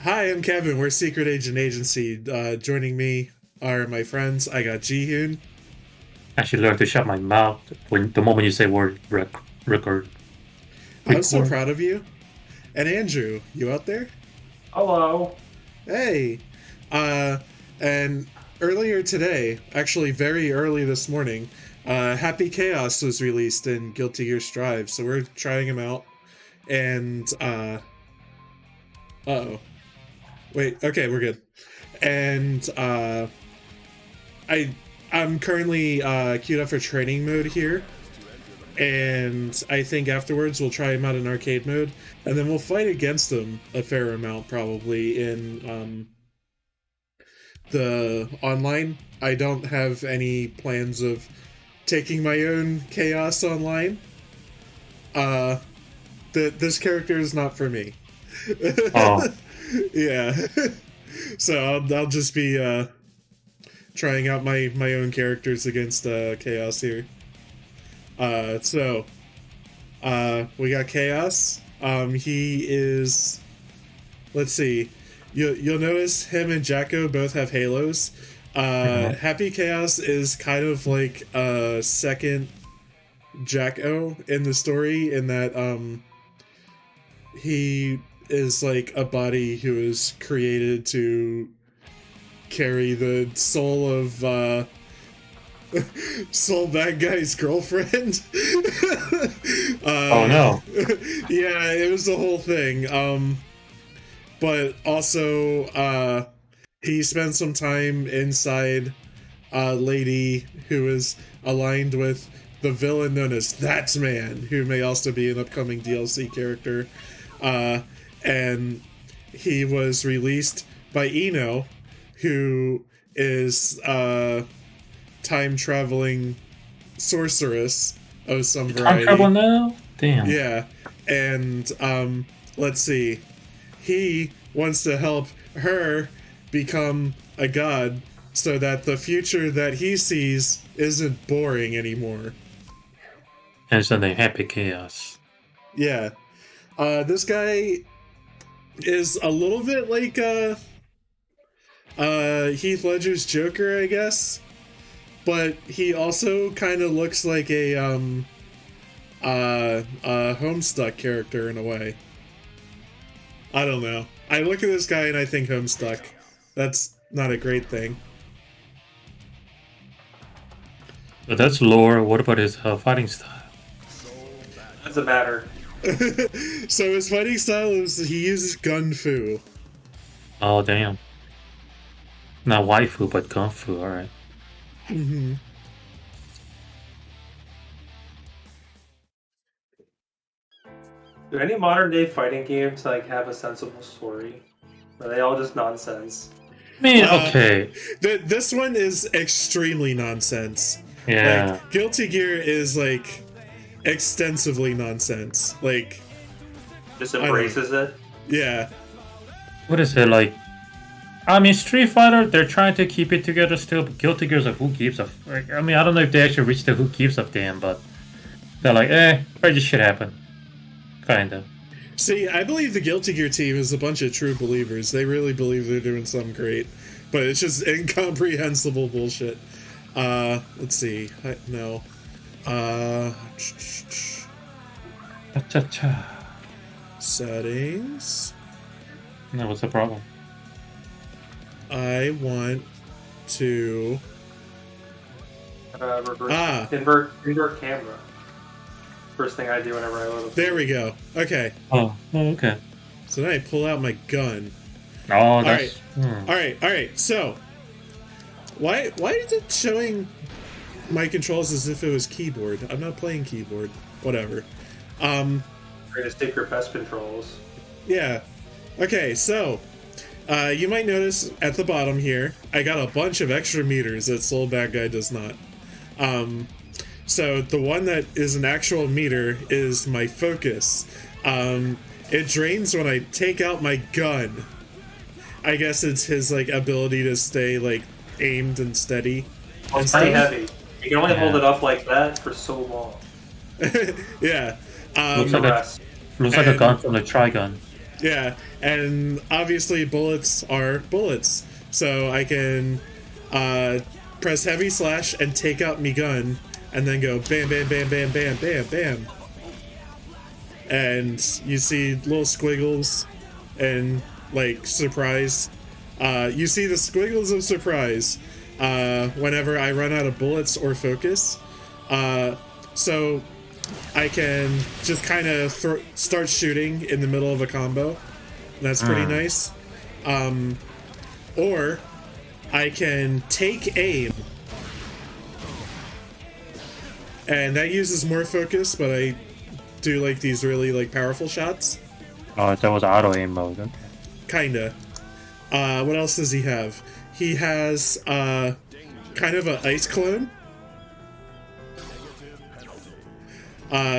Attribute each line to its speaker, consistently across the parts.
Speaker 1: Hi, I'm Kevin. We're Secret Agent Agency. Joining me are my friends. I got Jihun.
Speaker 2: I should learn to shut my mouth when the moment you say word record
Speaker 1: I'm so
Speaker 2: record.
Speaker 1: proud of you. And Andrew, you out there?
Speaker 3: Hello.
Speaker 1: Hey. Uh, and earlier today, actually very early this morning, Happy Chaos was released in Guilty Gear Strive. So we're trying him out. And, uh-oh. Wait, okay, we're good. And, I, I'm currently, queued up for training mode here. And I think afterwards we'll try him out in arcade mode, and then we'll fight against him a fair amount probably in the online. I don't have any plans of taking my own chaos online. Uh, this character is not for me.
Speaker 2: Oh,
Speaker 1: Yeah, so I'll just be trying out my own characters against chaos here. So we got Chaos. He is. Let's see. You'll notice him and Jacko both have halos.
Speaker 2: mhm.
Speaker 1: Happy Chaos is kind of like a second Jacko in the story, in that he is like a body who is created to carry the soul of soul bad guy's girlfriend.
Speaker 2: Oh no.
Speaker 1: Yeah, it was the whole thing. But also, he spent some time inside a lady who is aligned with the villain known as That's Man, who may also be an upcoming DLC character. Uh, and he was released by Eno, who is time traveling sorceress of some
Speaker 2: You time travel
Speaker 1: variety.
Speaker 2: now? Damn.
Speaker 1: Yeah, and let's see. He wants to help her become a god so that the future that he sees isn't boring anymore.
Speaker 2: Hence the name Happy Chaos.
Speaker 1: Yeah. This guy is a little bit like Heath Ledger's Joker, I guess, but he also kind of looks like a Homestuck character in a way. I don't know. I look at this guy and I think Homestuck. That's not a great thing.
Speaker 2: But that's lore. What about his fighting style?
Speaker 3: Doesn't matter.
Speaker 1: So his fighting style is he uses gun fu.
Speaker 2: Oh damn. Not waifu, but kung fu. All right.
Speaker 1: Mm-hmm.
Speaker 3: Do any modern day fighting games like have a sensible story? Or are they all just nonsense?
Speaker 2: I mean,
Speaker 1: Uh,
Speaker 2: okay.
Speaker 1: this one is extremely nonsense. Like
Speaker 2: Yeah.
Speaker 1: Guilty Gear is like extensively nonsense. Like
Speaker 3: Just
Speaker 1: I don't.
Speaker 3: embraces it?
Speaker 1: Yeah.
Speaker 2: What is it like? I mean, Street Fighter, they're trying to keep it together still, but Guilty Gear's like, who gives a frick? I mean, I don't know if they actually reached the who gives a damn, but they're like, this shit happen. Kinda.
Speaker 1: See, I believe the Guilty Gear team is a bunch of true believers. They really believe they're doing something great, but it's just incomprehensible bullshit. Let's see. No. Uh,
Speaker 2: Cha-cha-cha.
Speaker 1: settings.
Speaker 2: No, what's the problem?
Speaker 1: I want to.
Speaker 3: Reverse
Speaker 1: Ah,
Speaker 3: invert camera. First thing I do whenever I load up.
Speaker 1: there we go. Okay,
Speaker 2: Oh, okay.
Speaker 1: so then I pull out my gun.
Speaker 2: Oh,
Speaker 1: Alright,
Speaker 2: that's. Hmm.
Speaker 1: alright. So, why is it showing my controls as if it was keyboard? I'm not playing keyboard. Whatever. Um,
Speaker 3: Greatest take your best controls.
Speaker 1: yeah. Okay, so you might notice at the bottom here, I got a bunch of extra meters that Soul Bad Guy does not. Um, so the one that is an actual meter is my focus. It drains when I take out my gun. I guess it's his like ability to stay like aimed and steady
Speaker 3: Well,
Speaker 1: and
Speaker 3: it's pretty
Speaker 1: stuff.
Speaker 3: heavy. You can only hold it up like that for so long.
Speaker 1: Yeah.
Speaker 2: Looks
Speaker 3: The
Speaker 2: like a
Speaker 3: rest.
Speaker 2: looks like a
Speaker 1: And-
Speaker 2: gun from the Trigun.
Speaker 1: Yeah, and obviously bullets are bullets, so I can press heavy slash and take out me gun, and then go bam, bam, bam, bam, bam, bam, bam, and you see little squiggles and like surprise. You see the squiggles of surprise whenever I run out of bullets or focus. So I can just kind of start shooting in the middle of a combo. That's pretty nice. Or I can take aim. And that uses more focus, but I do like these really like powerful shots.
Speaker 2: Oh, that was auto aim mode. Okay.
Speaker 1: Kinda. What else does he have? He has kind of an ice clone.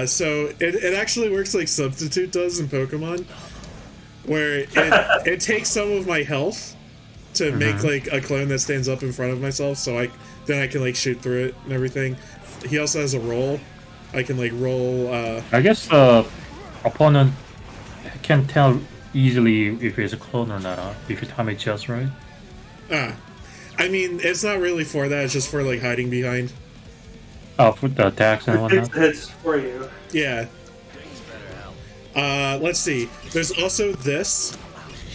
Speaker 1: So it actually works like Substitute does in Pokemon, where it takes some of my health to make like a clone that stands up in front of myself, so then I can like shoot through it and everything. He also has a roll. I can like roll.
Speaker 2: I guess the opponent can tell easily if it's a clone or not if you time it just right.
Speaker 1: I mean, it's not really for that. It's just for like hiding behind.
Speaker 2: Oh, for the attacks and whatnot.
Speaker 3: It's for you.
Speaker 1: Yeah. Let's see. There's also this,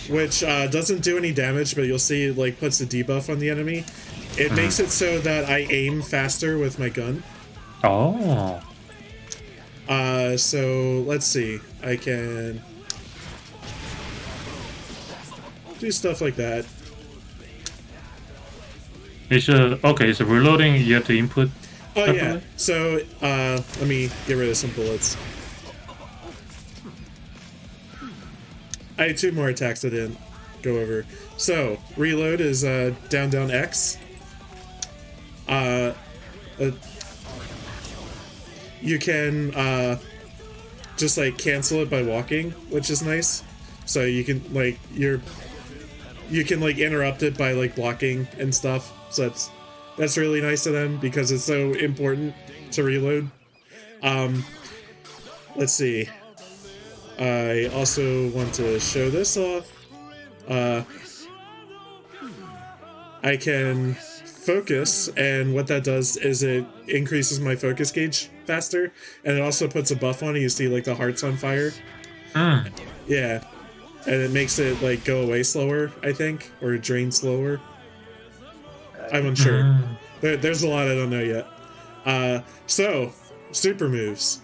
Speaker 1: which doesn't do any damage, but you'll see it like puts a debuff on the enemy. It makes it so that I aim faster with my gun.
Speaker 2: Oh.
Speaker 1: So let's see. I can do stuff like that.
Speaker 2: It's okay. So reloading, you have to input.
Speaker 1: Oh yeah.
Speaker 2: separately?
Speaker 1: So let me get rid of some bullets. I had 2 more attacks I didn't go over. So reload is down down X. You can just like cancel it by walking, which is nice. So you can like you can like interrupt it by like blocking and stuff. So that's really nice of them because it's so important to reload. Let's see. I also want to show this off. I can focus, and what that does is it increases my focus gauge faster, and it also puts a buff on it. You see like the hearts on fire. Yeah, and it makes it like go away slower, I think, or drain slower. I'm unsure. There's a lot I don't know yet. So super moves.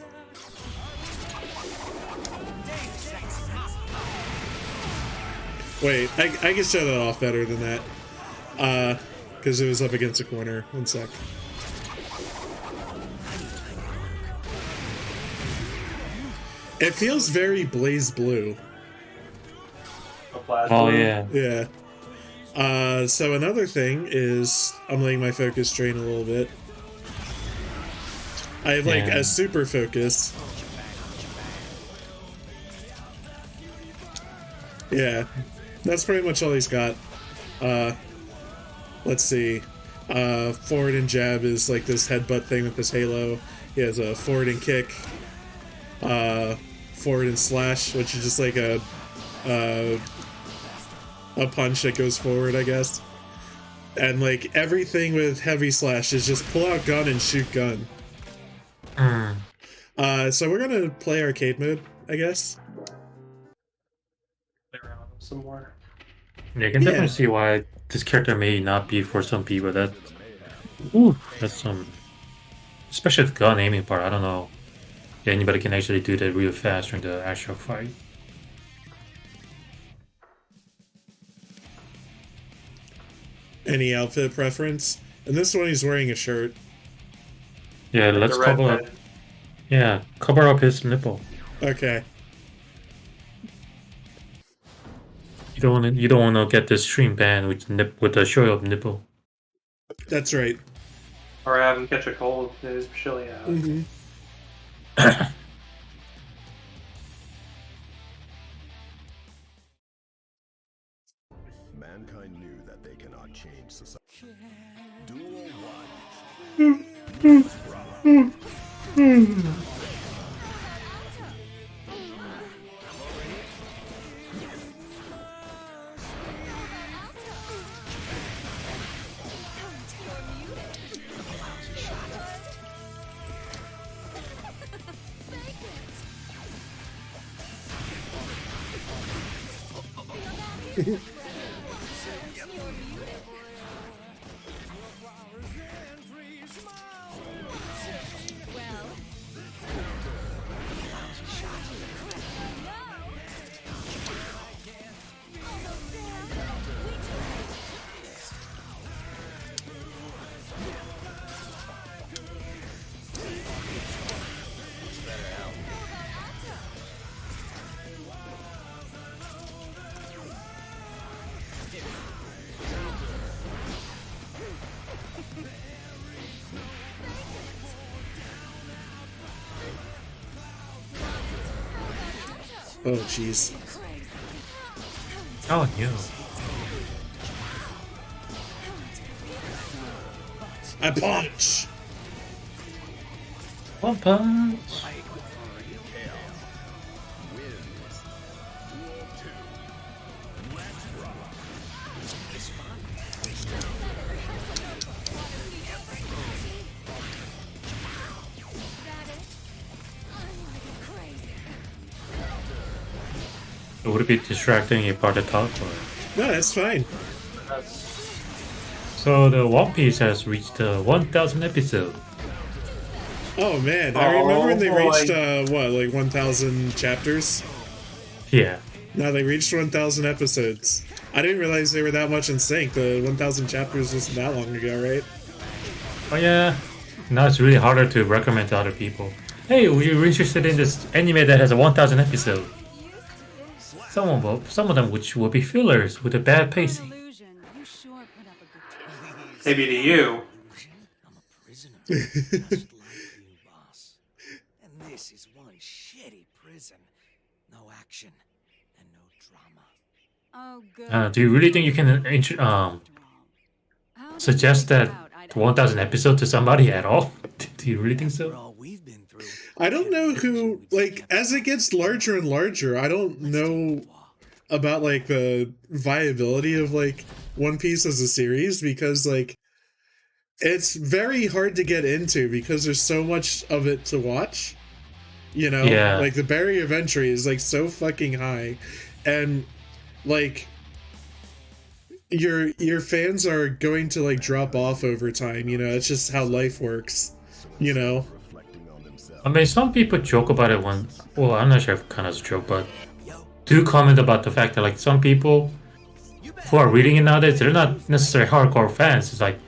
Speaker 1: Wait, I can show that off better than that. Because it was up against a corner. One sec. It feels very Blaze Blue.
Speaker 2: Oh yeah.
Speaker 1: Yeah. So another thing is I'm letting my focus drain a little bit. I have like a super focus. Yeah. That's pretty much all he's got. Let's see. Forward and jab is like this headbutt thing with this halo. He has a forward and kick. Forward and slash, which is just like a punch that goes forward, I guess. And like everything with heavy slash is just pull out gun and shoot gun. So we're gonna play arcade mode, I guess.
Speaker 3: Play around some more.
Speaker 2: Yeah, I can definitely see why this character may not be for some people. That's some, especially the gun aiming part. I don't know. Yeah, anybody can actually do that real fast during the actual fight.
Speaker 1: Any outfit preference? And this one he's wearing a shirt.
Speaker 2: Yeah,
Speaker 3: Like
Speaker 2: let's
Speaker 3: the red
Speaker 2: cover up.
Speaker 3: bed.
Speaker 2: Yeah, cover up his nipple.
Speaker 1: Okay.
Speaker 2: You don't want to get the stream banned with the show up nipple.
Speaker 1: That's right.
Speaker 3: Or have him catch a cold. It is chilly out.
Speaker 1: Mm-hmm.
Speaker 4: Mankind knew that they cannot change society. Duel 1.
Speaker 1: Oh, jeez.
Speaker 2: Oh no.
Speaker 1: I punch!
Speaker 2: One punch. Would it be distracting if I talk? Or...
Speaker 1: No, that's fine.
Speaker 2: So the One Piece has reached 1,000 episodes.
Speaker 1: Oh man, I remember when they
Speaker 3: boy.
Speaker 1: reached, what, like 1,000 chapters?
Speaker 2: Yeah.
Speaker 1: No, they reached 1,000 episodes. I didn't realize they were that much in sync. The 1,000 chapters wasn't that long ago, right?
Speaker 2: Oh yeah. Now it's really harder to recommend to other people. Hey, we're interested in this anime that has a 1,000 episode. Some of them which will be fillers with a bad pacing.
Speaker 3: Maybe to you.
Speaker 5: I'm a prisoner, just like you, boss. And this is one shitty prison. No action and no drama.
Speaker 6: Oh, good.
Speaker 2: Do you really think you can suggest that 1,000 episodes to somebody at all? Do you really think
Speaker 5: For
Speaker 2: so?
Speaker 5: all we've been through.
Speaker 1: I don't know who, like, as it gets larger and larger, I don't know about, like, the viability of, like, One Piece as a series, because, like, it's very hard to get into because there's so much of it to watch. You know?
Speaker 2: Yeah.
Speaker 1: Like, the barrier of entry is, like, so fucking high. And, like, your fans are going to, like, drop off over time, you know? It's just how life works, you know?
Speaker 4: reflecting on themselves.
Speaker 2: I mean, some people joke about it when... Well, I'm not sure if it kind of a joke, but do comment about the fact that, like, some people who are reading it nowadays, they're not necessarily hardcore fans. It's like,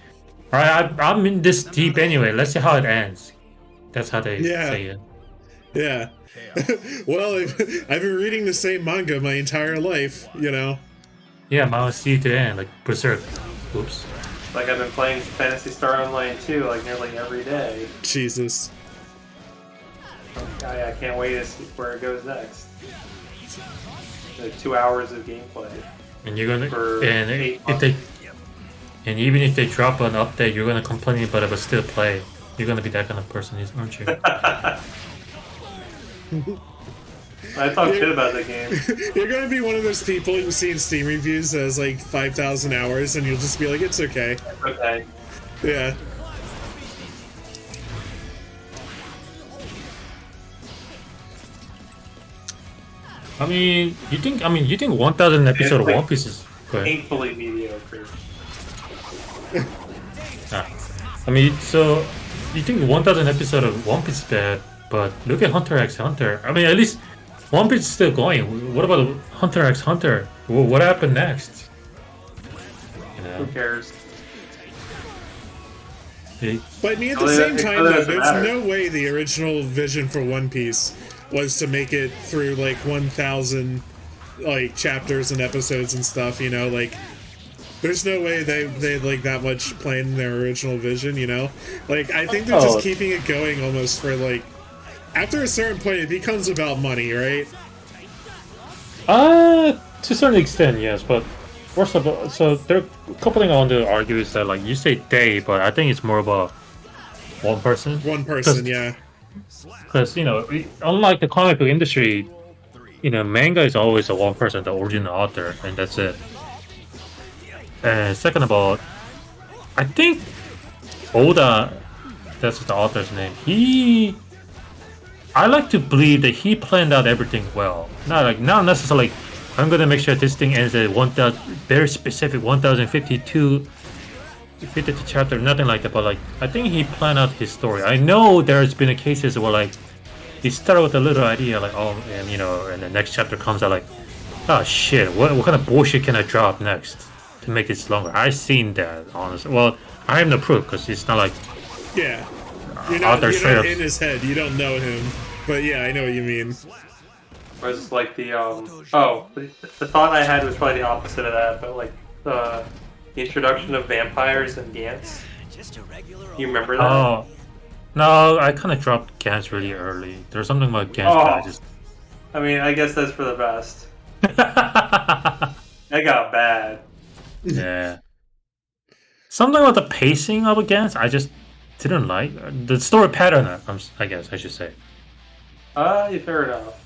Speaker 2: alright, I'm in this deep anyway, let's see how it ends. That's how they
Speaker 1: Yeah.
Speaker 2: say it.
Speaker 1: Yeah. Well, I've been reading the same manga my entire life, you know?
Speaker 2: Yeah, Mao see to the end, like Berserk. Oops.
Speaker 3: Like I've been playing Phantasy Star Online 2 like nearly every day.
Speaker 1: Jesus.
Speaker 3: I can't wait to see where it goes next. Like 2 hours of gameplay.
Speaker 2: And you're gonna
Speaker 3: For
Speaker 2: and
Speaker 3: 8
Speaker 2: if they and even if they drop an update, you're gonna complain about it but still play. You're gonna be that kind of person, aren't you?
Speaker 3: I talk shit about the game.
Speaker 1: You're gonna be one of those people you see in Steam reviews that has like 5,000 hours and you'll just be like, it's okay.
Speaker 3: Okay.
Speaker 1: Yeah.
Speaker 2: I mean, you think 1,000 episode of
Speaker 3: like-
Speaker 2: One Piece is good?
Speaker 3: Painfully mediocre.
Speaker 2: I mean, so you think 1,000 episode of One Piece is bad, but look at Hunter x Hunter. I mean, at least One Piece is still going. What about Hunter x Hunter? What happened next? You
Speaker 3: Who
Speaker 2: know,
Speaker 3: cares?
Speaker 1: But I mean, at the
Speaker 3: Well,
Speaker 1: same
Speaker 3: it
Speaker 1: time,
Speaker 3: really
Speaker 1: though,
Speaker 3: doesn't
Speaker 1: there's
Speaker 3: matter.
Speaker 1: no way the original vision for One Piece was to make it through like 1,000 like chapters and episodes and stuff. You know, like there's no way they had like that much planned in their original vision. You know, like I think they're just
Speaker 2: Oh.
Speaker 1: keeping it going almost for like after a certain point, it becomes about money, right?
Speaker 2: to a certain extent, yes. But first of all, so there are a couple things I want to argue is that like you say they, but I think it's more about one person.
Speaker 1: One person,
Speaker 2: Because-
Speaker 1: yeah.
Speaker 2: Because, you know, unlike the comic book industry, you know, manga is always a one person, the original author, and that's it. And second of all, I think Oda, that's the author's name, I like to believe that he planned out everything well. Not necessarily I'm gonna make sure this thing ends at 1,000, very specific 1052, 52 chapter, nothing like that. But like, I think he planned out his story. I know there's been cases where like he started with a little idea, like oh, and and the next chapter comes out like, oh shit, what kind of bullshit can I drop next to make this longer? I've seen that, honestly. Well, I have no proof because it's not like
Speaker 1: Yeah.
Speaker 2: Author
Speaker 1: You're
Speaker 2: straight
Speaker 1: not
Speaker 2: up.
Speaker 1: in his head. You don't know him. But yeah, I know what you mean.
Speaker 3: Whereas like the the thought I had was probably the opposite of that, but like the introduction of vampires and Gantz.
Speaker 5: Just a regular
Speaker 3: You remember that?
Speaker 2: oh no, I kind of dropped Gans really early. There's something about Gans that I just.
Speaker 3: I mean, I guess that's for the best. That got bad.
Speaker 2: Yeah. Something about the pacing of Gans I just didn't like. The story pattern, I guess I should say.
Speaker 3: Fair enough.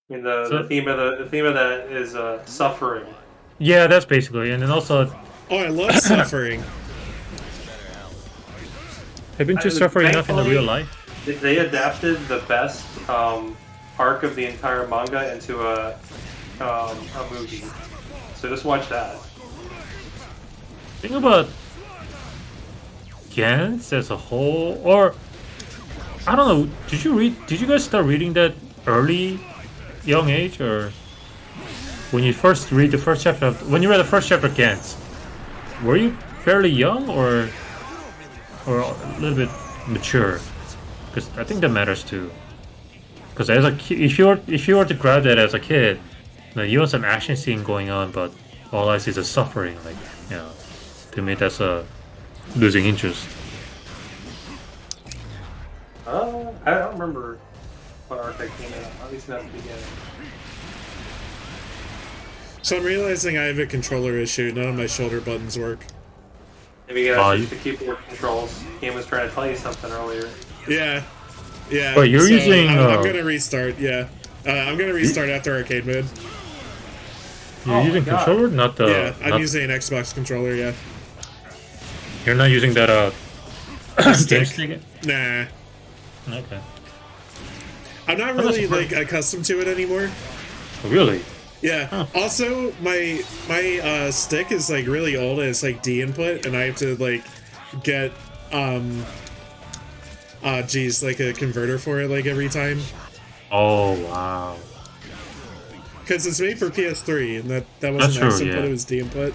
Speaker 3: I mean,
Speaker 2: So-
Speaker 3: the theme of that is suffering.
Speaker 2: Yeah, that's basically. And then also,
Speaker 1: Oh, I love suffering.
Speaker 2: have been just suffering enough in the
Speaker 3: thankfully-
Speaker 2: real life.
Speaker 3: They adapted the best arc of the entire manga into a movie. So just watch that.
Speaker 2: Think about Gans as a whole, or I don't know. Did you guys start reading that early, young age, or when you first read the first chapter? When you read the first chapter of Gans, were you fairly young or a little bit mature? Because I think that matters too. Because as a if you were to grab that as a kid, then you want some action scene going on, but all I see is a suffering. Like to me that's a losing interest.
Speaker 3: I don't remember what arc that came in. At least not at the beginning.
Speaker 1: So I'm realizing I have a controller issue. None of my shoulder buttons work.
Speaker 3: Maybe you gotta switch to keyboard controls. Game was trying to tell you something earlier.
Speaker 1: Yeah. Yeah.
Speaker 2: Wait, you're using,
Speaker 1: I'm gonna restart, yeah. I'm gonna restart after arcade mode.
Speaker 2: You're
Speaker 3: Oh my
Speaker 2: using
Speaker 3: God.
Speaker 2: controller, not the.
Speaker 1: Yeah, I'm
Speaker 2: not-
Speaker 1: using an Xbox controller, yeah.
Speaker 2: You're not using that
Speaker 1: Stick.
Speaker 2: stick.
Speaker 1: Nah.
Speaker 2: Okay.
Speaker 1: I'm not
Speaker 2: Oh, that's
Speaker 1: really,
Speaker 2: perfect.
Speaker 1: like, accustomed to it anymore.
Speaker 2: Really?
Speaker 1: Yeah.
Speaker 2: Huh.
Speaker 1: Also, my stick is, like, really old, and it's, like, D-input, and I have to, like, get, like, a converter for it, like, every time.
Speaker 2: Oh wow.
Speaker 1: Because it's made for PS3, and that
Speaker 2: That's
Speaker 1: wasn't
Speaker 2: true,
Speaker 1: X input,
Speaker 2: yeah.
Speaker 1: it was D-input.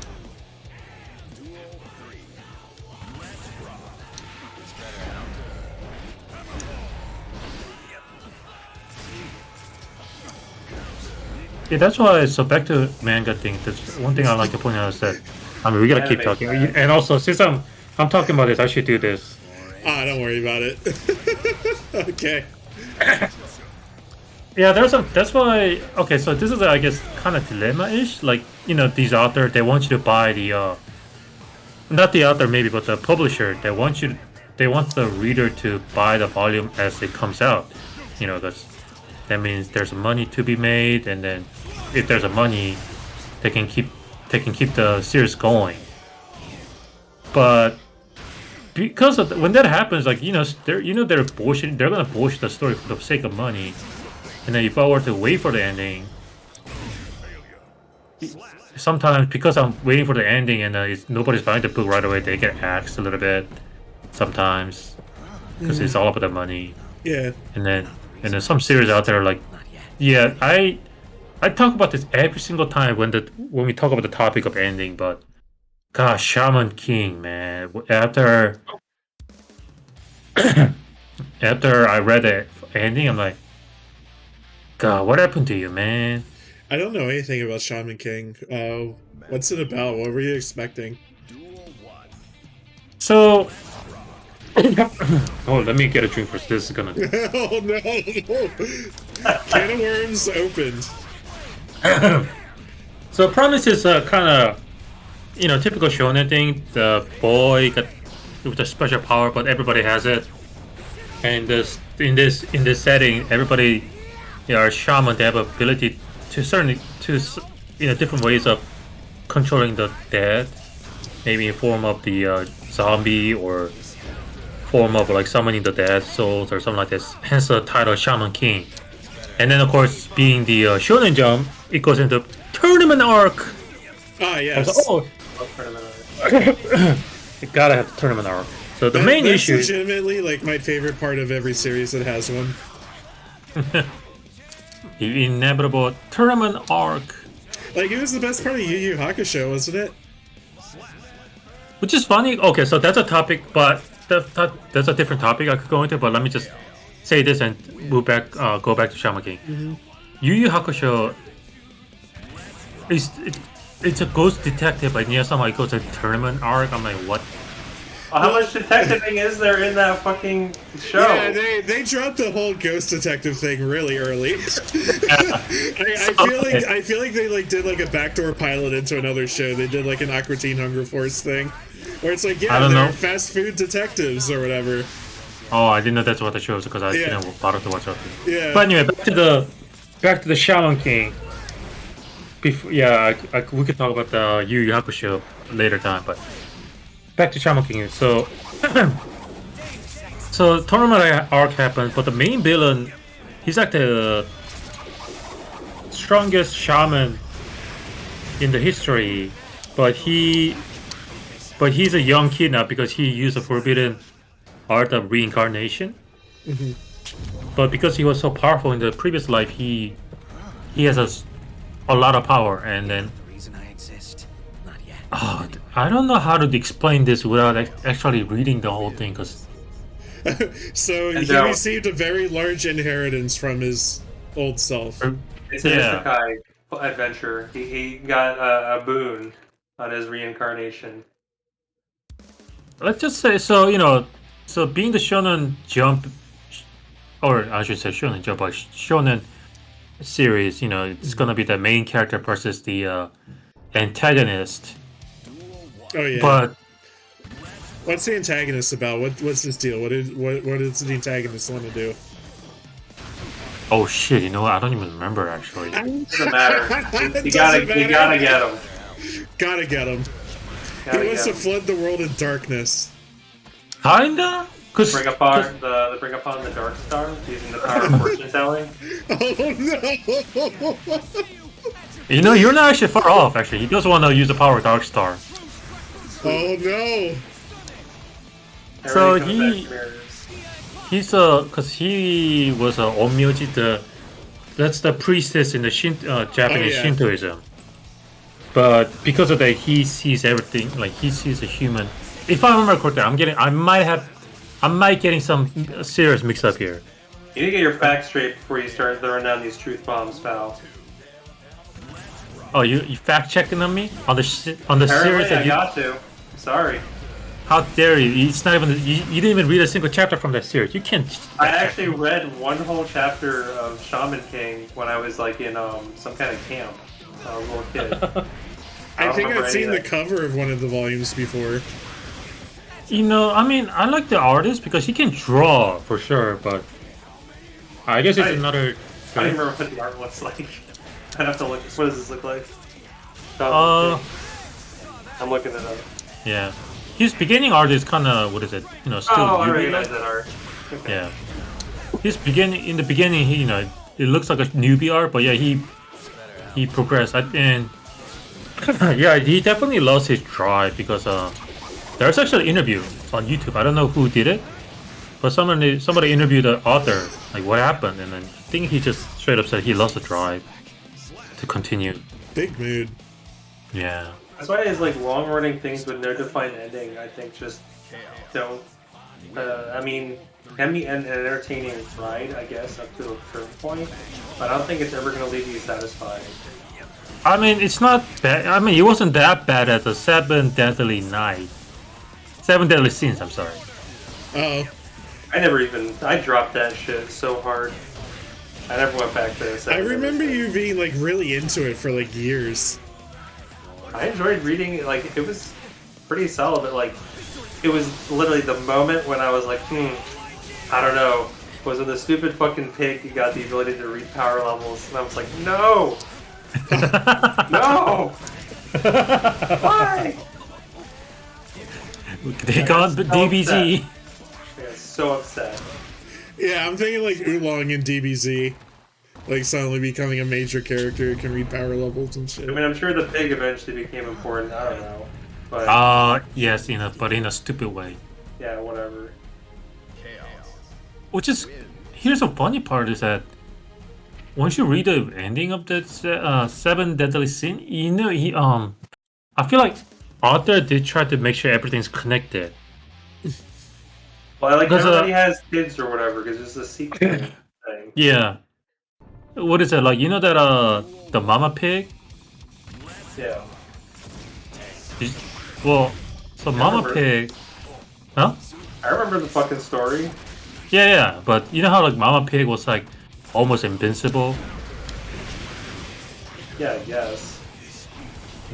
Speaker 2: Yeah, that's why. So back to manga thing. That's one thing I like to point out is that I mean we gotta keep
Speaker 3: Anime
Speaker 2: talking.
Speaker 3: fan.
Speaker 2: And also since I'm talking about this, I should do this.
Speaker 1: Ah, don't worry about it. Okay.
Speaker 2: Yeah, that's why. Okay, so this is I guess kind of dilemma-ish. Like these authors they want you to buy the not the author maybe, but the publisher they want the reader to buy the volume as it comes out. That means there's money to be made, and then if there's a money, they can keep the series going. But because when that happens, like they're bullshit. They're gonna bullshit the story for the sake of money. And then if I were to wait for the ending, sometimes because I'm waiting for the ending and nobody's buying the book right away, they get axed a little bit. Sometimes because it's all about the money.
Speaker 1: Yeah.
Speaker 2: And then some series out there like, yeah, I talk about this every single time when we talk about the topic of ending, but gosh, Shaman King, man. After I read the ending, I'm like, God, what happened to you, man?
Speaker 1: I don't know anything about Shaman King. What's it about? What were you expecting?
Speaker 2: So, oh, let me get a drink first. This is gonna.
Speaker 1: Oh no! Can of worms opened.
Speaker 2: So, premise is kind of, typical shonen thing. The boy got with a special power, but everybody has it. And in this setting, everybody, are shaman. They have ability to different ways of controlling the dead, maybe in form of the zombie or form of like summoning the dead souls or something like this. Hence the title Shaman King. And then of course, being the Shonen Jump, it goes into tournament arc.
Speaker 1: Ah,
Speaker 2: I
Speaker 1: yes.
Speaker 2: was like, oh, you gotta have the tournament arc. So the main
Speaker 1: That's
Speaker 2: issue.
Speaker 1: legitimately like my favorite part of every series that has one.
Speaker 2: The inevitable tournament arc.
Speaker 1: Like, it was the best part of Yu Yu Hakusho, wasn't it?
Speaker 2: Which is funny. Okay, so that's a topic, but that's a different topic I could go into. But let me just say this and move back, go back to Shaman King. Yu Yu Hakusho it's a ghost detective, but yeah, somehow it goes to tournament arc. I'm like, what?
Speaker 3: How much detectiving is there in that fucking show?
Speaker 1: Yeah, they dropped the whole ghost detective thing really early. I feel like they like did like a backdoor pilot into another show. They did like an Aqua Teen Hunger Force thing, where it's like, yeah, they're fast food detectives or whatever.
Speaker 2: Oh, I didn't know that's what the show was because I didn't bother to watch it.
Speaker 1: Yeah.
Speaker 2: But anyway, back to the Shaman King. Before, yeah, we could talk about the Yu Yu Hakusho later time, but back to Shaman King. So, so tournament arc happens, but the main villain, he's like the strongest shaman in the history, but he's a young kid now because he used the forbidden art of reincarnation. But because he was so powerful in the previous life, he has a lot of power, and then I don't know how to explain this without actually reading the whole thing, because
Speaker 1: so he received a very large inheritance from his old self.
Speaker 3: It's an isekai adventure. He got a boon on his reincarnation.
Speaker 2: Let's just say, so being the Shonen Jump, or I should say Shonen Jump, or Shonen series, it's gonna be the main character versus the antagonist.
Speaker 1: Oh yeah.
Speaker 2: But
Speaker 1: what's the antagonist about? What's his deal? What does the antagonist want to do?
Speaker 2: Oh shit! You know what? I don't even remember actually.
Speaker 3: Doesn't matter. You gotta get him.
Speaker 1: Gotta get him. He wants to flood the world in darkness.
Speaker 2: Kinda.
Speaker 3: Bring upon the Dark Star using the power of fortune telling.
Speaker 1: Oh
Speaker 2: no! You're not actually far off. Actually, he does want to use the power of Dark Star.
Speaker 1: Oh no!
Speaker 2: So he's because he was a Onmyoji, that's the priestess in the Japanese Shintoism. But because of that, he sees everything. Like, he sees a human. If I remember correctly, I might getting some serious mix up here.
Speaker 3: You need to get your facts straight before you start throwing down these truth bombs, pal.
Speaker 2: Oh, you fact checking on me on the series that
Speaker 3: I got to. Sorry.
Speaker 2: How dare you? It's not even you didn't even read a single chapter from that series. You can't.
Speaker 3: I actually read one whole chapter of Shaman King when I was like in some kind of camp. I was a little kid.
Speaker 1: I think I've seen the cover of one of the volumes before.
Speaker 2: I mean, I like the artist because he can draw for sure, but I guess it's another.
Speaker 3: I don't even remember what the art looks like. I have to look. What does this look like? I'm looking it up.
Speaker 2: Yeah, his beginning art is kind of still.
Speaker 3: Oh, I recognize that art. Okay.
Speaker 2: Yeah, in the beginning, it looks like a newbie art, but yeah, he progressed, and yeah, he definitely lost his drive because there's actually an interview on YouTube. I don't know who did it, but somebody interviewed the author, like what happened, and then I think he just straight up said he lost the drive to continue.
Speaker 1: Big mood.
Speaker 2: Yeah.
Speaker 3: That's why it's like long-running things with no defined ending. I think just don't. I mean, can be an entertaining ride, I guess, up to a certain point, but I don't think it's ever going to leave you satisfied.
Speaker 2: I mean, it's not bad. I mean, it wasn't that bad as the 7 Deadly Sins. I'm sorry.
Speaker 1: Oh.
Speaker 3: I dropped that shit so hard. I never went back to it.
Speaker 1: I remember you being like really into it for like years.
Speaker 3: I enjoyed reading it. Like, it was pretty solid, but like, it was literally the moment when I was like, I don't know. Was when the stupid fucking pig got the ability to read power levels, and I was like, no! No! Why?
Speaker 2: They got the DBZ.
Speaker 3: I got so upset.
Speaker 1: Yeah, I'm thinking like Oolong and DBZ. like suddenly becoming a major character who can read power levels and
Speaker 3: I
Speaker 1: shit.
Speaker 3: mean, I'm sure the pig eventually became important. I don't know, but
Speaker 2: Yes, but in a stupid way.
Speaker 3: yeah, whatever.
Speaker 2: Which is, here's the funny part is that once you read the ending of that Seven Deadly Sin, you know I feel like author did try to make sure everything's connected.
Speaker 3: Well, like
Speaker 2: Because,
Speaker 3: everybody has kids or whatever because it's a sequel thing.
Speaker 2: Yeah. What is it like? You know that the mama pig?
Speaker 3: Yeah.
Speaker 2: Well, so mama
Speaker 3: remember.
Speaker 2: pig, huh?
Speaker 3: I remember the fucking story.
Speaker 2: Yeah. But you know how like mama pig was like almost invincible?
Speaker 3: Yeah, I guess.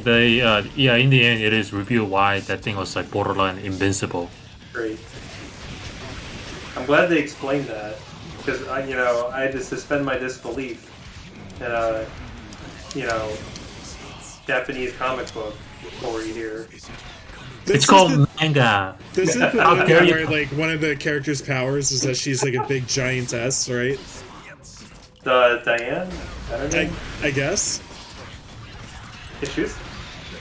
Speaker 2: They in the end it is revealed why that thing was like borderline invincible.
Speaker 3: Great. I'm glad they explained that because I had to suspend my disbelief in a, Japanese comic book story here.
Speaker 2: It's called manga.
Speaker 1: This is the
Speaker 2: How
Speaker 1: one
Speaker 2: dare you.
Speaker 1: where like one of the character's powers is that she's like a big giantess, right?
Speaker 3: The Diane? I don't know.
Speaker 1: I guess.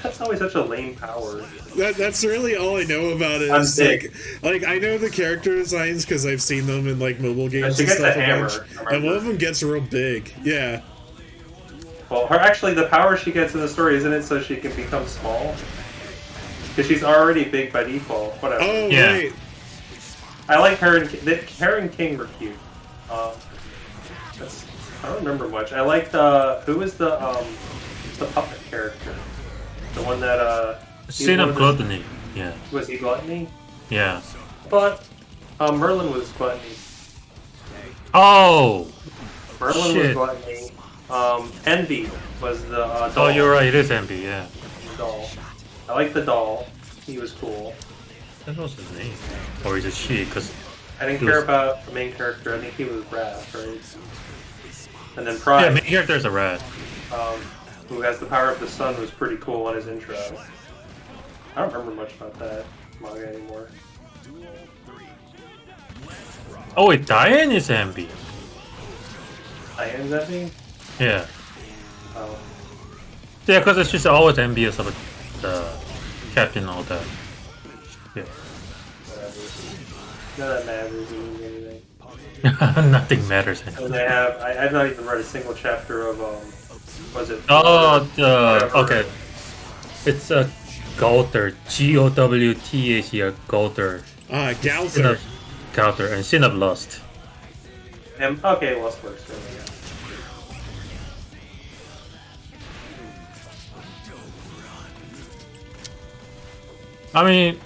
Speaker 3: That's always such a lame power.
Speaker 1: That's really all I know about it.
Speaker 3: I'm
Speaker 1: Is
Speaker 3: sick.
Speaker 1: like I know the character designs because I've seen them in like mobile games
Speaker 3: she
Speaker 1: and
Speaker 3: gets
Speaker 1: stuff.
Speaker 3: a hammer,
Speaker 1: bunch.
Speaker 3: remember?
Speaker 1: And one of them gets real big. Yeah.
Speaker 3: Well, the power she gets in the story, isn't it so she can become small? Because she's already big by default. Whatever.
Speaker 1: Oh
Speaker 2: Yeah.
Speaker 1: right.
Speaker 3: I like her and King were cute. I don't remember much. I liked who was the puppet character? The one that
Speaker 2: Sin of Gluttony. Yeah.
Speaker 3: Was he Gluttony?
Speaker 2: Yeah.
Speaker 3: But Merlin was Gluttony.
Speaker 2: Oh!
Speaker 3: Merlin
Speaker 2: Shit.
Speaker 3: was Gluttony. Envy was the doll.
Speaker 2: Oh, you're right, it is Envy, yeah.
Speaker 3: Doll. I like the doll. He was cool.
Speaker 2: That was his name. Or is it she? Because
Speaker 3: I didn't
Speaker 2: He
Speaker 3: care
Speaker 2: was-
Speaker 3: about the main character. I think he was Wrath, right? And then
Speaker 2: yeah,
Speaker 3: Pride,
Speaker 2: main character is a rat.
Speaker 3: who has the power of the sun, was pretty cool in his intro. I don't remember much about that manga anymore.
Speaker 2: Oh wait, Diane is Envy.
Speaker 3: Diane's Envy?
Speaker 2: Yeah.
Speaker 3: Oh.
Speaker 2: Yeah, because it's just always envious of the captain and all that. Yeah.
Speaker 3: Whatever. None of that matters. It doesn't mean anything.
Speaker 2: Nothing matters.
Speaker 3: And they have. I've not even read a single chapter of was it?
Speaker 2: Oh,
Speaker 3: Whatever.
Speaker 2: okay. It's a Gowther. Gowther. Gowther.
Speaker 1: Galther.
Speaker 2: Gowther and Sin of Lust.
Speaker 3: Okay, Lost Works.
Speaker 2: I mean,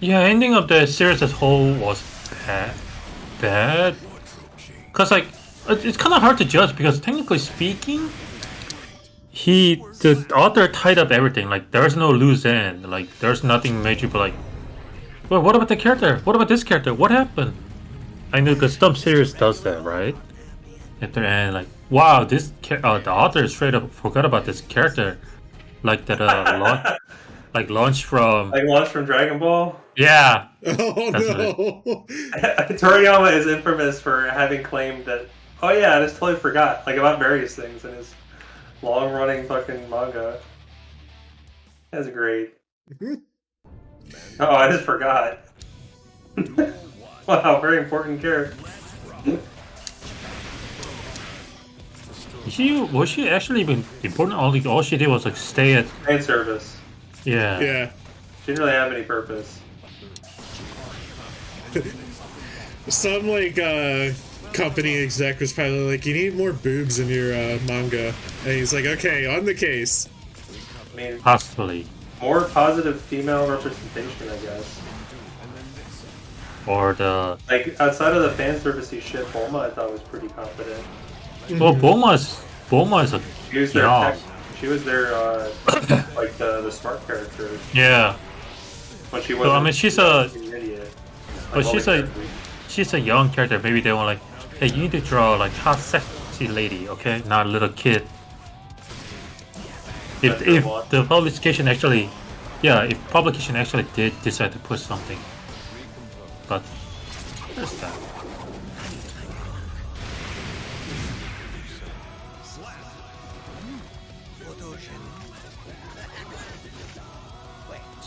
Speaker 2: yeah, ending of the series as whole was bad. Cause like it's kind of hard to judge because technically speaking, the author tied up everything. Like there's no loose end. Like there's nothing major. But like, well, what about the character? What about this character? What happened? I know because some series does that, right? At the end, like, wow, the author straight up forgot about this character, like that launched from
Speaker 3: Like launched from Dragon Ball.
Speaker 2: yeah.
Speaker 1: Oh
Speaker 2: That's
Speaker 1: no.
Speaker 3: Toriyama is infamous for having claimed that. Oh yeah, I just totally forgot. Like about various things in his long-running fucking manga. That's great. Oh, I just forgot. Wow, very important character.
Speaker 2: Was she actually even important? All she did was like stay at
Speaker 3: Fan service.
Speaker 2: yeah.
Speaker 1: Yeah.
Speaker 3: She didn't really have any purpose.
Speaker 1: Some like company exec was probably like, "You need more boobs in your manga," and he's like, "Okay, on the case."
Speaker 3: I mean,
Speaker 2: Possibly.
Speaker 3: more positive female representation, I guess.
Speaker 2: Or the
Speaker 3: Like outside of the fan servicey shit, Bulma I thought was pretty competent.
Speaker 2: well, Bulma is a
Speaker 3: She was their
Speaker 2: Yeah.
Speaker 3: she was their like the smart character
Speaker 2: yeah.
Speaker 3: when she
Speaker 2: So
Speaker 3: wasn't.
Speaker 2: I mean, she's a
Speaker 3: an idiot.
Speaker 2: but
Speaker 3: Like,
Speaker 2: she's a young character. Maybe they want like, hey, you need to draw like hot, sexy lady, okay, not a little kid. If
Speaker 3: That's
Speaker 2: if
Speaker 3: what?
Speaker 2: the publication actually, yeah, if publication actually did decide to put something, but there's that.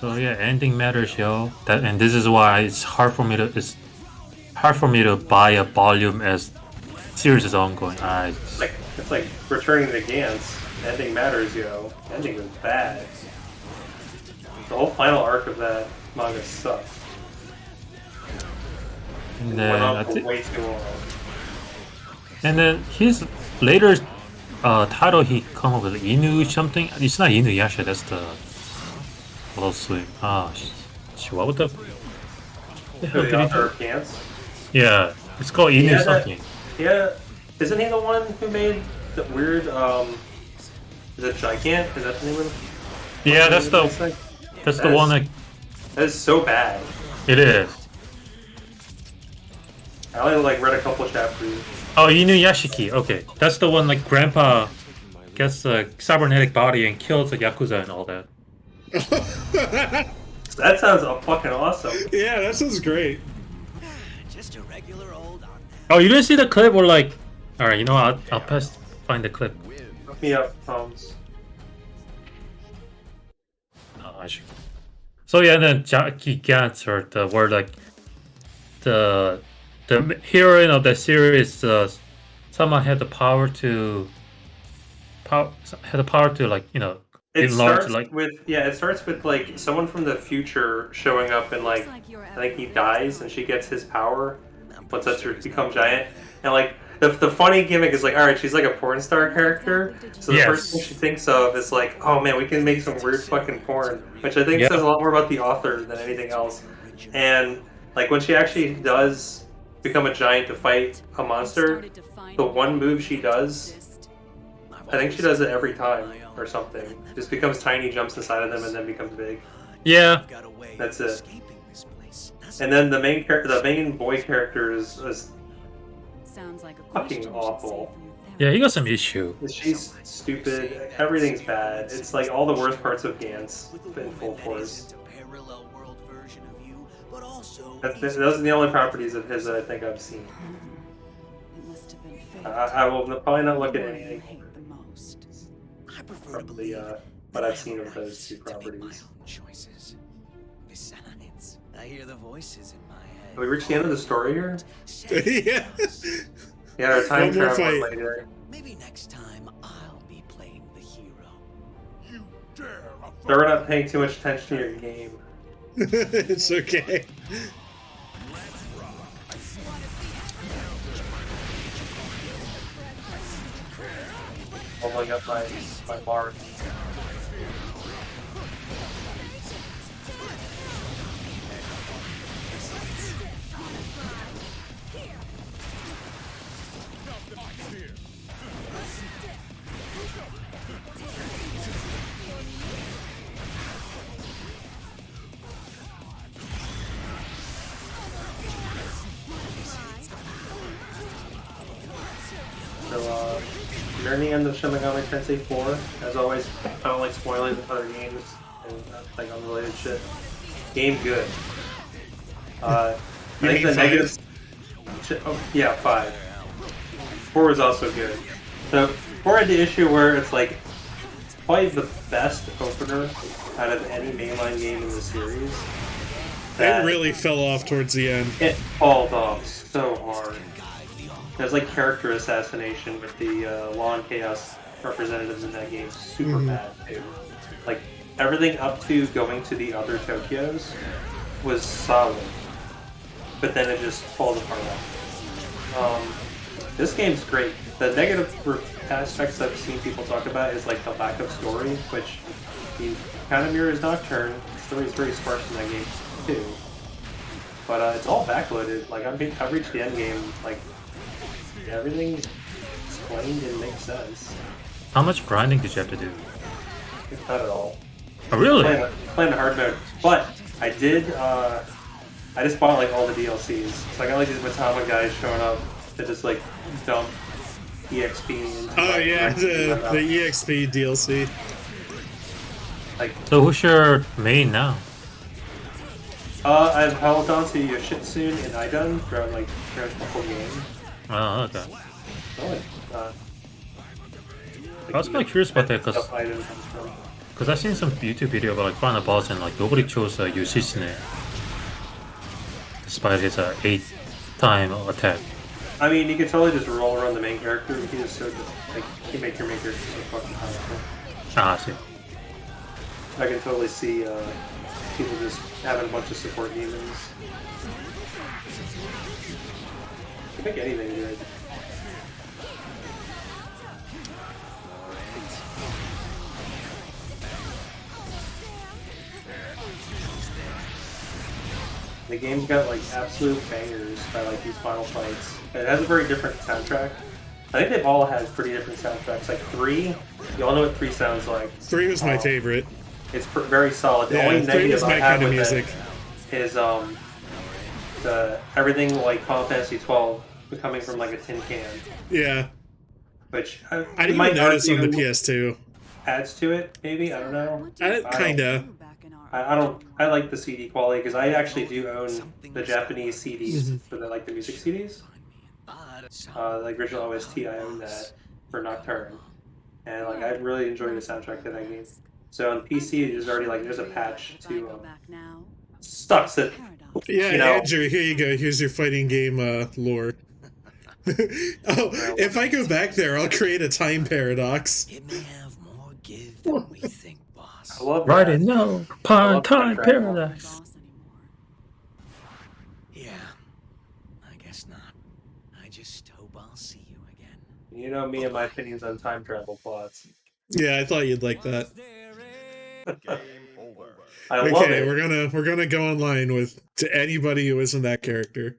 Speaker 2: So yeah, ending matters, yo. And this is why it's hard for me to buy a volume as series is ongoing.
Speaker 3: It's like returning to Gantz. Ending matters, yo. Ending was bad. The whole final arc of that manga sucked.
Speaker 2: And
Speaker 3: It
Speaker 2: then
Speaker 3: went
Speaker 2: I
Speaker 3: on for
Speaker 2: think,
Speaker 3: way too long.
Speaker 2: and then his later title he come up with Inu something. It's not Inuyasha. That's the Adult Swim. What the hell
Speaker 3: The
Speaker 2: did he
Speaker 3: author
Speaker 2: do?
Speaker 3: of Gantz.
Speaker 2: Yeah, it's called Inu
Speaker 3: Yeah,
Speaker 2: something.
Speaker 3: Yeah, isn't he the one who made the weird, is it Gigant? Is that the name of it?
Speaker 2: Yeah, that's the one that
Speaker 3: That is so bad.
Speaker 2: it is.
Speaker 3: I only like read a couple chapters.
Speaker 2: Oh, Inuyashiki. Okay, that's the one like Grandpa gets a cybernetic body and kills the yakuza and all that.
Speaker 3: That sounds fucking awesome.
Speaker 1: Yeah, that sounds great.
Speaker 5: Just a regular old on
Speaker 2: Oh, you didn't see the clip where like, all right, you know what? I'll find the clip.
Speaker 3: Look me up, Holmes.
Speaker 2: Oh, I should. So yeah, and then Jackie Gantz or the word like the heroine of the series somehow had the power to like
Speaker 3: It
Speaker 2: enlarge
Speaker 3: starts
Speaker 2: like
Speaker 3: it starts with like someone from the future showing up and like I think he dies and she gets his power once that's her become giant. And like the funny gimmick is like, all right, she's like a porn star character. So the
Speaker 2: Yes.
Speaker 3: first thing she thinks of is like, oh man, we can make some weird fucking porn, which I think
Speaker 2: Yeah.
Speaker 3: says a lot more about the author than anything else. And like when she actually does become a giant to fight a monster, the one move she does, I think she does it every time or something. Just becomes tiny, jumps inside of them, and then becomes big.
Speaker 2: yeah.
Speaker 3: That's it. And then the main boy character is
Speaker 6: Sounds like a
Speaker 3: fucking awful.
Speaker 2: Yeah, he got some issue.
Speaker 3: She's stupid. Everything's bad. It's like all the worst parts of Gantz in full force. Those are the only properties of his that I think I've seen.
Speaker 6: It must have been fate.
Speaker 3: I will probably not look at
Speaker 6: I
Speaker 3: anything
Speaker 6: hate the most.
Speaker 5: I prefer to
Speaker 3: from
Speaker 5: believe
Speaker 3: what I've seen of
Speaker 5: I
Speaker 3: those two
Speaker 5: get to make my
Speaker 3: properties.
Speaker 5: own choices. Besides, I hear the voices in my head.
Speaker 3: Have we reached the end of the story here?
Speaker 1: Yeah.
Speaker 3: Yeah, our time
Speaker 1: One more
Speaker 3: travel
Speaker 1: fight.
Speaker 3: later.
Speaker 5: Maybe next time I'll be playing the hero.
Speaker 3: So we're not paying too much attention to your game.
Speaker 1: It's okay.
Speaker 3: Leveling up my bar. So, near the end of Shin Megami Tensei 4, as always, I don't like spoiling other games and like unrelated shit. Game good. I think
Speaker 1: mean
Speaker 3: the
Speaker 1: five?
Speaker 3: negative. Oh, yeah, 5. 4 is also good. So 4 had the issue where it's like probably the best opener out of any mainline game in the series.
Speaker 1: It really fell off towards the end.
Speaker 3: It falls off so hard. There's like character assassination with the Law and Chaos representatives in that game. Super bad too. Like everything up to going to the other Tokyos was solid, but then it just falls apart. This game's great. The negative aspects I've seen people talk about is like the lack of story, which he kind of mirrors Nocturne. The story is very sparse in that game too. But it's all backloaded. Like I've reached the end game. Like everything explained and makes sense.
Speaker 2: How much grinding did you have to do?
Speaker 3: It's not at all.
Speaker 2: Oh, really?
Speaker 3: Playing the hard mode, but I did. I just bought like all the DLCs. So I got like these Matama guys showing up to just like dump EXP. Into,
Speaker 1: Oh
Speaker 3: like,
Speaker 1: yeah, the
Speaker 3: stuff.
Speaker 1: EXP DLC.
Speaker 3: Like
Speaker 2: So who's your main now?
Speaker 3: I've held on to Yoshitsune and Idun throughout like a couple games.
Speaker 2: Oh, okay.
Speaker 3: Oh,
Speaker 2: I was kind of curious about that because
Speaker 3: Idun comes from.
Speaker 2: Because I've seen some YouTube video about like final boss and like nobody chose Yoshitsune, despite his 8-time attack.
Speaker 3: I mean, you could totally just roll around the main character. He is so like he make your main character so fucking powerful.
Speaker 2: Ah, I see.
Speaker 3: I can totally see people just having a bunch of support demons. You can make anything good. The game's got like absolute bangers by like these final fights. It has a very different soundtrack. I think they've all had pretty different soundtracks. Like 3, you all know what 3 sounds like.
Speaker 1: 3 was my favorite.
Speaker 3: It's very solid. The
Speaker 1: Yeah,
Speaker 3: only
Speaker 1: 3
Speaker 3: negative
Speaker 1: was
Speaker 3: I
Speaker 1: my
Speaker 3: have
Speaker 1: kind of
Speaker 3: with
Speaker 1: music.
Speaker 3: it is the everything like Final Fantasy 12 coming from like a tin can,
Speaker 1: Yeah.
Speaker 3: which
Speaker 1: I didn't even notice on the PS2.
Speaker 3: adds to it. Maybe I don't know.
Speaker 1: Kinda.
Speaker 3: I like the CD quality because I actually do own the Japanese CDs for the like the music CDs. The original OST, I own that for Nocturne, and like I really enjoy the soundtrack to that game. So on PC, there's already like there's a patch to sucks it.
Speaker 1: Yeah,
Speaker 3: You know.
Speaker 1: Andrew, here you go. Here's your fighting game lore. If I go back there, I'll create a time paradox.
Speaker 5: It may have more give than we think, boss.
Speaker 3: I love
Speaker 2: Right
Speaker 3: that.
Speaker 2: in no
Speaker 3: I
Speaker 2: Pine
Speaker 3: love
Speaker 2: Time
Speaker 3: that
Speaker 2: Paradise.
Speaker 5: Yeah, I guess not. I just hope I'll see you again.
Speaker 3: You know me and my opinions on time travel plots.
Speaker 1: Yeah, I thought you'd like that.
Speaker 4: Game over.
Speaker 3: I love
Speaker 1: Okay,
Speaker 3: it.
Speaker 1: we're gonna go online with to anybody who isn't that character.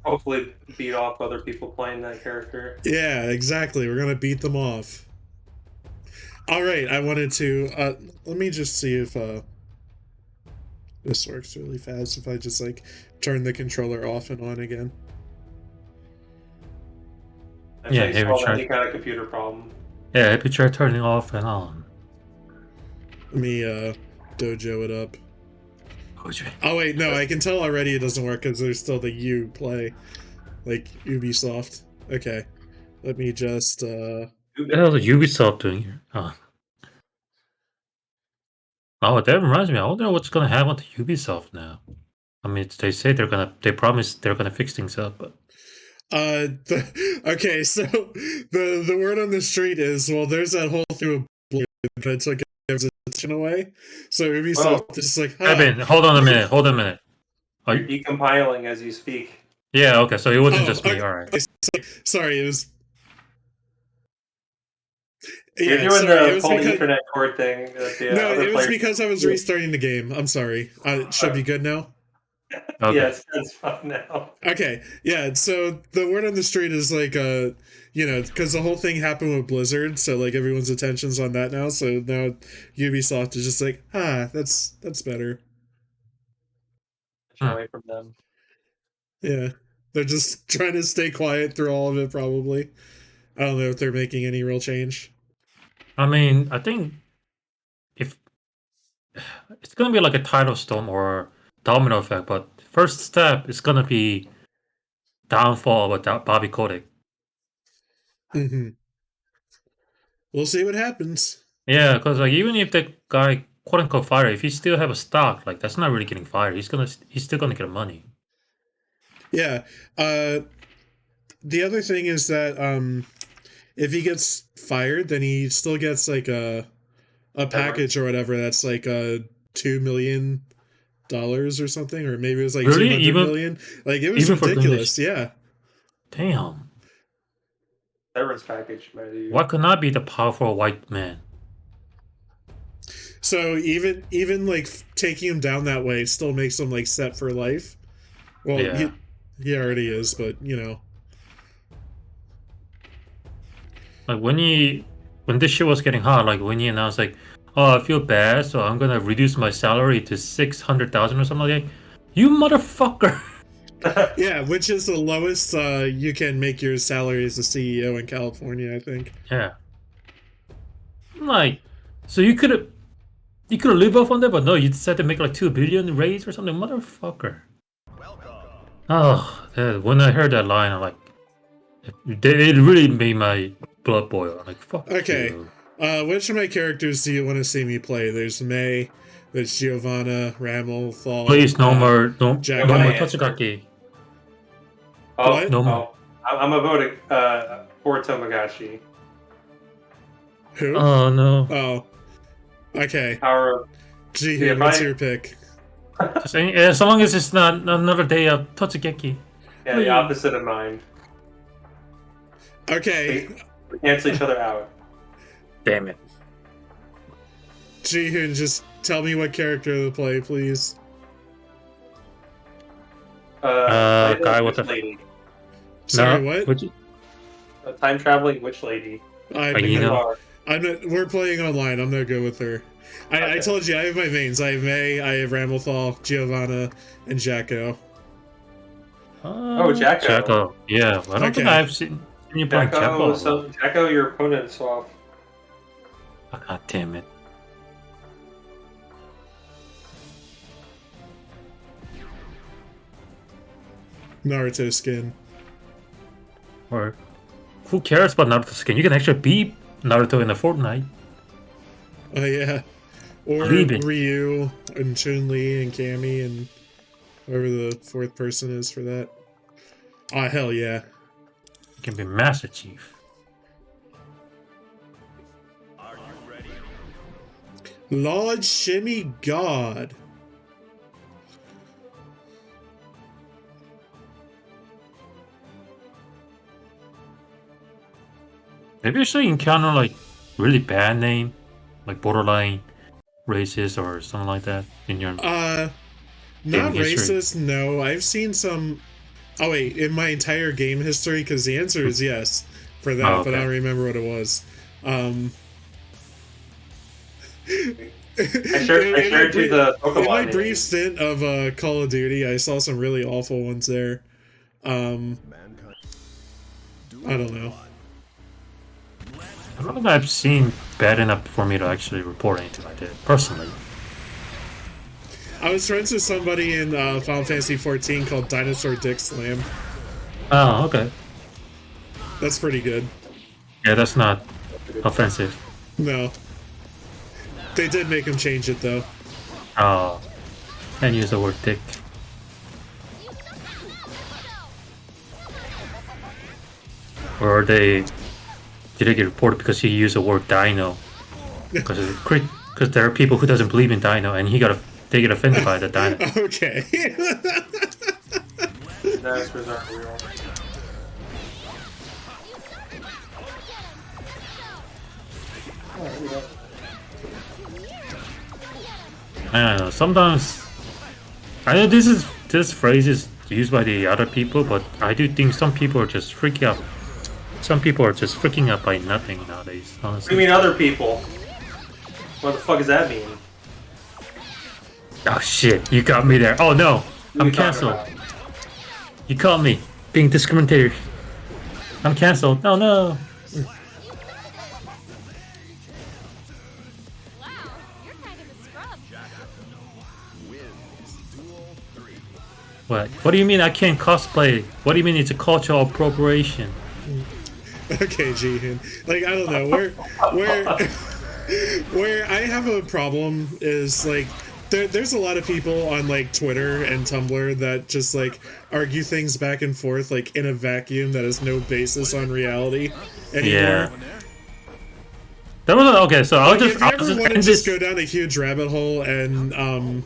Speaker 3: Hopefully, beat off other people playing that character.
Speaker 1: Yeah, exactly. We're gonna beat them off. All right, I wanted to let me just see if this works really fast. If I just like turn the controller off and on again.
Speaker 3: I'm
Speaker 2: Yeah,
Speaker 3: sure you
Speaker 2: have you
Speaker 3: solve
Speaker 2: tried-
Speaker 3: any kind of computer problem.
Speaker 2: Yeah, if you try turning off and on.
Speaker 1: Let me dojo it up.
Speaker 2: Oh,
Speaker 1: Oh wait, no, I can tell already it doesn't work because there's still the U play, like Ubisoft. Okay, let me just.
Speaker 2: What the hell is Ubisoft doing here? Oh, that reminds me. I wonder what's gonna happen to Ubisoft now. I mean, they say they promise they're gonna fix things up, but
Speaker 1: Okay, so the word on the street is, well, there's that whole thing with Blizzard that took everyone's attention away. So Ubisoft is just like,
Speaker 2: Evan, hold on a minute. Hold on a minute. Are
Speaker 3: You're
Speaker 2: you?
Speaker 3: decompiling as you speak.
Speaker 2: Yeah. Okay. So it wasn't
Speaker 1: Oh,
Speaker 2: just me.
Speaker 1: okay.
Speaker 2: All right.
Speaker 1: Sorry, it was.
Speaker 3: You're
Speaker 1: Yeah,
Speaker 3: doing
Speaker 1: sorry, it
Speaker 3: the
Speaker 1: was
Speaker 3: whole
Speaker 1: because,
Speaker 3: Ethernet cord thing. That the,
Speaker 1: no,
Speaker 3: other
Speaker 1: it was
Speaker 3: players-
Speaker 1: because I was restarting the game. I'm sorry. Should be good now.
Speaker 2: Okay.
Speaker 3: Yes, that's fine now.
Speaker 1: Okay, yeah. So the word on the street is like, you know, because the whole thing happened with Blizzard, so like everyone's attention's on that now. So now Ubisoft is just like, that's better.
Speaker 3: Get away from them.
Speaker 1: Yeah, they're just trying to stay quiet through all of it. Probably, I don't know if they're making any real change.
Speaker 2: I mean, I think if it's gonna be like a tidal storm or domino effect, but first step is gonna be downfall of Bobby Kotick.
Speaker 1: Mm-hmm. We'll see what happens.
Speaker 2: Yeah, because like even if the guy quote unquote fired, if he still have a stock, like that's not really getting fired. He's still gonna get money.
Speaker 1: Yeah. The other thing is that if he gets fired, then he still gets like a package or whatever that's like $2 million or something, or maybe it was like
Speaker 2: Really?
Speaker 1: 200 million. Like it was
Speaker 2: even for doing
Speaker 1: ridiculous.
Speaker 2: this-
Speaker 1: Yeah.
Speaker 2: Damn.
Speaker 3: Severance package, by the
Speaker 2: Why could not be the powerful white man?
Speaker 1: So even like taking him down that way still makes him like set for life. Well,
Speaker 2: Yeah.
Speaker 1: he already is, but you know.
Speaker 2: Like when this shit was getting hot, like when he announced like, oh, I feel bad, so I'm gonna reduce my salary to 600,000 or something like that. You motherfucker!
Speaker 1: Yeah, which is the lowest you can make your salary as a CEO in California, I think.
Speaker 2: Yeah. Like, so you could live off on that, but no, you decided to make like 2 billion raise or something, motherfucker. Oh, when I heard that line, I'm like, it really made my blood boil. I'm like, fuck
Speaker 1: Okay.
Speaker 2: you.
Speaker 1: Which of my characters do you want to see me play? There's May, there's Giovanna, Ramel, Thal.
Speaker 2: Please, no more, no
Speaker 1: Jack
Speaker 2: more
Speaker 3: Ryan.
Speaker 2: Totsugaki.
Speaker 3: Oh,
Speaker 1: What?
Speaker 2: No more.
Speaker 3: I'm a vote for Tomagashi.
Speaker 1: Who?
Speaker 2: Oh no.
Speaker 1: Oh. Okay.
Speaker 3: Our
Speaker 1: Jihun,
Speaker 3: Yeah,
Speaker 1: what's
Speaker 3: Ryan-
Speaker 1: your pick?
Speaker 2: As long as it's not another day of Totsugeki.
Speaker 3: yeah, the opposite of mine.
Speaker 1: Okay.
Speaker 3: We cancel each other out.
Speaker 2: Damn it.
Speaker 1: Jihun, just tell me what character to play, please.
Speaker 2: Guy
Speaker 3: witch
Speaker 2: with the-
Speaker 3: lady.
Speaker 1: Sorry,
Speaker 2: No,
Speaker 1: what?
Speaker 2: would you-
Speaker 3: A time traveling witch lady.
Speaker 2: you know.
Speaker 1: I'm not. We're playing online. I'm no good with her. I
Speaker 3: Okay.
Speaker 1: told you I have my mains. I have May, I have Ramelthal, Giovanna, and Jacko.
Speaker 3: Jacko.
Speaker 2: Jacko. Yeah, I don't think
Speaker 1: Okay.
Speaker 2: I've seen you playing Jacko.
Speaker 3: So Jacko, your opponent swap.
Speaker 2: Oh, God damn it.
Speaker 1: Naruto skin.
Speaker 2: Or who cares about Naruto skin? You can actually beat Naruto in the Fortnite.
Speaker 1: Oh yeah. Or
Speaker 2: Leave it.
Speaker 1: Ryu and Chun-Li and Cammy and whoever the fourth person is for that. Ah, hell yeah.
Speaker 2: You can be Master Chief.
Speaker 1: Lord Shimmy God.
Speaker 2: Have you actually encountered like really bad name, like borderline racist or something like that in your
Speaker 1: Not
Speaker 2: Gaming history.
Speaker 1: racist, no. I've seen some. Oh wait, in my entire game history, because the answer is yes for that,
Speaker 2: Oh,
Speaker 1: but I
Speaker 2: okay.
Speaker 1: don't remember what it was.
Speaker 3: I shared you the
Speaker 1: in my
Speaker 3: Pokemon
Speaker 1: brief
Speaker 3: names.
Speaker 1: stint of Call of Duty, I saw some really awful ones there.
Speaker 4: Mankind.
Speaker 1: I don't know.
Speaker 2: I don't think I've seen bad enough for me to actually report anything like that personally.
Speaker 1: I was friends with somebody in Final Fantasy 14 called Dinosaur Dick Slam.
Speaker 2: Oh, okay.
Speaker 1: That's pretty good.
Speaker 2: Yeah, that's not offensive.
Speaker 1: No. They did make him change it though.
Speaker 2: Oh, and use the word dick. Or did they get reported because he used the word dino? Because there are people who doesn't believe in dino, and they get offended by the dino.
Speaker 1: Okay.
Speaker 3: Dinosaurs aren't real.
Speaker 2: I don't know. Sometimes I know this phrase is used by the other people, but I do think some people are just freaking out. Some people are just freaking out by nothing nowadays.
Speaker 3: What do
Speaker 2: Honestly.
Speaker 3: you mean other people? What the fuck does that mean?
Speaker 2: Oh shit! You got me there. Oh no!
Speaker 3: What are
Speaker 2: I'm
Speaker 3: you talking
Speaker 2: cancelled.
Speaker 3: about?
Speaker 2: You caught me being discriminated. I'm cancelled. Oh no!
Speaker 7: Wow, you're kind of a scrub.
Speaker 2: What do you mean I can't cosplay? What do you mean it's a cultural appropriation?
Speaker 1: Okay, Jihun. Like, I don't know. Where I have a problem is, like, there's a lot of people on, like, Twitter and Tumblr that just, like, argue things back and forth, like, in a vacuum that has no basis on reality anymore.
Speaker 2: Yeah. That was okay. So I'll
Speaker 1: Like,
Speaker 2: just
Speaker 1: if you ever want to
Speaker 2: end
Speaker 1: just
Speaker 2: this.
Speaker 1: go down a huge rabbit hole and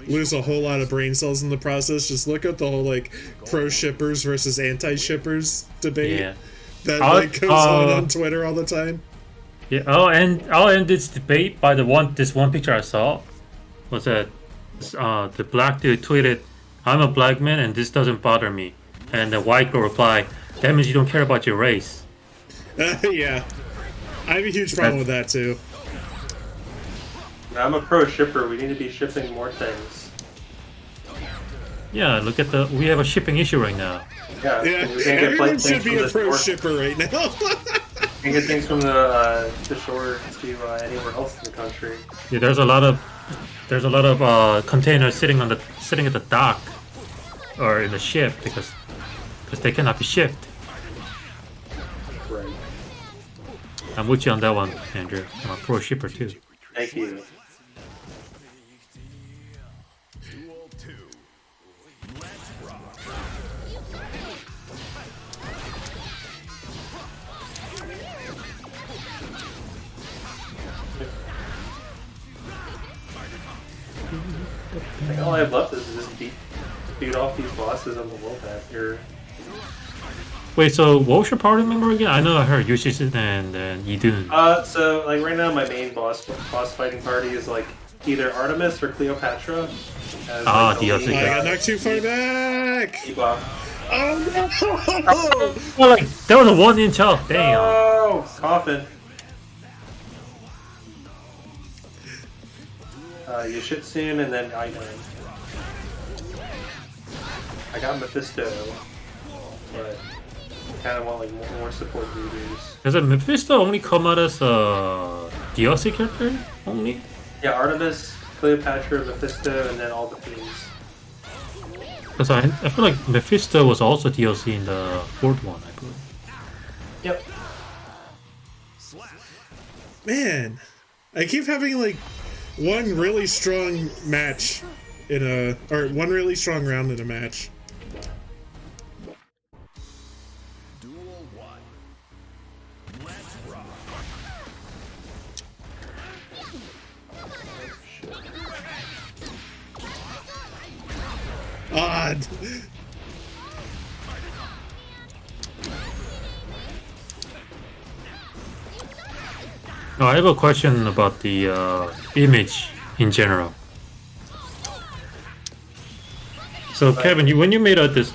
Speaker 1: lose a whole lot of brain cells in the process, just look at the whole like pro shippers versus anti shippers debate
Speaker 2: Yeah.
Speaker 1: that
Speaker 2: I'll-
Speaker 1: like goes on Twitter all the time.
Speaker 2: Yeah. I'll end this debate by this one picture I saw. Was that the black dude tweeted, "I'm a black man and this doesn't bother me," and the white girl replied, "That means you don't care about your race."
Speaker 1: Yeah, I have a huge problem with that too.
Speaker 3: I'm a pro shipper. We need to be shipping more things.
Speaker 2: Yeah. Look at we have a shipping issue right now.
Speaker 3: Yeah,
Speaker 1: Yeah,
Speaker 3: we can't get
Speaker 1: everyone
Speaker 3: things
Speaker 1: should be
Speaker 3: from
Speaker 1: a
Speaker 3: the
Speaker 1: pro
Speaker 3: shore.
Speaker 1: shipper right now.
Speaker 3: Can't get things from the shore to anywhere else in the country.
Speaker 2: Yeah. There's a lot of containers sitting at the dock or in the ship because they cannot be shipped.
Speaker 3: Right.
Speaker 2: I'm with you on that one, Andrew. I'm a pro shipper too.
Speaker 3: Thank you.
Speaker 4: Duel 2. Let's rock.
Speaker 3: I think all I have left is just beat off these bosses on the world map here.
Speaker 2: Wait, so what was your party member again? I know I heard Yushisin and Idun.
Speaker 3: So like right now my main boss fighting party is like either Artemis or Cleopatra. As, like, the
Speaker 2: DLC.
Speaker 3: lead
Speaker 1: I got knocked too far back.
Speaker 3: debuff.
Speaker 1: Oh no!
Speaker 2: Oh, like that was a 1-inch off. Damn.
Speaker 3: Oh, coffin. Yoshitsune and then I got Mephisto, but I kind of want like more support leaders.
Speaker 2: Does it Mephisto only come out as a DLC character only?
Speaker 3: Yeah, Artemis, Cleopatra, Mephisto, and then all the fiends.
Speaker 2: Because I feel like Mephisto was also DLC in the fourth one, I believe.
Speaker 3: Yep.
Speaker 1: Man, I keep having like one really strong match in a, or one really strong round in a match.
Speaker 4: Duel 1. Let's rock.
Speaker 1: Odd.
Speaker 2: No, I have a question about the image in general. So Kevin, when you made out this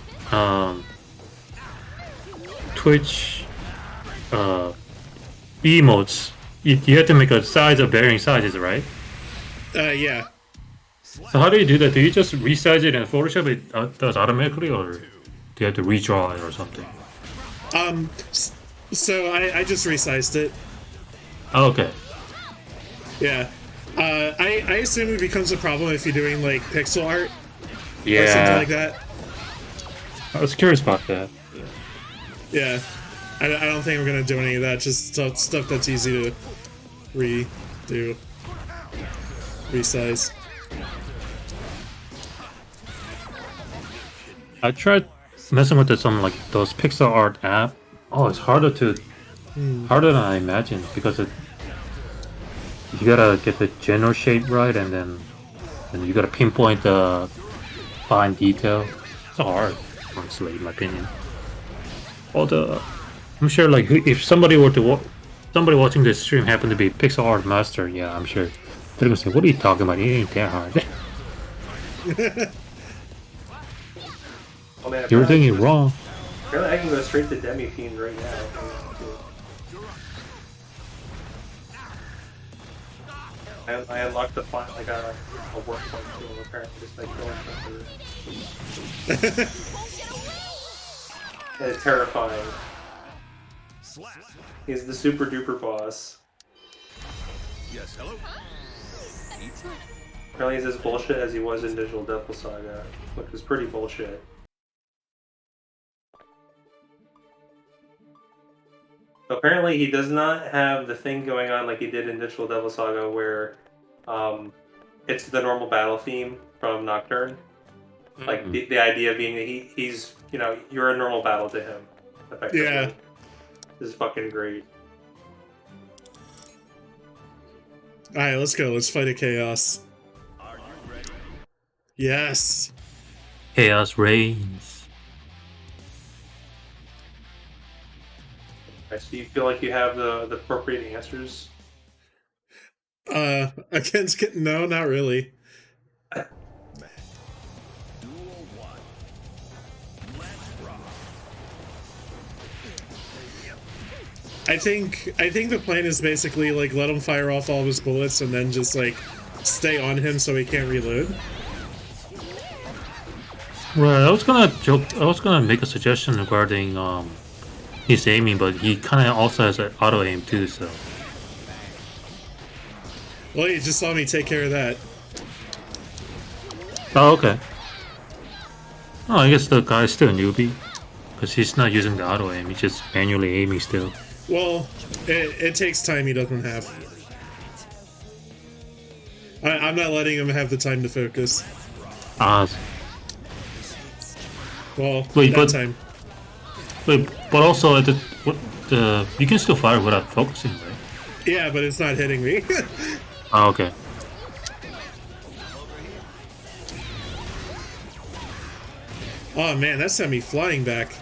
Speaker 2: Twitch emotes, you had to make a size of varying sizes, right?
Speaker 1: Yeah.
Speaker 2: So how do you do that? Do you just resize it in Photoshop? It does automatically, or do you have to redraw it or something?
Speaker 1: So I just resized it.
Speaker 2: Oh, okay.
Speaker 1: Yeah. I assume it becomes a problem if you're doing like pixel art or something
Speaker 2: Yeah,
Speaker 1: like that.
Speaker 2: I was curious about that.
Speaker 1: Yeah. I don't think I'm gonna do any of that. Just stuff that's easy to redo. Resize.
Speaker 2: I tried messing with some like those pixel art app. Oh, it's harder than I imagined because you gotta get the general shape right, and then you gotta pinpoint the fine detail. It's hard, honestly, in my opinion. I'm sure like if somebody were to somebody watching this stream happened to be pixel art master, yeah, I'm sure they're gonna say, "What are you talking about? It ain't that hard."
Speaker 3: Oh, man,
Speaker 2: You're thinking it wrong.
Speaker 3: Apparently I can go straight to Demi Fiend right now. I unlocked the file, like a work point to him, apparently, just like going through. It's terrifying. He's the super duper boss.
Speaker 4: Yes, hello?
Speaker 3: Apparently he's as bullshit as he was in Digital Devil Saga, which was pretty bullshit. Apparently he does not have the thing going on like he did in Digital Devil Saga where it's the normal battle theme from Nocturne. Like the idea being that he's, you know, you're a normal battle to him, effectively.
Speaker 1: Yeah.
Speaker 3: This is fucking great.
Speaker 1: Alright, let's go. Let's fight a chaos.
Speaker 4: Are you ready?
Speaker 1: Yes.
Speaker 2: Chaos reigns.
Speaker 3: Alright, so you feel like you have the appropriate answers?
Speaker 1: No, not really.
Speaker 4: Duel 1. Let's rock.
Speaker 1: I think the plan is basically like let him fire off all of his bullets and then just like stay on him so he can't reload.
Speaker 2: Right, I was gonna make a suggestion regarding his aiming, but he kind of also has an auto aim too. So
Speaker 1: Well, you just saw me take care of that.
Speaker 2: oh, okay. Oh, I guess the guy's still a newbie because he's not using the auto aim; he's just manually aiming still.
Speaker 1: Well, it takes time he doesn't have. I'm not letting him have the time to focus.
Speaker 2: Ah,
Speaker 1: Well,
Speaker 2: wait,
Speaker 1: that
Speaker 2: but
Speaker 1: time.
Speaker 2: wait, but also at the you can still fire without focusing, right?
Speaker 1: Yeah, but it's not hitting me.
Speaker 2: Oh, okay.
Speaker 1: Oh man, that sent me flying back.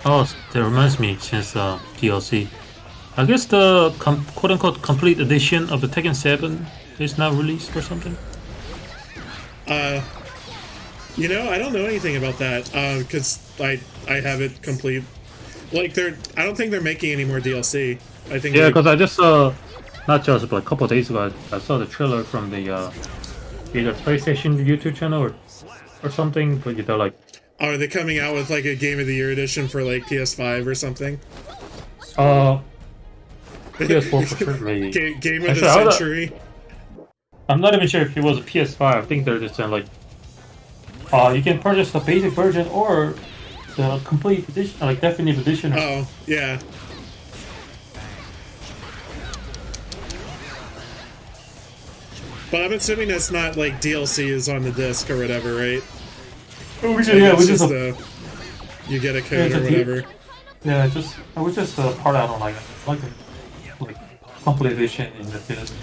Speaker 2: Oh, that reminds me, since DLC. I guess the quote-unquote complete edition of the Tekken 7 is now released or something.
Speaker 1: You know, I don't know anything about that because I have it complete. Like I don't think they're making any more DLC. I think.
Speaker 2: Yeah, because I just saw, not just but a couple of days ago, I saw the trailer from the either PlayStation YouTube channel or something. But they're like,
Speaker 1: Oh, are they coming out with like a Game of the Year edition for like PS5 or something?
Speaker 2: PS4 for sure, maybe.
Speaker 1: Game of
Speaker 2: Actually,
Speaker 1: the Century.
Speaker 2: I'm not even sure if it was a PS5. I think they're just saying like, you can purchase the basic version or the complete edition, like definitive edition.
Speaker 1: Oh, yeah. But I'm assuming that's not like DLC is on the disc or whatever, right?
Speaker 2: Yeah,
Speaker 1: It's
Speaker 2: which is
Speaker 1: just
Speaker 2: a
Speaker 1: you get a code or whatever.
Speaker 2: yeah, just I was just part out on like complete edition in the disc.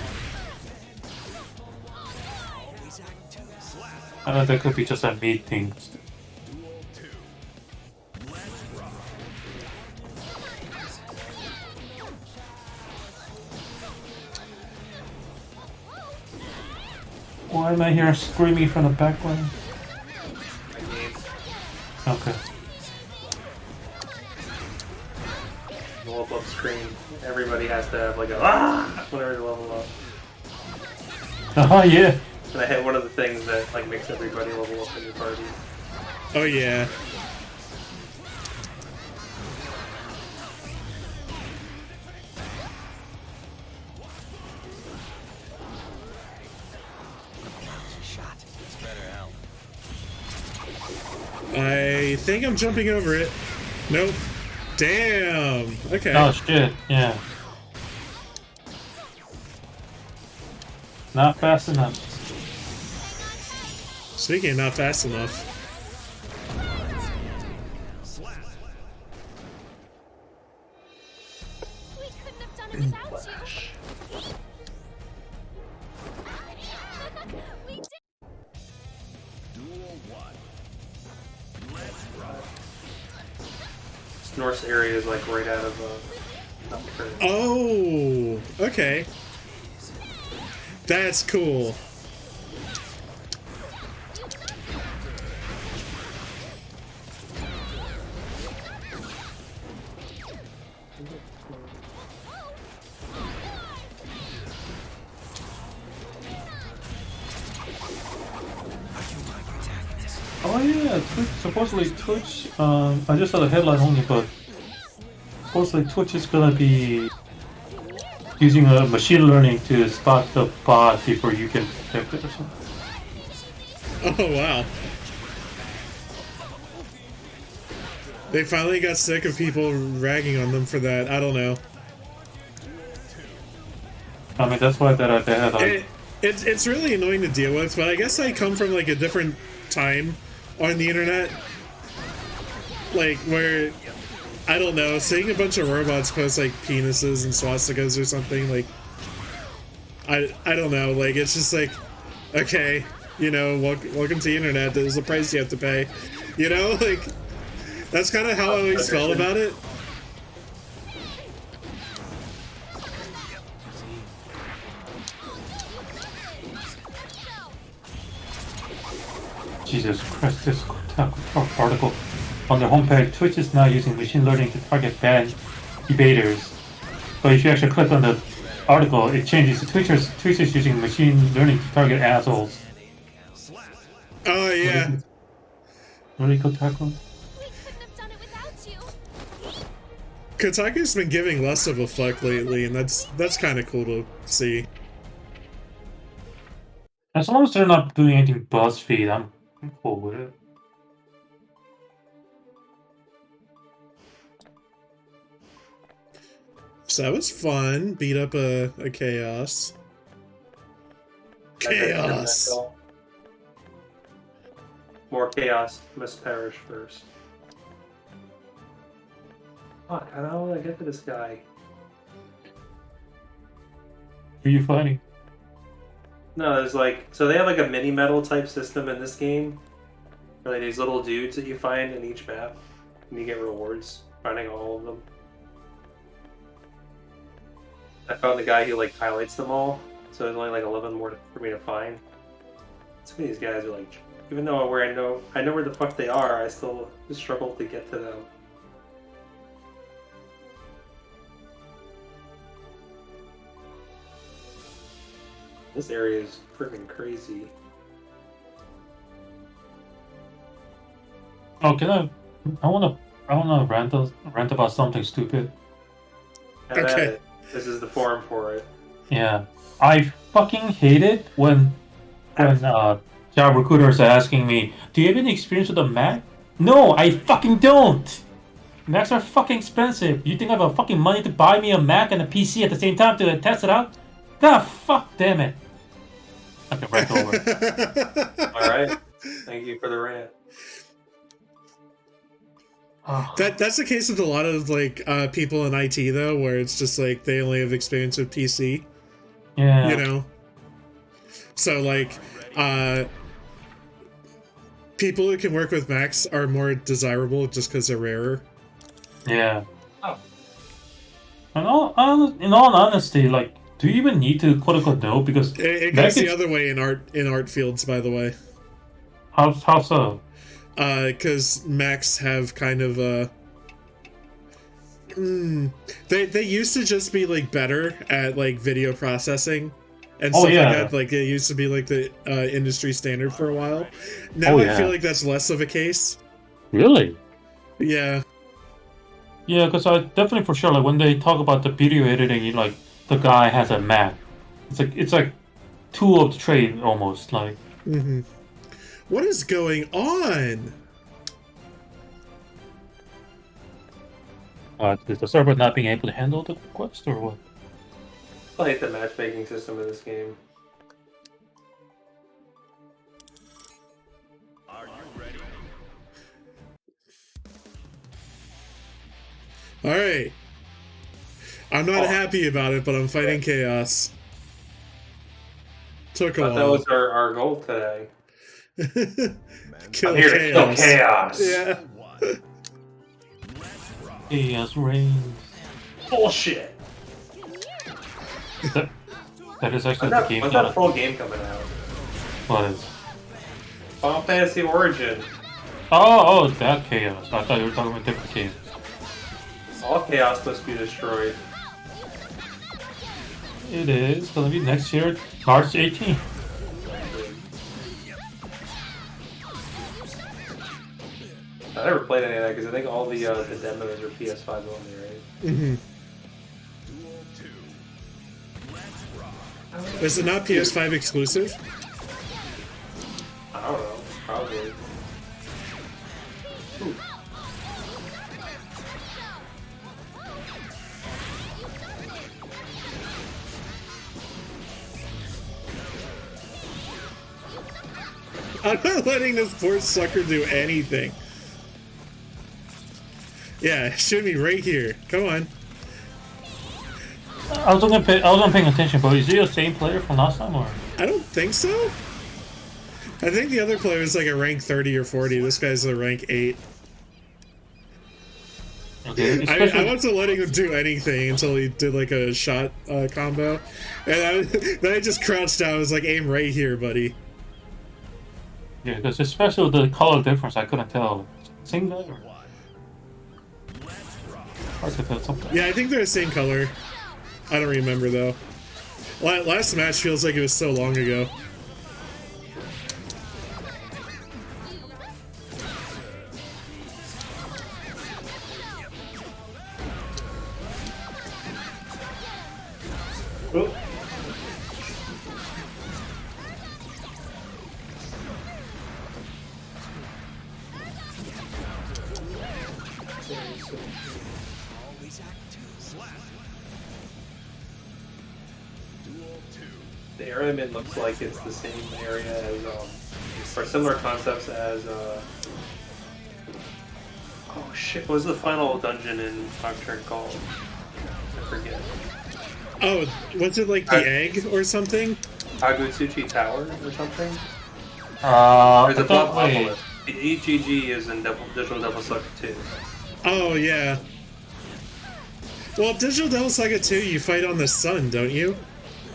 Speaker 2: I don't know, that could be just a me thing. Why am I here screaming from the background? Okay.
Speaker 3: Go up screen. Everybody has to have like a ah whenever they level up.
Speaker 2: Oh yeah.
Speaker 3: And I hit one of the things that like makes everybody level up in your party.
Speaker 1: Oh yeah. I think I'm jumping over it. Nope. Damn. Okay.
Speaker 2: Oh shit. Yeah. Not fast enough.
Speaker 1: Speaking of not fast enough.
Speaker 7: We couldn't have done it without you. We did.
Speaker 3: North area is like right out of Nocturne.
Speaker 1: Oh, okay. That's cool.
Speaker 2: Oh yeah, Twitch, supposedly Twitch, I just saw the headline only, but supposedly Twitch is gonna be using a machine learning to spot the bot before you can detect it or something.
Speaker 1: Oh wow. They finally got sick of people ragging on them for that. I don't know.
Speaker 2: I mean, that's why they had like...
Speaker 1: It's really annoying to deal with, but I guess I come from like a different time on the internet. Like where, I don't know, seeing a bunch of robots post like penises and swastikas or something, like, I don't know, like it's just like, okay, you know, welcome to the internet, there's a price you have to pay. You know, like, that's kind of how I always felt about it.
Speaker 2: Jesus Christ, this article on their homepage, Twitch is now using machine learning to target banned debaters. But if you actually click on the article, it changes to Twitch is using machine learning to target assholes.
Speaker 1: Oh yeah.
Speaker 2: Really good tackle.
Speaker 7: We couldn't have done it without you.
Speaker 1: Kotaku's been giving less of a fuck lately, and that's kind of cool to see.
Speaker 2: As long as they're not doing anything BuzzFeed, I'm cool with it.
Speaker 1: So that was fun. Beat up a chaos. Chaos.
Speaker 3: More chaos must perish first. Fuck, how do I get to this guy?
Speaker 2: Who are you fighting?
Speaker 3: No, there's like, so they have like a mini medal type system in this game. Like these little dudes that you find in each map, and you get rewards finding all of them. I found the guy who like highlights them all, so there's only like 11 more for me to find. Some of these guys are like, even though I know where the fuck they are, I still struggle to get to them. This area is freaking crazy.
Speaker 2: Oh, can I wanna rant about something stupid.
Speaker 3: And
Speaker 1: Okay.
Speaker 3: this is the forum for it.
Speaker 2: Yeah, I fucking hate it when job recruiters are asking me, "Do you have any experience with a Mac?" No, I fucking don't. Macs are fucking expensive. You think I have a fucking money to buy me a Mac and a PC at the same time to test it out? God, fuck, damn it. Okay, rant over.
Speaker 3: Alright. Thank you for the rant.
Speaker 2: Oh.
Speaker 1: That's the case with a lot of like people in IT though, where it's just like they only have experience with PC.
Speaker 2: Yeah.
Speaker 1: You know. So like, people who can work with Macs are more desirable just because they're rarer.
Speaker 2: Yeah.
Speaker 3: Oh.
Speaker 2: In all honesty, like, do you even need to quote unquote know? Because
Speaker 1: It goes the other way in art fields, by the way.
Speaker 2: how so?
Speaker 1: Because Macs have kind of they used to just be like better at like video processing and stuff like that. Like it used to be like the industry standard for a while. Now I feel like that's less of a case.
Speaker 2: Really?
Speaker 1: Yeah.
Speaker 2: Yeah, because I definitely for sure like when they talk about the video editing, like the guy has a Mac. It's like tool of the trade almost like.
Speaker 1: Mm-hmm. What is going on?
Speaker 2: Is the server not being able to handle the request or what?
Speaker 3: I hate the matchmaking system in this game.
Speaker 4: Are you ready?
Speaker 1: Alright. I'm not happy about it, but I'm fighting chaos. Took a
Speaker 3: But that
Speaker 1: while.
Speaker 3: was our goal today.
Speaker 1: Kill
Speaker 3: I'm here to kill chaos.
Speaker 1: Yeah.
Speaker 2: Chaos reigns.
Speaker 3: Bullshit.
Speaker 2: That is actually
Speaker 3: When's
Speaker 2: the game.
Speaker 3: that full game coming out?
Speaker 2: What is?
Speaker 3: Final Fantasy Origin.
Speaker 2: Oh, that chaos. I thought you were talking about different chaos.
Speaker 3: All chaos must be destroyed.
Speaker 2: It is gonna be next year, March 18th.
Speaker 3: I never played any of that because I think all the demos are PS5 only, right?
Speaker 1: Mm-hmm. Is it not PS5 exclusive?
Speaker 3: I don't know. Probably. Ooh.
Speaker 1: I'm not letting this poor sucker do anything. Yeah, shoot me right here. Come on.
Speaker 2: I wasn't paying attention, but is he the same player from last time or?
Speaker 1: I don't think so. I think the other player is like a rank 30 or 40. This guy's a rank 8.
Speaker 2: Okay,
Speaker 1: I wasn't letting him do anything until he did like a shot combo. And then I just crouched down. I was like, aim right here, buddy.
Speaker 2: Yeah, because especially with the color difference, I couldn't tell. Same guy or? Hard to tell something.
Speaker 1: Yeah, I think they're the same color. I don't remember though. Last match feels like it was so long ago.
Speaker 3: Oop. The area I'm in looks like it's the same area as, or similar concepts as, oh shit, what was the final dungeon in Nocturne called? I forget.
Speaker 1: Oh, was it like the egg or something?
Speaker 3: Agutsuchi Tower or something?
Speaker 2: I
Speaker 3: There's a
Speaker 2: thought,
Speaker 3: Bob
Speaker 2: wait.
Speaker 3: Obelisk. The EGG is in Digital Devil Saga 2.
Speaker 1: Oh, yeah. Well, Digital Devil Saga 2, you fight on the sun, don't you?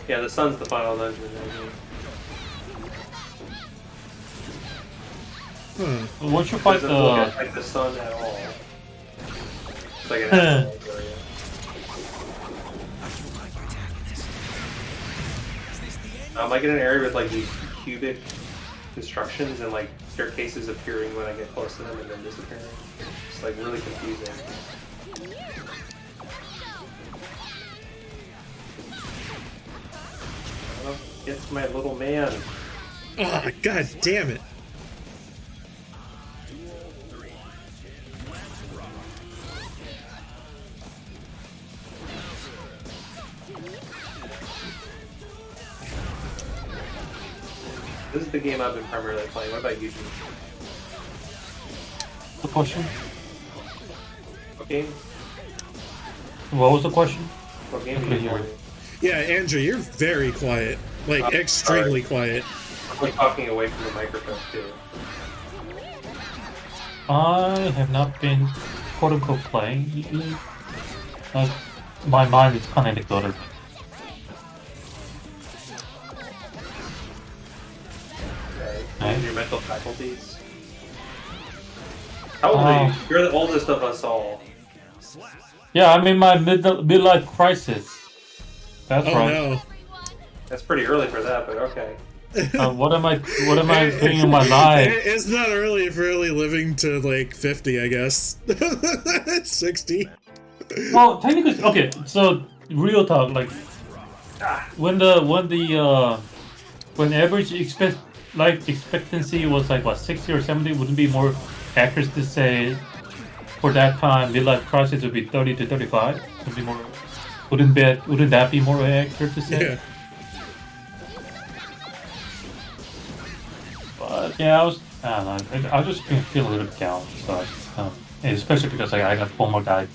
Speaker 3: Yeah, the sun's the final dungeon.
Speaker 1: Huh.
Speaker 2: Once you
Speaker 3: It
Speaker 2: fight
Speaker 3: doesn't look
Speaker 2: the...
Speaker 3: like the sun at all. It's like an actual area. I get an area with like these cubic constructions and like staircases appearing when I get close to them and then disappearing. It's like really confusing. Oh, get to my little man.
Speaker 1: Oh, god damn it.
Speaker 3: This is the game I've been primarily playing. What about you, Jihun?
Speaker 2: The question?
Speaker 3: What game?
Speaker 2: What was the question?
Speaker 3: What game are
Speaker 2: Okay,
Speaker 3: you
Speaker 2: here.
Speaker 3: playing?
Speaker 1: Yeah, Andrew, you're very quiet. Like, extremely quiet.
Speaker 3: I'm like talking away from the microphone too.
Speaker 2: I have not been quote-unquote playing lately. Like, my mind is kind of in the gutter.
Speaker 3: Okay. Your mental faculties. How old are you? You're the oldest of us all.
Speaker 2: Yeah, I'm in my midlife crisis. That's
Speaker 1: Oh
Speaker 2: right.
Speaker 1: no.
Speaker 3: That's pretty early for that, but okay.
Speaker 2: What am I doing in my life?
Speaker 1: It's not early if you're only living to like 50, I guess. 60.
Speaker 2: Well, technically, okay. So real talk, like when average life expectancy was like what 60 or 70, wouldn't it be more accurate to say for that time midlife crisis would be 30 to 35? Would be more. Wouldn't that be more accurate to say?
Speaker 1: Yeah.
Speaker 2: But yeah, I don't know. I was just feel a little bit down, so I just, especially because I got homework that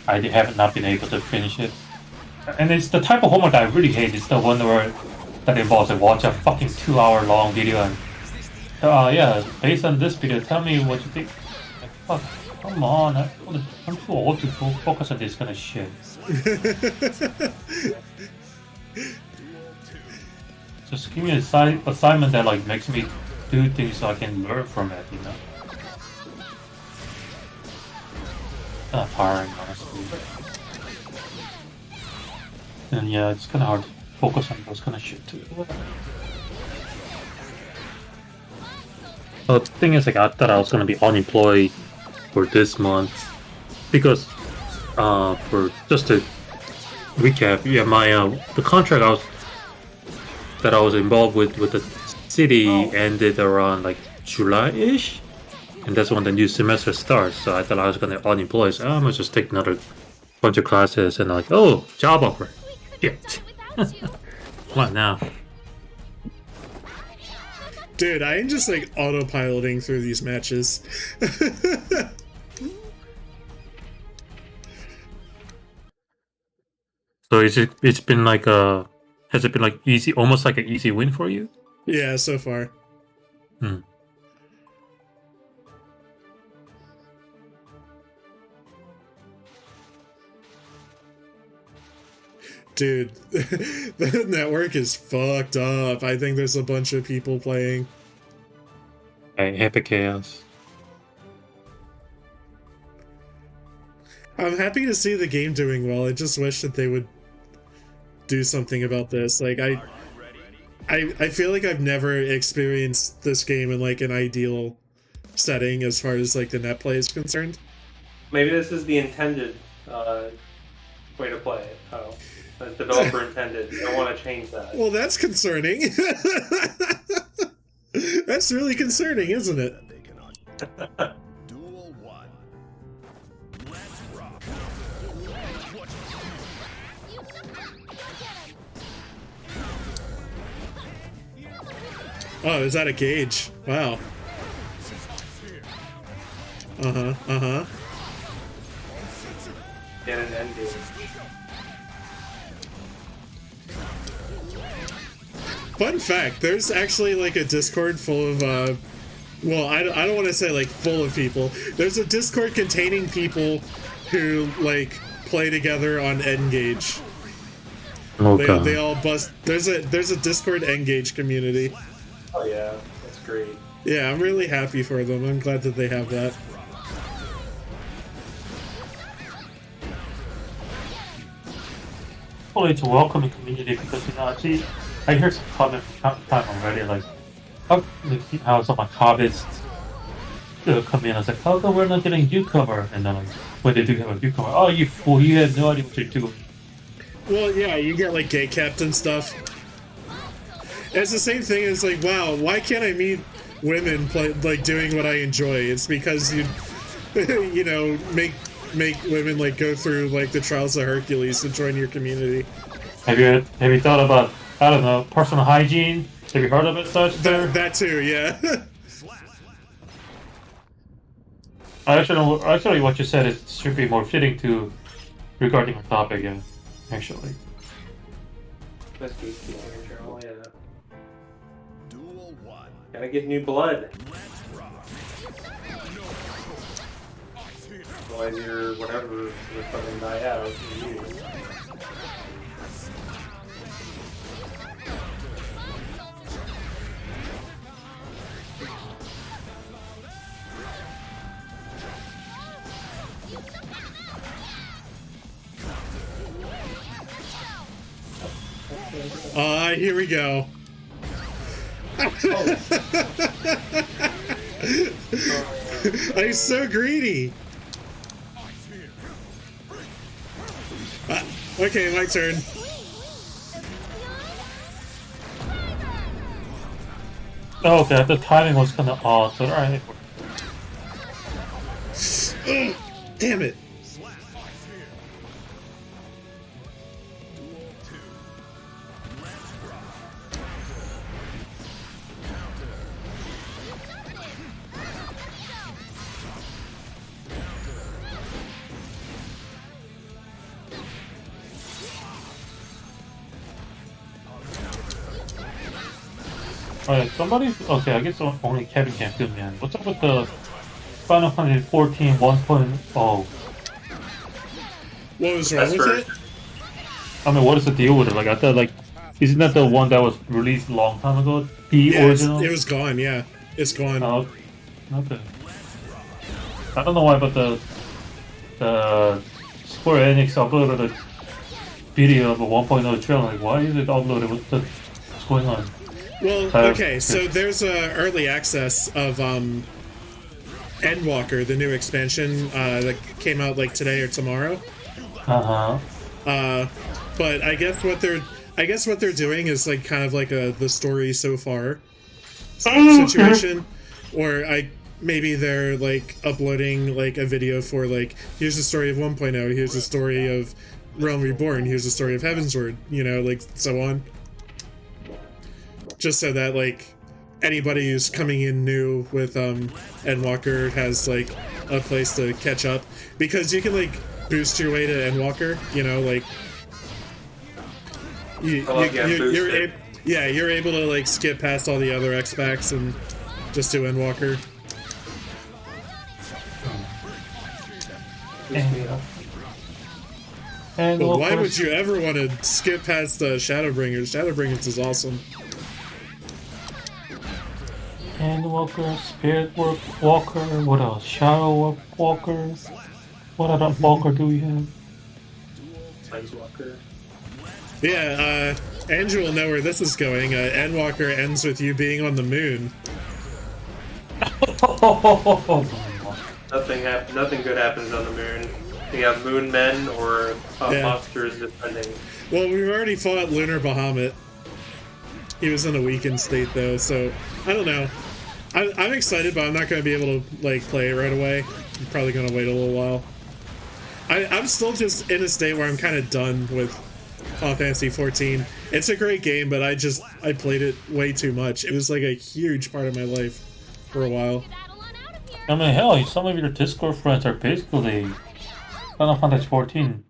Speaker 2: I have not been able to finish it. And it's the type of homework that I really hate. It's the one that involves like watch a fucking 2-hour long video and yeah, based on this video, tell me what you think. Like, fuck, come on, I'm too old to focus on this kind of shit. Just give me an assignment that like makes me do things so I can learn from it, you know? Kind of tiring, honestly. And yeah, it's kind of hard to focus on those kind of shit too. So the thing is, like, I thought I was gonna be unemployed for this month because, for just to recap, yeah, my the contract that I was involved with the city ended around like July-ish, and that's when the new semester starts. So I thought I was gonna unemployed, so I'm gonna just take another bunch of classes and like, oh, job offer. Shit. What now?
Speaker 1: Dude, I am just like autopiloting through these matches.
Speaker 2: So it's been like has it been like easy, almost like an easy win for you?
Speaker 1: Yeah, so far.
Speaker 2: Hmm.
Speaker 1: Dude, the network is fucked up. I think there's a bunch of people playing.
Speaker 2: Hey, Happy Chaos.
Speaker 1: I'm happy to see the game doing well. I just wish that they would do something about this. Like, I feel like I've never experienced this game in like an ideal setting as far as like the net play is concerned.
Speaker 3: Maybe this is the intended way to play it. Oh, the developer intended. I don't want to change that.
Speaker 1: Well, that's concerning. That's really concerning, isn't it?
Speaker 4: They cannot. Duel 1. Let's rock.
Speaker 7: You get him.
Speaker 1: Oh, is that a gauge? Wow. Uh-huh.
Speaker 3: Get an end game.
Speaker 1: Fun fact, there's actually like a Discord full of, well, I don't want to say like full of people. There's a Discord containing people who like play together on Engage.
Speaker 2: Okay.
Speaker 1: They all bust. There's a Discord Engage community.
Speaker 3: Oh yeah, that's great.
Speaker 1: Yeah, I'm really happy for them. I'm glad that they have that.
Speaker 2: Well, it's a welcoming community because, you know, actually, I hear some comments from time to time already, like, how some of my hobbits come in, I was like, how come we're not getting newcomer? And then, like, when they do have a newcomer, oh, you fool, you have no idea what you're doing.
Speaker 1: Well, yeah, you get like gay capped and stuff. It's the same thing as like, wow, why can't I meet women like doing what I enjoy? It's because you, you know, make women like go through like the trials of Hercules to join your community.
Speaker 2: Have you thought about, I don't know, personal hygiene? Have you heard of it such there?
Speaker 1: That too, yeah.
Speaker 2: Actually, what you said is should be more fitting to regarding our topic, yeah. Actually.
Speaker 3: That's Gatekeeping Journal, yeah.
Speaker 4: Duel 1.
Speaker 3: Gotta get new blood. Otherwise your whatever will fucking die out. You.
Speaker 1: Here we go. I'm so greedy. Okay, my turn.
Speaker 2: Oh, okay, the timing was kind of odd, but alright.
Speaker 1: Damn it.
Speaker 2: Alright, somebody's... Okay, I guess only Kevin can't do, man. What's up with the Final Fantasy 14 1.0?
Speaker 1: What was wrong with it?
Speaker 2: I mean, what is the deal with it? Like, I thought, like, isn't that the one that was released a long time ago? The
Speaker 1: Yeah,
Speaker 2: original?
Speaker 1: it was gone, yeah. It's gone.
Speaker 2: Oh, okay. I don't know why, but the Square Enix uploaded a video of a 1.0 trailer. Like, why is it uploaded? What's going on?
Speaker 1: Well, okay, so there's a early access of Endwalker, the new expansion that came out like today or tomorrow. But I guess what they're doing is like kind of like the story so far situation, or maybe they're like uploading like a video for like, here's the story of 1.0, here's the story of Realm Reborn, here's the story of Heavensward, you know, like so on. Just so that like anybody who's coming in new with Endwalker has like a place to catch up, because you can like boost your way to Endwalker, you know, like you're able to like skip past all the other X packs and just do Endwalker.
Speaker 2: And
Speaker 1: But why would you ever want to skip past Shadowbringers? Shadowbringers is awesome.
Speaker 2: Endwalker, Spirit Walker, what else? Shadow Walker. What other Walker do we have?
Speaker 3: Planeswalker.
Speaker 1: Yeah, Andrew will know where this is going. Endwalker ends with you being on the moon.
Speaker 3: Nothing good happens on the moon. You have moon men or monsters defending.
Speaker 1: Well, we've already fought Lunar Bahamut. He was in a weakened state though, so I don't know. I'm excited, but I'm not going to be able to like play it right away. I'm probably going to wait a little while. I'm still just in a state where I'm kind of done with Final Fantasy 14. It's a great game, but I played it way too much. It was like a huge part of my life for a while.
Speaker 7: Skedaddle on out of here.
Speaker 2: I mean, hell, some of your Discord friends are basically Final Fantasy 14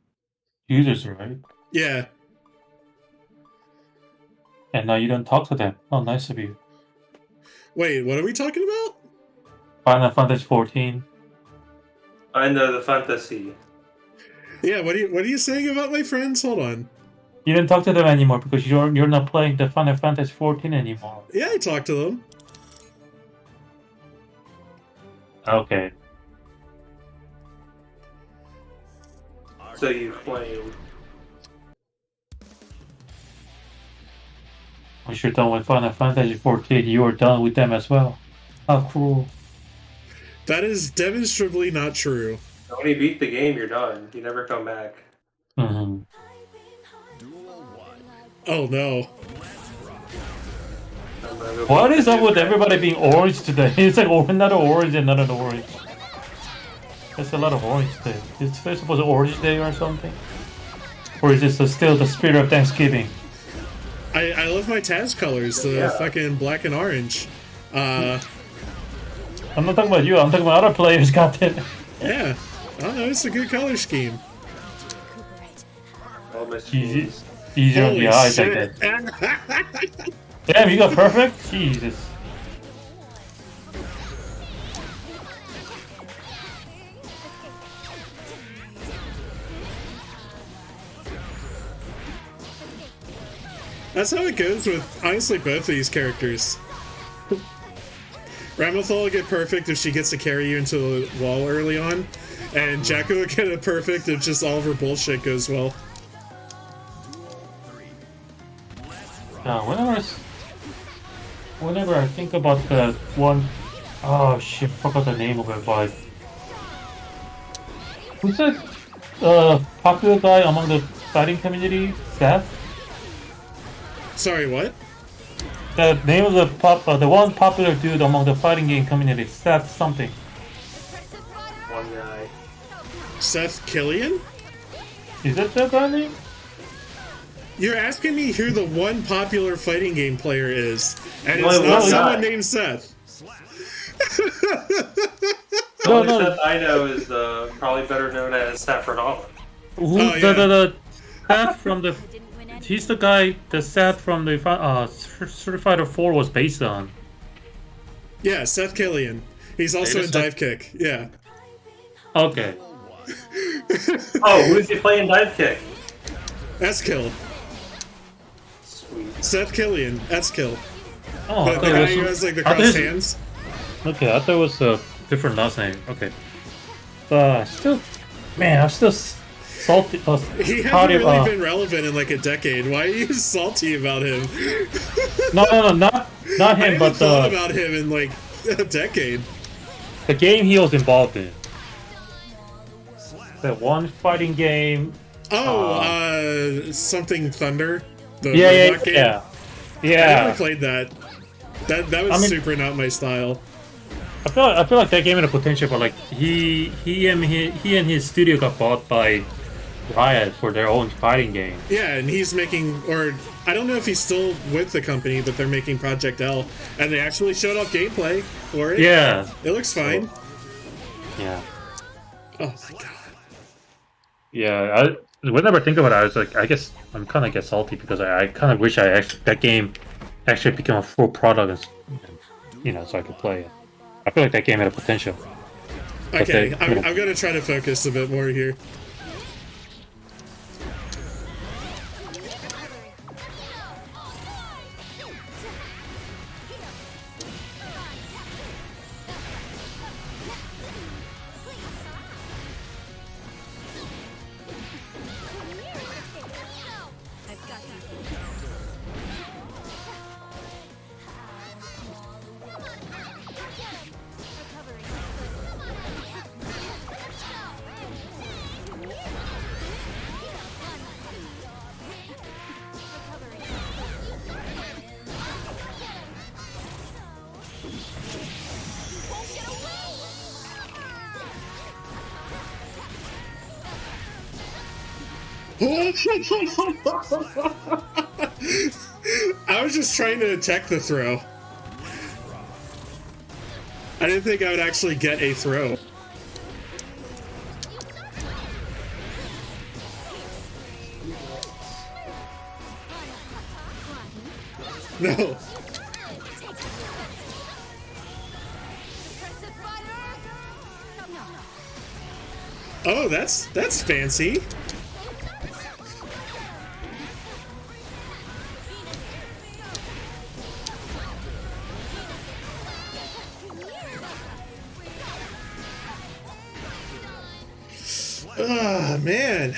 Speaker 2: users, right?
Speaker 1: Yeah.
Speaker 2: And now you don't talk to them. Oh, nice of you.
Speaker 1: Wait, what are we talking about?
Speaker 2: Final Fantasy 14.
Speaker 3: I know the fantasy.
Speaker 1: Yeah, what are you saying about my friends? Hold on.
Speaker 2: You don't talk to them anymore because you're not playing the Final Fantasy 14 anymore.
Speaker 1: Yeah, I talked to them.
Speaker 2: Okay.
Speaker 3: So you claim.
Speaker 2: Once you're done with Final Fantasy 14, you are done with them as well. How cruel.
Speaker 1: That is demonstrably not true.
Speaker 3: When you beat the game, you're done. You never come back.
Speaker 2: Mm-hmm.
Speaker 1: Oh no.
Speaker 2: What is up with everybody being orange today? It's like another orange and another orange. There's a lot of orange today. Is today supposed to be Orange Day or something? Or is this still the spirit of Thanksgiving?
Speaker 1: I love my Taz colors, the fucking black and orange.
Speaker 2: I'm not talking about you, I'm talking about other players got it.
Speaker 1: Yeah. I don't know, it's a good color scheme.
Speaker 2: Easy. Easier on the eyes like
Speaker 1: shit.
Speaker 2: that. Damn, you got perfect? Jesus.
Speaker 1: That's how it goes with, honestly, both of these characters. Ramathal will get perfect if she gets to carry you into the wall early on, and Jacko will get a perfect if just all of her bullshit goes well.
Speaker 2: Whenever I think about the one, oh shit, forgot the name of it, but who's that popular guy among the fighting community? Seth?
Speaker 1: Sorry, what?
Speaker 2: The name of the one popular dude among the fighting game community, Seth something.
Speaker 3: One guy.
Speaker 1: Seth Killian?
Speaker 2: Is that the guy name?
Speaker 1: You're asking me who the one popular fighting game player is, and
Speaker 3: Well,
Speaker 1: it's not
Speaker 3: one
Speaker 1: someone
Speaker 3: guy.
Speaker 1: named Seth.
Speaker 3: The only Seth I know is probably better known as Saffron Holland.
Speaker 2: Who,
Speaker 1: Oh, yeah.
Speaker 2: the Seth from the, he's the guy, the Seth from the Street Fighter 4 was based on.
Speaker 1: Yeah, Seth Killian. He's also in
Speaker 2: Seth?
Speaker 1: Dive Kick. Yeah.
Speaker 2: Okay.
Speaker 3: Oh, who's he playing Dive Kick?
Speaker 1: S-Kill.
Speaker 3: Sweet.
Speaker 1: Seth Killian. S-Kill.
Speaker 2: Oh,
Speaker 1: The
Speaker 2: I thought
Speaker 1: guy
Speaker 2: it
Speaker 1: who
Speaker 2: was,
Speaker 1: has like the
Speaker 2: I thought
Speaker 1: crossed
Speaker 2: it-
Speaker 1: hands.
Speaker 2: okay, I thought it was a different last name. Okay. Still, man, I'm still salty.
Speaker 1: He
Speaker 2: Party
Speaker 1: hasn't really
Speaker 2: about-
Speaker 1: been relevant in like a decade. Why are you salty about him?
Speaker 2: No, not
Speaker 1: I
Speaker 2: him,
Speaker 1: haven't
Speaker 2: but
Speaker 1: thought about him in like a decade.
Speaker 2: the game he was involved in. The one fighting game.
Speaker 1: Something Thunder. The
Speaker 2: Yeah,
Speaker 1: robot game.
Speaker 2: yeah.
Speaker 1: I
Speaker 2: Yeah.
Speaker 1: never played that. That was super not my style.
Speaker 2: I feel like that game had a potential, but like he and his studio got bought by Riot for their own fighting game.
Speaker 1: Yeah, and he's making, or I don't know if he's still with the company, but they're making Project L, and they actually showed off gameplay for it.
Speaker 2: Yeah.
Speaker 1: It looks fine.
Speaker 2: Yeah.
Speaker 1: Oh my god.
Speaker 2: Yeah. Whenever I think about it, I was like, I guess I'm kind of get salty because I kind of wish that game actually became a full product, and, so I could play it. I feel like that game had a potential. But
Speaker 1: Okay,
Speaker 2: they-
Speaker 1: I'm gonna try to focus a bit more here. I was just trying to attack the throw. I didn't think I would actually get a throw. No. Oh, that's fancy. Ah, man.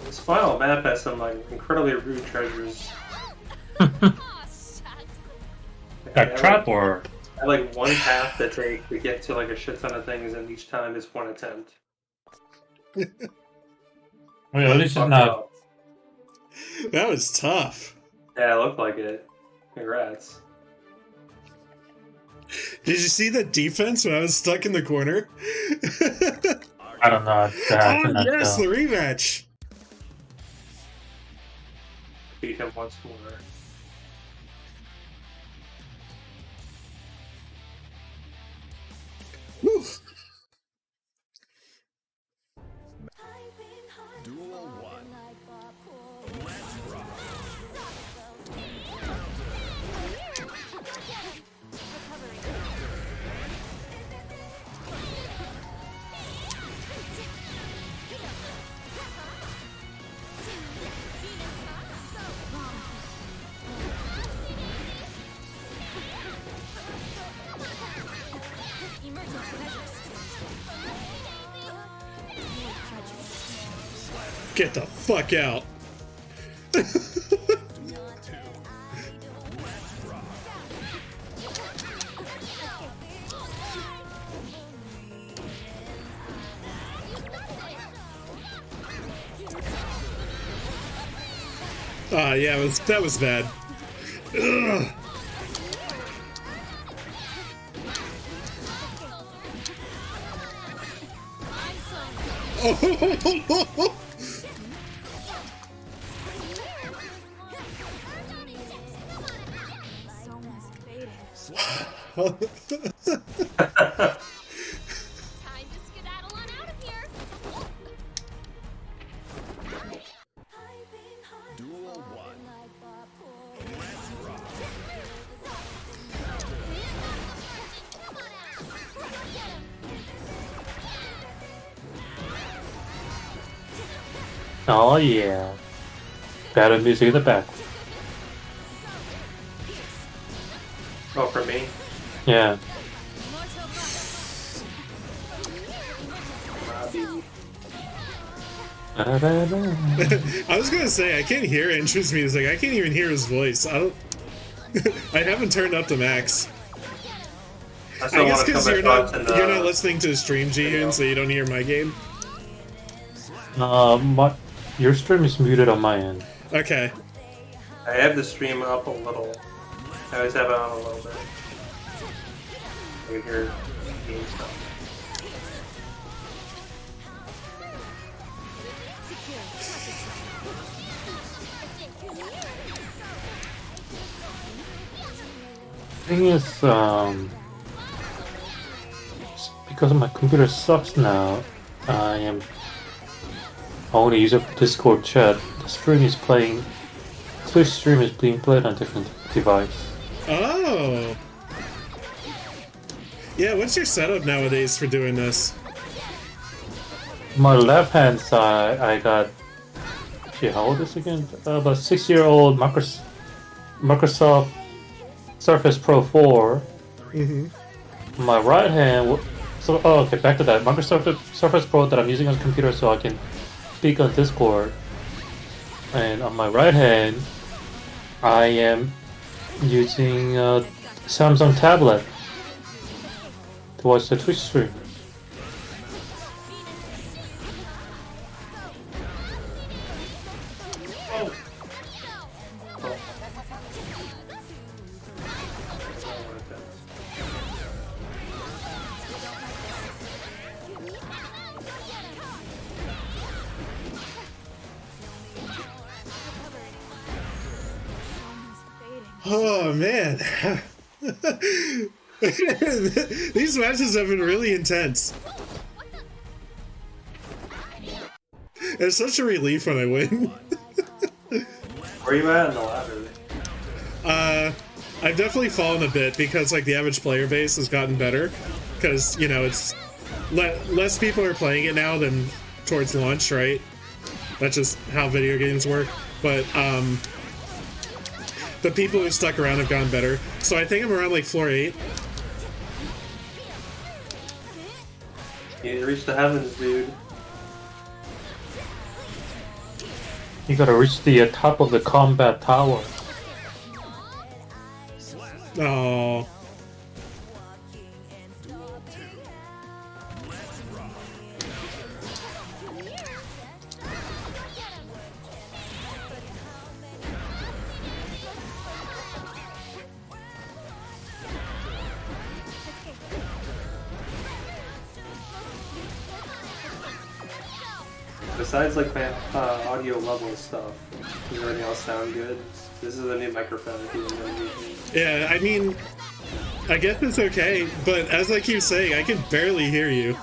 Speaker 3: This final map has some like incredibly rude treasures.
Speaker 2: That trap or?
Speaker 3: I like one path to take to get to like a shit ton of things, and each time is one attempt.
Speaker 2: Wait, at least it's not.
Speaker 1: That was tough.
Speaker 3: Yeah, it looked like it. Congrats.
Speaker 1: Did you see the defense when I was stuck in the corner?
Speaker 2: I don't know.
Speaker 1: Oh, yes, the rematch.
Speaker 3: Beat him once more.
Speaker 1: Whew.
Speaker 4: Duel 1. Let's rock.
Speaker 1: Get the fuck out. Yeah, that was bad. Ugh. Oh.
Speaker 7: Time to skedaddle on out of here.
Speaker 4: Duel 1. Let's rock.
Speaker 2: Oh yeah. Battle music in the back.
Speaker 3: Oh, for me?
Speaker 2: Yeah.
Speaker 1: I was gonna say I can't hear Andrew's music. I can't even hear his voice. I don't. I haven't turned up to max. I guess because you're not listening to the stream, Jihun, so you don't hear my game.
Speaker 2: Your stream is muted on my end.
Speaker 1: Okay.
Speaker 3: I have the stream up a little. I always have it on a little bit. I can hear game stuff.
Speaker 2: Thing is, because my computer sucks now, I am only use it for Discord chat. The stream is playing. Twitch stream is being played on different device.
Speaker 1: Oh. Yeah, what's your setup nowadays for doing this?
Speaker 2: My left hand side, I got. Gee, how old is this again? About 6-year-old Microsoft Surface Pro 4.
Speaker 1: Mm-hmm.
Speaker 2: My right hand. So, oh, okay, back to that. Microsoft Surface Pro that I'm using on the computer so I can speak on Discord. And on my right hand, I am using Samsung tablet to watch the Twitch stream.
Speaker 1: Oh man. These matches have been really intense. It's such a relief when I win.
Speaker 3: Where are you at in the ladder?
Speaker 1: I've definitely fallen a bit because like the average player base has gotten better because you know it's less people are playing it now than towards launch, right? That's just how video games work. But the people who stuck around have gotten better. So I think I'm around like floor 8.
Speaker 3: You reached the heavens, dude.
Speaker 2: You gotta reach the top of the combat tower.
Speaker 1: Oh.
Speaker 3: Besides like my audio level stuff, does everything else sound good? This is a new microphone. If you didn't know anything.
Speaker 1: Yeah, I mean, I guess it's okay, but as I keep saying, I can barely hear you.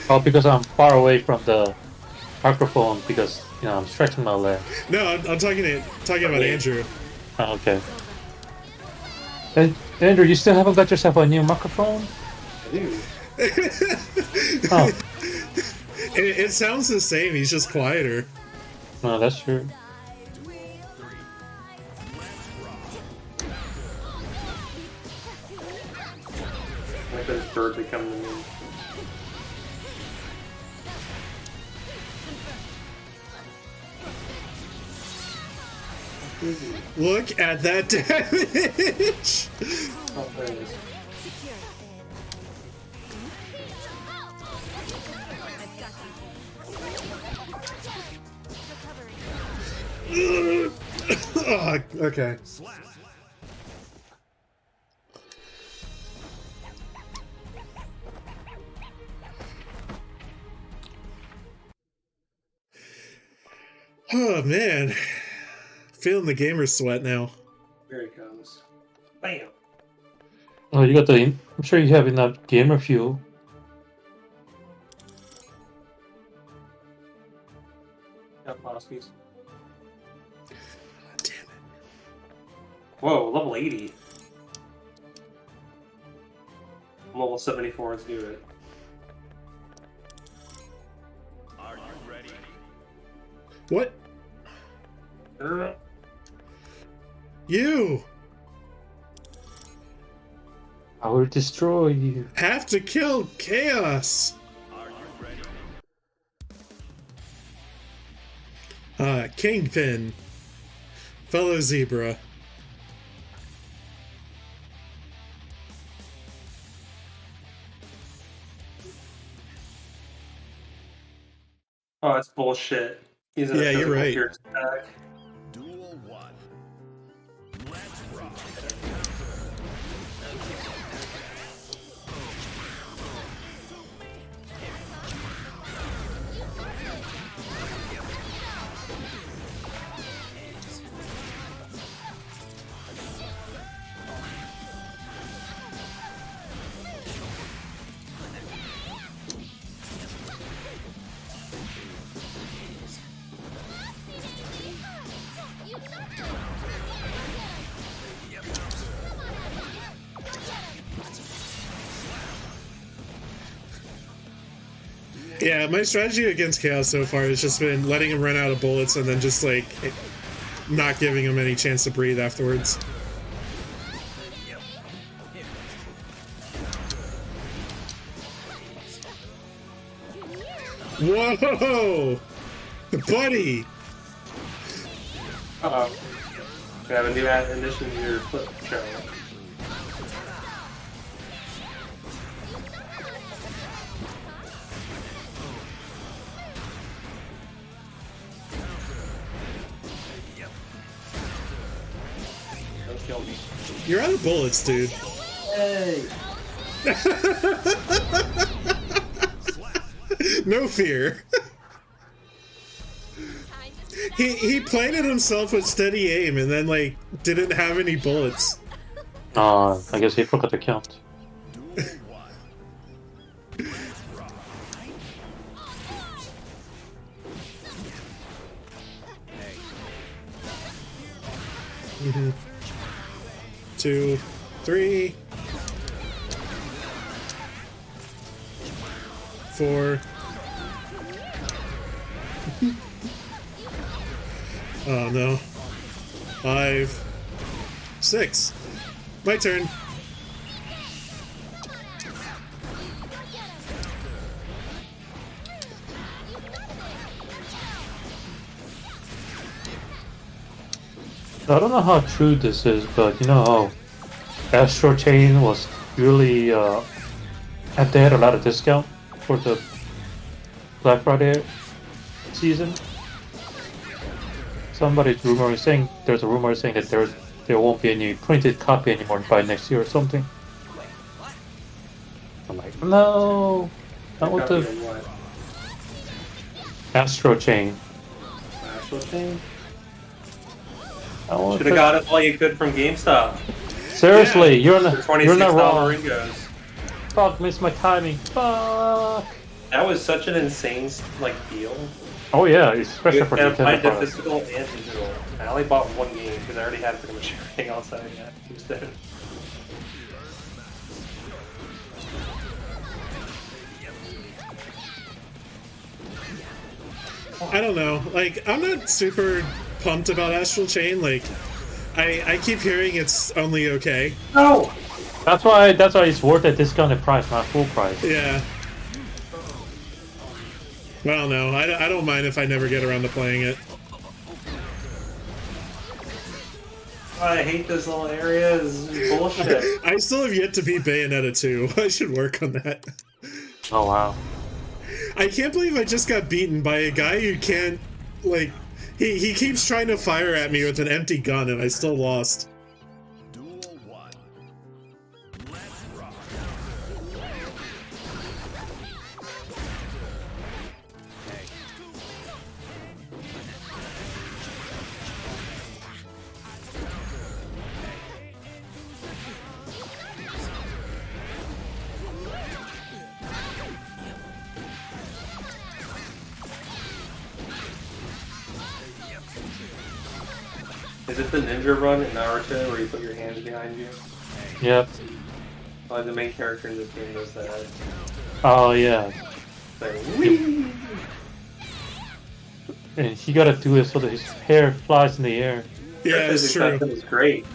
Speaker 2: Oh, because I'm far away from the microphone because, you know, I'm stretching my leg.
Speaker 1: No, I'm talking about Andrew.
Speaker 2: Oh, okay. And Andrew, you still haven't got yourself a new microphone?
Speaker 3: I do.
Speaker 2: Oh,
Speaker 1: It sounds the same, he's just quieter.
Speaker 2: no, that's true.
Speaker 3: Like there's birds that come to me.
Speaker 1: Look at that damage!
Speaker 3: Oh, there it is.
Speaker 1: Oh, okay. Oh man, feeling the gamer sweat now.
Speaker 3: Here it comes. Bam.
Speaker 2: Oh, you got the. I'm sure you have enough gamer fuel.
Speaker 3: Got Moskies.
Speaker 1: Damn it.
Speaker 3: Whoa, level 80. Level 74, let's do it.
Speaker 4: Are you ready?
Speaker 1: What? You
Speaker 2: I will destroy you.
Speaker 1: have to kill Chaos!
Speaker 4: Are you ready?
Speaker 1: Kingpin. Fellow Zebra.
Speaker 3: Oh, that's bullshit. He's in a
Speaker 1: Yeah, you're
Speaker 3: physical
Speaker 1: right.
Speaker 3: pure attack.
Speaker 4: Duel 1. Let's rock.
Speaker 1: Yeah, my strategy against Chaos so far has just been letting him run out of bullets and then just like not giving him any chance to breathe afterwards. Whoa! Buddy!
Speaker 3: Uh-oh. We have a new addition to your clip channel. Don't kill me.
Speaker 1: You're out of bullets, dude.
Speaker 3: Hey!
Speaker 1: No fear. He planted himself with steady aim and then like didn't have any bullets.
Speaker 2: I guess he forgot to count.
Speaker 1: Mm-hmm. 2, 3, 4. Oh no. 5, 6. My turn.
Speaker 2: I don't know how true this is, but you know how Astro Chain was really and they had a lot of discount for the Black Friday season. There's a rumor saying that there won't be any printed copy anymore by next year or something. I'm like, no, not with the Astro Chain.
Speaker 3: Actual chain?
Speaker 2: I
Speaker 3: Should have got it all you could from GameStop.
Speaker 2: Seriously,
Speaker 1: Yeah.
Speaker 2: you're
Speaker 3: For
Speaker 2: not
Speaker 3: $26
Speaker 2: wrong.
Speaker 3: Ringos.
Speaker 2: Fuck, missed my timing. Fuck.
Speaker 3: That was such an insane like deal.
Speaker 2: Oh yeah, especially for
Speaker 3: And I
Speaker 2: Nintendo
Speaker 3: did
Speaker 2: products.
Speaker 3: physical and digital. I only bought one game because I already had pretty much everything else I had instead.
Speaker 1: I don't know. Like, I'm not super pumped about Astral Chain. Like, I keep hearing it's only okay.
Speaker 3: No!
Speaker 2: That's why it's worth a discounted price, not full price.
Speaker 1: Yeah. I don't know. I don't mind if I never get around to playing it.
Speaker 3: I hate this little area. This is bullshit.
Speaker 1: I still have yet to beat Bayonetta 2. I should work on that.
Speaker 2: Oh wow.
Speaker 1: I can't believe I just got beaten by a guy who can't, like, he keeps trying to fire at me with an empty gun and I still lost.
Speaker 4: Duel 1. Let's rock.
Speaker 3: Is it the ninja run in Naruto where you put your hands behind you?
Speaker 2: Yep.
Speaker 3: Like the main character in this game does that.
Speaker 2: Oh yeah.
Speaker 3: Like, whee!
Speaker 2: And he gotta do it so that his hair flies in the air.
Speaker 1: Yeah, it's true.
Speaker 3: That was great.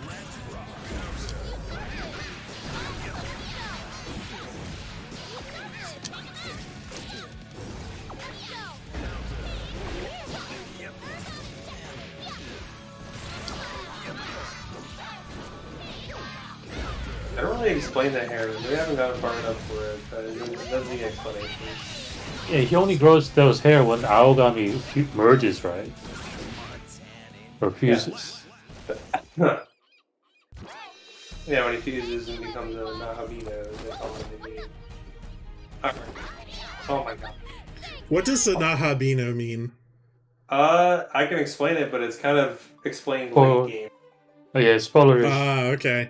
Speaker 3: I don't really explain that hair. We haven't gotten far enough for it, but it does need explanation.
Speaker 2: Yeah, he only grows those hair when Aogami merges, right? Or fuses.
Speaker 3: Yeah, when he fuses and becomes a Nahabino, they call him the game. Alright. Oh my god.
Speaker 1: What does the Nahabino mean?
Speaker 3: I can explain it, but it's kind of explained
Speaker 2: Oh.
Speaker 3: late game.
Speaker 2: Oh yeah, spoilers.
Speaker 1: Ah, okay.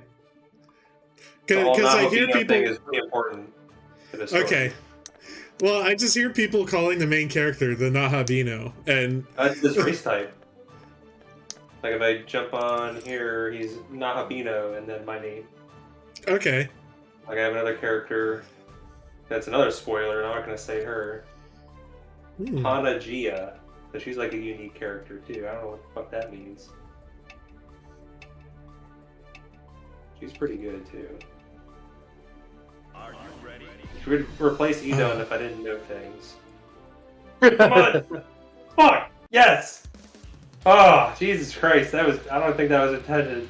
Speaker 3: The whole
Speaker 1: Because I hear
Speaker 3: Nahabino thing
Speaker 1: people...
Speaker 3: is pretty important to the story.
Speaker 1: Okay. Well, I just hear people calling the main character the Nahabino, and...
Speaker 3: That's his race type. Like if I jump on here, he's Nahabino, and then my name.
Speaker 1: Okay.
Speaker 3: Like I have another character. That's another spoiler. I'm not gonna say her. Panagia. So she's like a unique character too. I don't know what the fuck that means. She's pretty good too.
Speaker 4: Are you ready?
Speaker 3: She would replace Edon if I didn't know things. Come on! Fuck! Yes! Oh, Jesus Christ. That was. I don't think that was intended.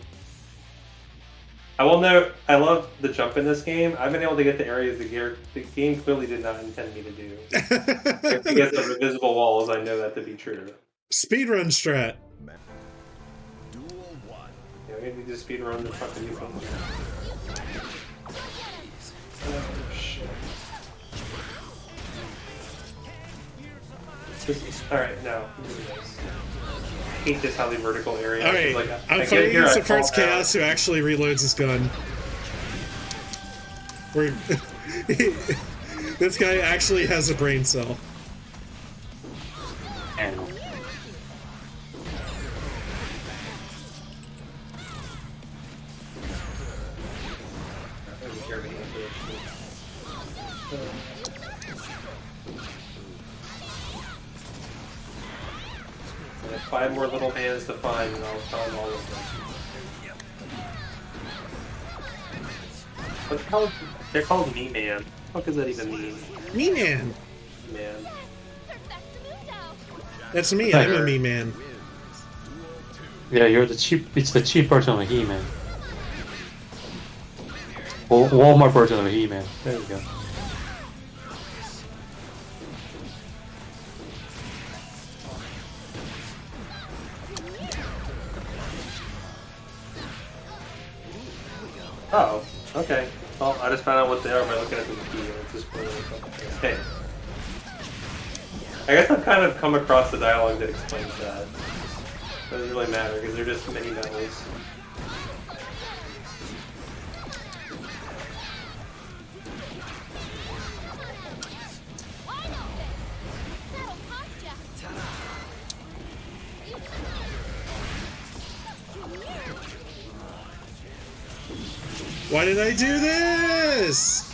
Speaker 3: I will note, I love the jump in this game. I've been able to get to areas the game clearly did not intend me to do. If you get the invisible walls, I know that to be true.
Speaker 1: Speedrun strat.
Speaker 4: Duel 1.
Speaker 3: Yeah, we need to speedrun the fucking new one. Oh, shit. Alright, no. I hate this highly vertical area.
Speaker 1: Alright,
Speaker 3: Like,
Speaker 1: I'm
Speaker 3: get
Speaker 1: fighting
Speaker 3: here,
Speaker 1: against
Speaker 3: I
Speaker 1: the first
Speaker 3: fall down.
Speaker 1: Chaos who actually reloads his gun. We're this guy actually has a brain cell.
Speaker 2: And
Speaker 3: I have 5 more little hands to find, and I'll find all of them. What the hell? They're called Me Man. What does that even mean?
Speaker 1: Me man.
Speaker 3: Man.
Speaker 1: That's me. I'm a me man.
Speaker 2: yeah, you're the cheap. It's the cheap version of He-Man. Walmart version of He-Man. There you go.
Speaker 3: Oh, okay. Well, I just found out what they are by looking at the wiki, and it's just really something. Hey. I guess I've kind of come across the dialogue that explains that. It doesn't really matter, because they're just mini medals.
Speaker 1: Why did I do this?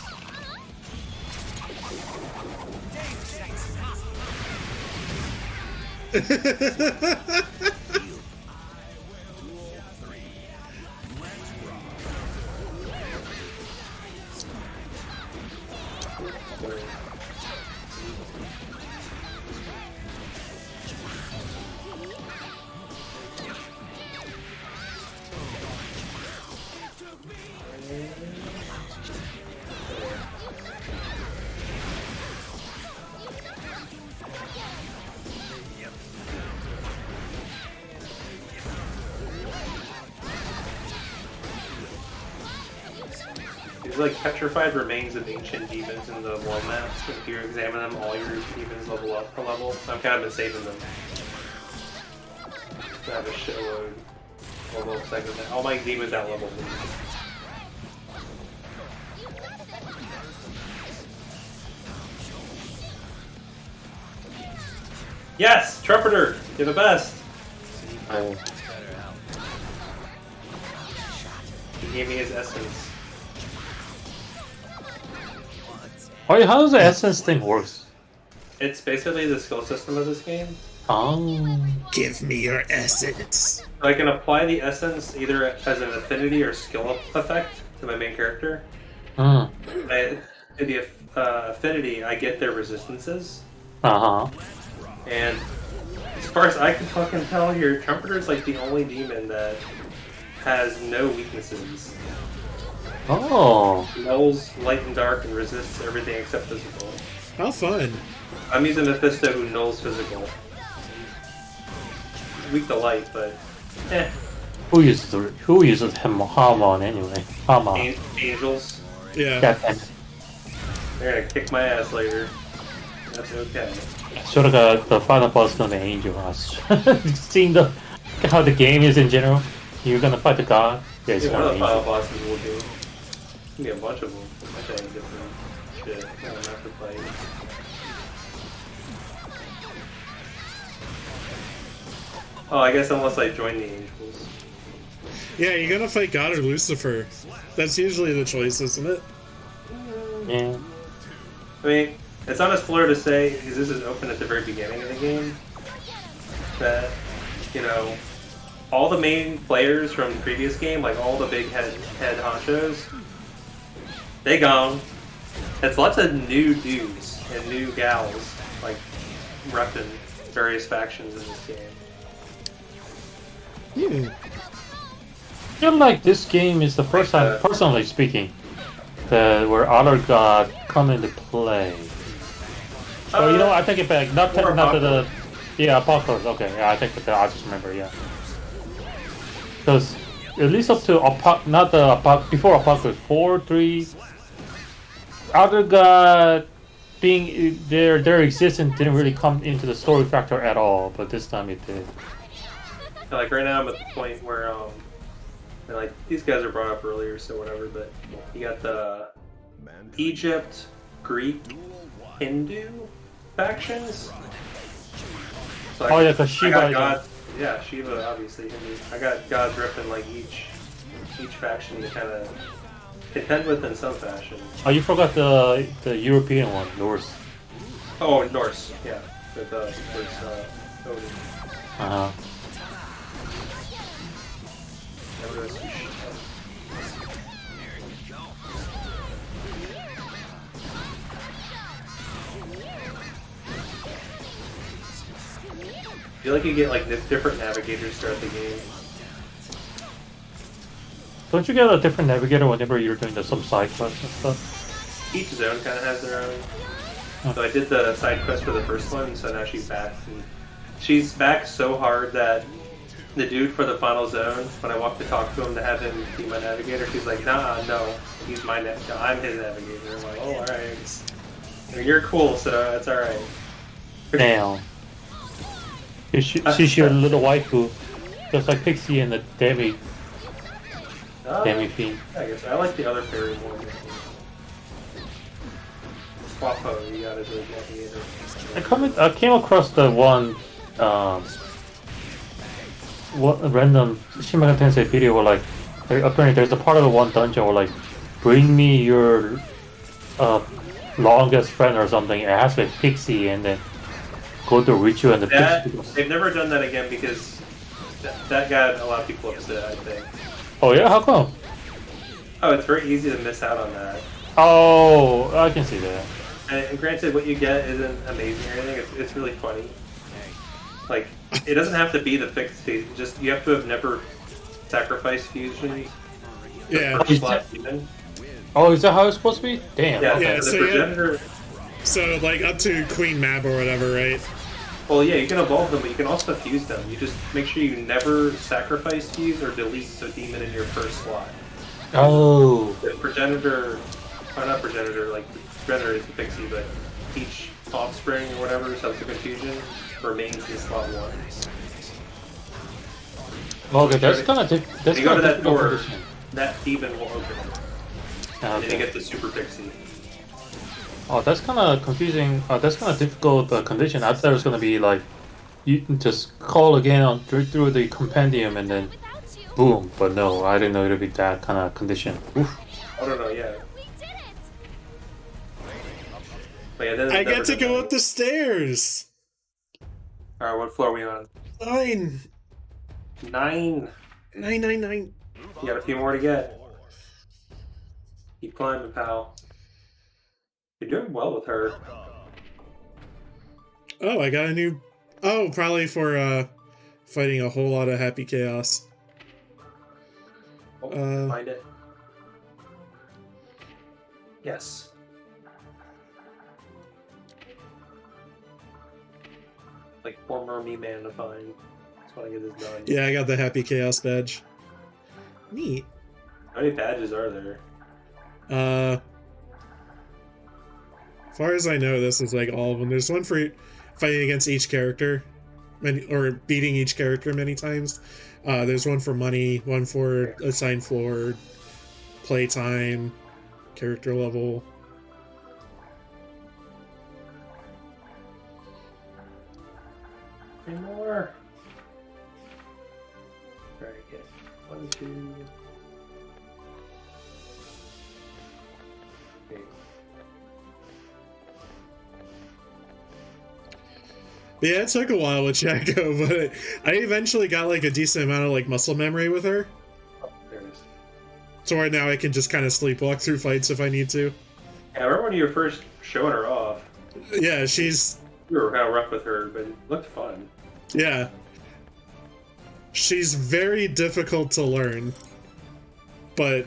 Speaker 1: These like petrified remains of ancient demons in the world maps. If you examine them, all your demons level up per level. I've kind of been saving them. I have a shitload. Level of segment. All my demons at level. Yes! Trumpeter! You're the best! He gave me his essence.
Speaker 2: Wait, how does the essence thing work?
Speaker 3: It's basically the skill system of this game.
Speaker 2: Oh.
Speaker 1: Give me your essence.
Speaker 3: I can apply the essence either as an affinity or skill effect to my main character.
Speaker 2: Hmm.
Speaker 3: To the affinity, I get their resistances.
Speaker 2: Uh-huh.
Speaker 3: And as far as I can fucking tell here, Trumpeter is like the only demon that has no weaknesses.
Speaker 2: Oh.
Speaker 3: Nulls light and dark and resists everything except physical.
Speaker 1: How fun.
Speaker 3: I'm using Mephisto who nulls physical. Weak to light, but eh.
Speaker 2: Who uses Hamon anyway? Hamon.
Speaker 3: Angels,
Speaker 1: Yeah.
Speaker 2: Damn it.
Speaker 3: they're gonna kick my ass later. That's okay.
Speaker 2: Sort of the final boss is gonna be Angel. Seeing how the game is in general, you're gonna fight the god. Yeah, it's
Speaker 3: Yeah, one
Speaker 2: gonna
Speaker 3: of
Speaker 2: be
Speaker 3: the final
Speaker 2: Angel.
Speaker 3: bosses will do. Can be a bunch of them. I think different shit. I don't have to play. Oh, I guess unless I join the Angels.
Speaker 1: Yeah, you're gonna fight God or Lucifer. That's usually the choice, isn't it?
Speaker 2: Yeah.
Speaker 3: I mean, It's not as clear to say, because this is open at the very beginning of the game, that, you know, all the main players from the previous game, like all the big head honchos, they gone. It's lots of new dudes and new gals, like, repping various factions in this game.
Speaker 2: I feel like this game is the first time, personally speaking, where Honor God come into play. So you know what, I take it back. Not the Apocalypse. Okay, yeah, I take it back. I just remember, yeah. Because at least up to before Apocalypse 4, 3, Honor God being their existence didn't really come into the story factor at all, but this time it did.
Speaker 3: Like right now I'm at the point where and like these guys are brought up earlier, so whatever, but you got the Egypt, Greek, Hindu factions. So
Speaker 2: Oh yeah, because Shiva.
Speaker 3: Yeah, Shiva obviously Hindu. I got gods repping like each faction to kind of contend with in some fashion.
Speaker 2: Oh, you forgot the European one, Norse.
Speaker 3: Oh, Norse, yeah. With Odin.
Speaker 2: Uh-huh.
Speaker 3: I feel like you get like different navigators throughout the game.
Speaker 2: Don't you get a different navigator whenever you're doing some side quests and stuff?
Speaker 3: Each zone kind of has their own. So I did the side quest for the first one, so now she's back. And she's back so hard that the dude for the final zone, when I walked to talk to him to have him be my navigator, he's like, nah, no, he's my I'm his navigator. I'm like, oh, alright. You're cool, so that's alright.
Speaker 2: Damn. She's your little waifu, just like Pixie and the Demi Fiend.
Speaker 3: I guess I like the other fairy more. Wapo, you gotta do a navigator.
Speaker 2: I came across the one, random Shin Megami Tensei video where like, apparently there's a part of the one dungeon where like, bring me your longest friend or something. It has like Pixie and then go to Richu and the Pixie goes.
Speaker 3: They've never done that again because that got a lot of people upset, I think.
Speaker 2: Oh yeah, how come?
Speaker 3: Oh, it's very easy to miss out on that.
Speaker 2: Oh, I can see that.
Speaker 3: And granted, what you get isn't amazing or anything. It's really funny. Like, it doesn't have to be the fixed fuse. Just you have to have never sacrificed fusion.
Speaker 1: Yeah.
Speaker 2: Oh, is that how it's supposed to be? Damn.
Speaker 3: Yeah.
Speaker 2: Okay.
Speaker 1: Yeah, so like up to Queen Mab or whatever, right?
Speaker 3: Well, yeah, you can evolve them, but you can also fuse them. You just make sure you never sacrifice fuse or delete a demon in your first slot.
Speaker 2: Oh.
Speaker 3: The progenitor, or not progenitor, like the progenitor is the pixie, but each offspring or whatever, subsequent fusion, remains in slot 1.
Speaker 2: Okay, that's kind of difficult.
Speaker 3: If you go to that door, that demon will open. And then you
Speaker 2: Okay.
Speaker 3: get the super pixie.
Speaker 2: Oh, that's kind of confusing. That's kind of difficult condition. I thought it was gonna be like you can just call again through the compendium and then boom. But no, I didn't know it would be that kind of condition. Oof.
Speaker 3: I don't know, yeah.
Speaker 7: We did it!
Speaker 3: But yeah,
Speaker 1: I get to go up the stairs.
Speaker 3: Alright, what floor are we on?
Speaker 1: 9.
Speaker 3: 9.
Speaker 1: 9.
Speaker 3: You got a few more to get. Keep climbing, pal. You're doing well with her.
Speaker 1: Oh, I got a new. Oh, probably for fighting a whole lot of happy chaos.
Speaker 3: Oh, find it. Yes. Like 4 more me man to find. Just want to get this done.
Speaker 1: Yeah, I got the happy chaos badge. Neat.
Speaker 3: How many badges are there?
Speaker 1: As far as I know, this is like all of them. There's one for fighting against each character, or beating each character many times. There's one for money, one for assigned floor, playtime, character level.
Speaker 3: Three more. Very good. 1, 2. Okay.
Speaker 1: Yeah, it took a while with Jacko, but I eventually got like a decent amount of like muscle memory with her.
Speaker 3: Oh, there it is.
Speaker 1: So right now I can just kind of sleepwalk through fights if I need to.
Speaker 3: Yeah, I remember when you were first showing her off.
Speaker 1: Yeah, she's
Speaker 3: You were kind of rough with her, but it looked fun.
Speaker 1: yeah. She's very difficult to learn. But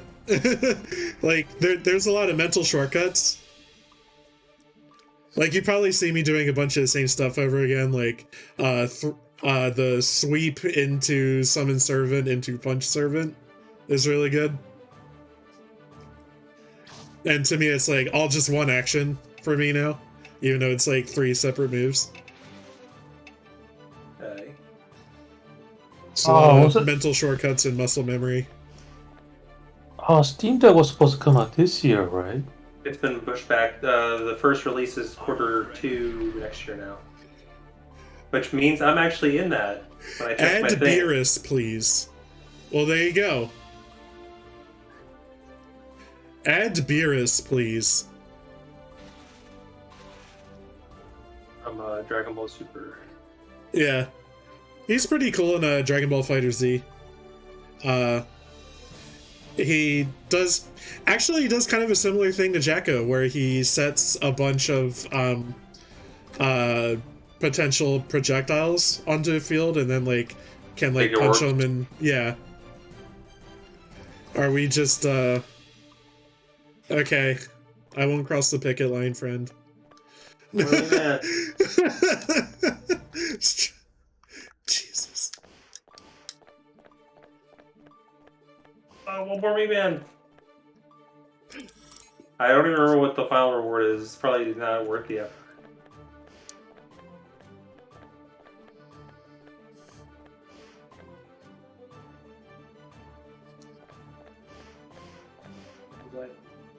Speaker 1: like there's a lot of mental shortcuts. Like you probably see me doing a bunch of the same stuff over again, like the sweep into summon servant into punch servant is really good. And to me it's like all just one action for me now, even though it's like 3 separate moves.
Speaker 3: Okay.
Speaker 1: So
Speaker 2: was it-
Speaker 1: mental shortcuts and muscle memory.
Speaker 2: Steam Deck was supposed to come out this year, right?
Speaker 3: It's been pushed back. The first release is Q2 next year now. Which means I'm actually in that. When I check
Speaker 1: Add
Speaker 3: my thing.
Speaker 1: Beerus, please. Well, there you go. Add Beerus, please.
Speaker 3: From Dragon Ball Super.
Speaker 1: Yeah. He's pretty cool in Dragon Ball Fighter Z. He does kind of a similar thing to Jacko, where he sets a bunch of potential projectiles onto a field and then like can like
Speaker 3: Make it
Speaker 1: punch
Speaker 3: work.
Speaker 1: them and yeah. Are we just okay. I won't cross the picket line, friend.
Speaker 3: Really, man?
Speaker 1: Jesus.
Speaker 3: One more me, man. I don't even remember what the final reward is. It's probably not worth the effort.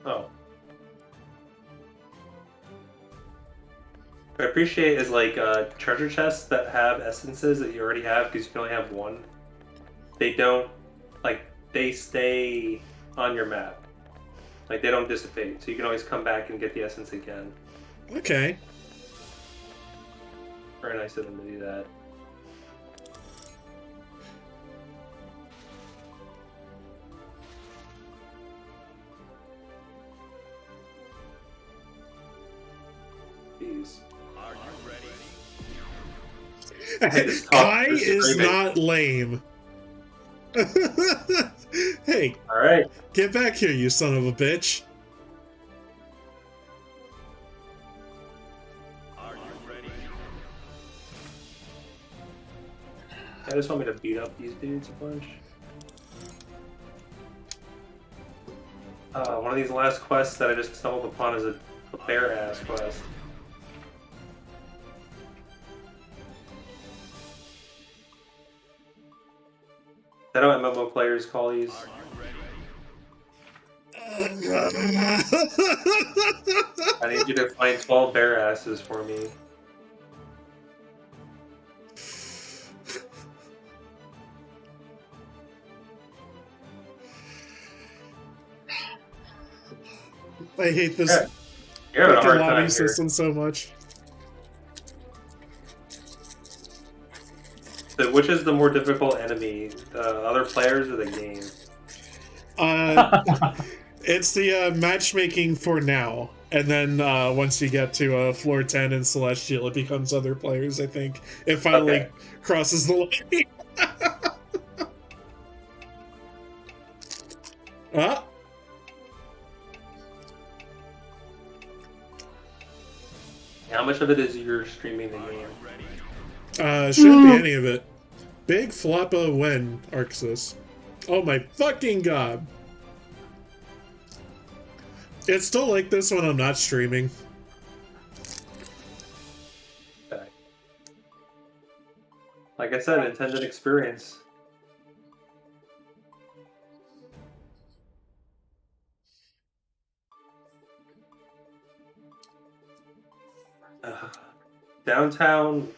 Speaker 3: Oh. What I appreciate is like treasure chests that have essences that you already have because you can only have one. They don't, like, they stay on your map. Like, they don't dissipate, so you can always come back and get the essence again.
Speaker 1: Okay.
Speaker 3: Very nice of them to do that. Jeez.
Speaker 4: Are you ready?
Speaker 3: Just talk
Speaker 1: Kai
Speaker 3: just
Speaker 1: is
Speaker 3: screaming.
Speaker 1: not lame. Hey,
Speaker 3: Alright.
Speaker 1: get back here, you son of a bitch.
Speaker 4: Are you ready?
Speaker 3: I just want me to beat up these dudes a bunch. One of these last quests that I just stumbled upon is a bear-ass quest. Is that what MMO players call these? I need you to find 12 bear asses for me.
Speaker 1: I hate this
Speaker 3: Yeah. You're having a
Speaker 1: fucking
Speaker 3: hard
Speaker 1: lobby
Speaker 3: time here.
Speaker 1: system so much.
Speaker 3: So which is the more difficult enemy? The other players or the game?
Speaker 1: It's the matchmaking for now. And then once you get to floor 10 in Celestial, it becomes other players, I think. It finally
Speaker 3: Okay.
Speaker 1: crosses the line. Ah,
Speaker 3: How much of it is you're streaming the game?
Speaker 1: shouldn't be any of it. Big Floppa Wen, Arxis. Oh my fucking god. It's still like this when I'm not streaming.
Speaker 3: Okay. Like I said, intended experience. Downtown.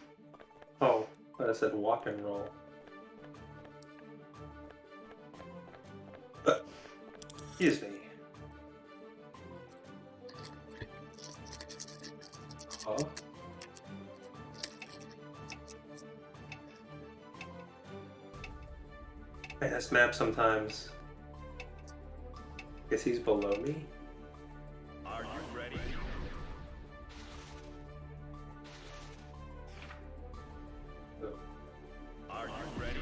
Speaker 3: Oh, I said walk and roll. Excuse me. Huh? I this map sometimes. Guess he's below me.
Speaker 4: Are you ready?
Speaker 3: Oh.
Speaker 4: Are you ready?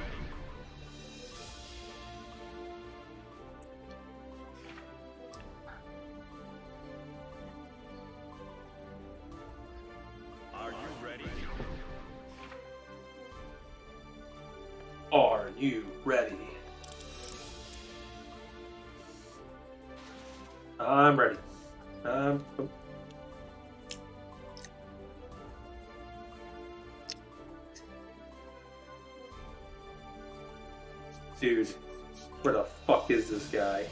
Speaker 4: Are you ready?
Speaker 3: Are you ready? I'm ready. Oh. Dude, where the fuck is this guy?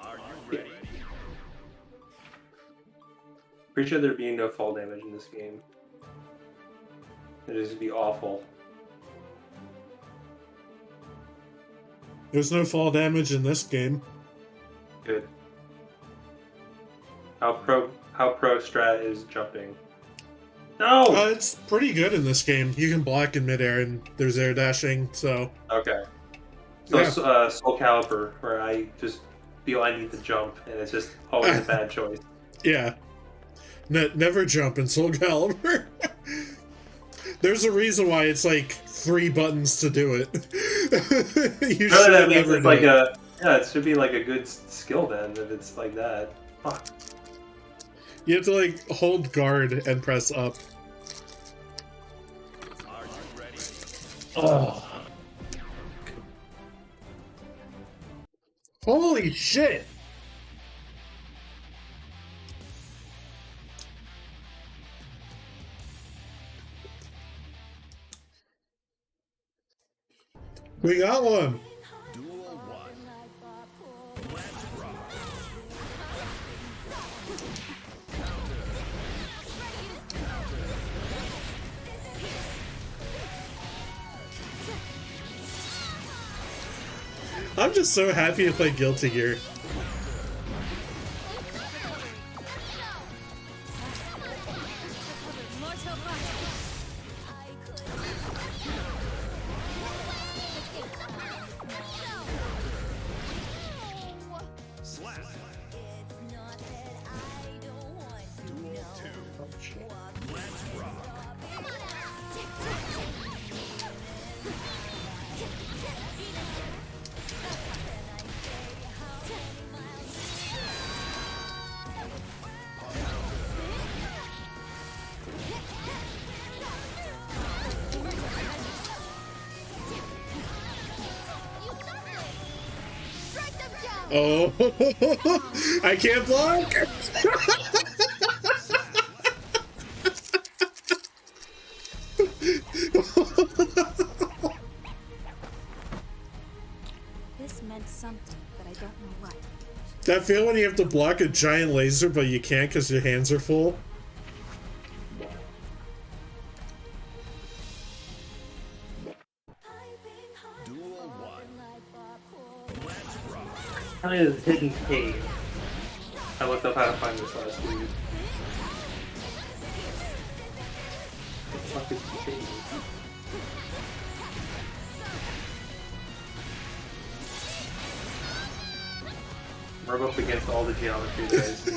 Speaker 4: Are you ready?
Speaker 3: Pretty sure there'd be no fall damage in this game. It'd just be awful.
Speaker 1: There's no fall damage in this game.
Speaker 3: Good. How pro strat is jumping? No.
Speaker 1: It's pretty good in this game. You can block in midair and there's air dashing, so...
Speaker 3: Okay. So
Speaker 1: Yeah.
Speaker 3: Soul Calibur, where I just feel I need to jump, and it's just always a bad choice.
Speaker 1: Yeah. Never jump in Soul Calibur. There's a reason why it's like 3 buttons to do it. You
Speaker 3: Really, that
Speaker 1: should
Speaker 3: means
Speaker 1: never
Speaker 3: it's
Speaker 1: do
Speaker 3: like
Speaker 1: it.
Speaker 3: it should be like a good skill then, if it's like that. Fuck.
Speaker 1: You have to like hold guard and press up.
Speaker 4: Are you ready?
Speaker 2: Oh.
Speaker 1: Holy shit! We got one!
Speaker 4: Duel 1. Let's rock.
Speaker 1: I'm just so happy to play Guilty Gear.
Speaker 4: Slap. Duel 2. Let's rock.
Speaker 1: Oh, I can't block!
Speaker 6: This meant something, but I don't know what.
Speaker 1: That feel when you have to block a giant laser, but you can't because your hands are full?
Speaker 4: Duel 1. Let's rock.
Speaker 3: How is hidden cave? I looked up how to find this last week. What the fuck is the cave? Rub up against all the geometry that I see.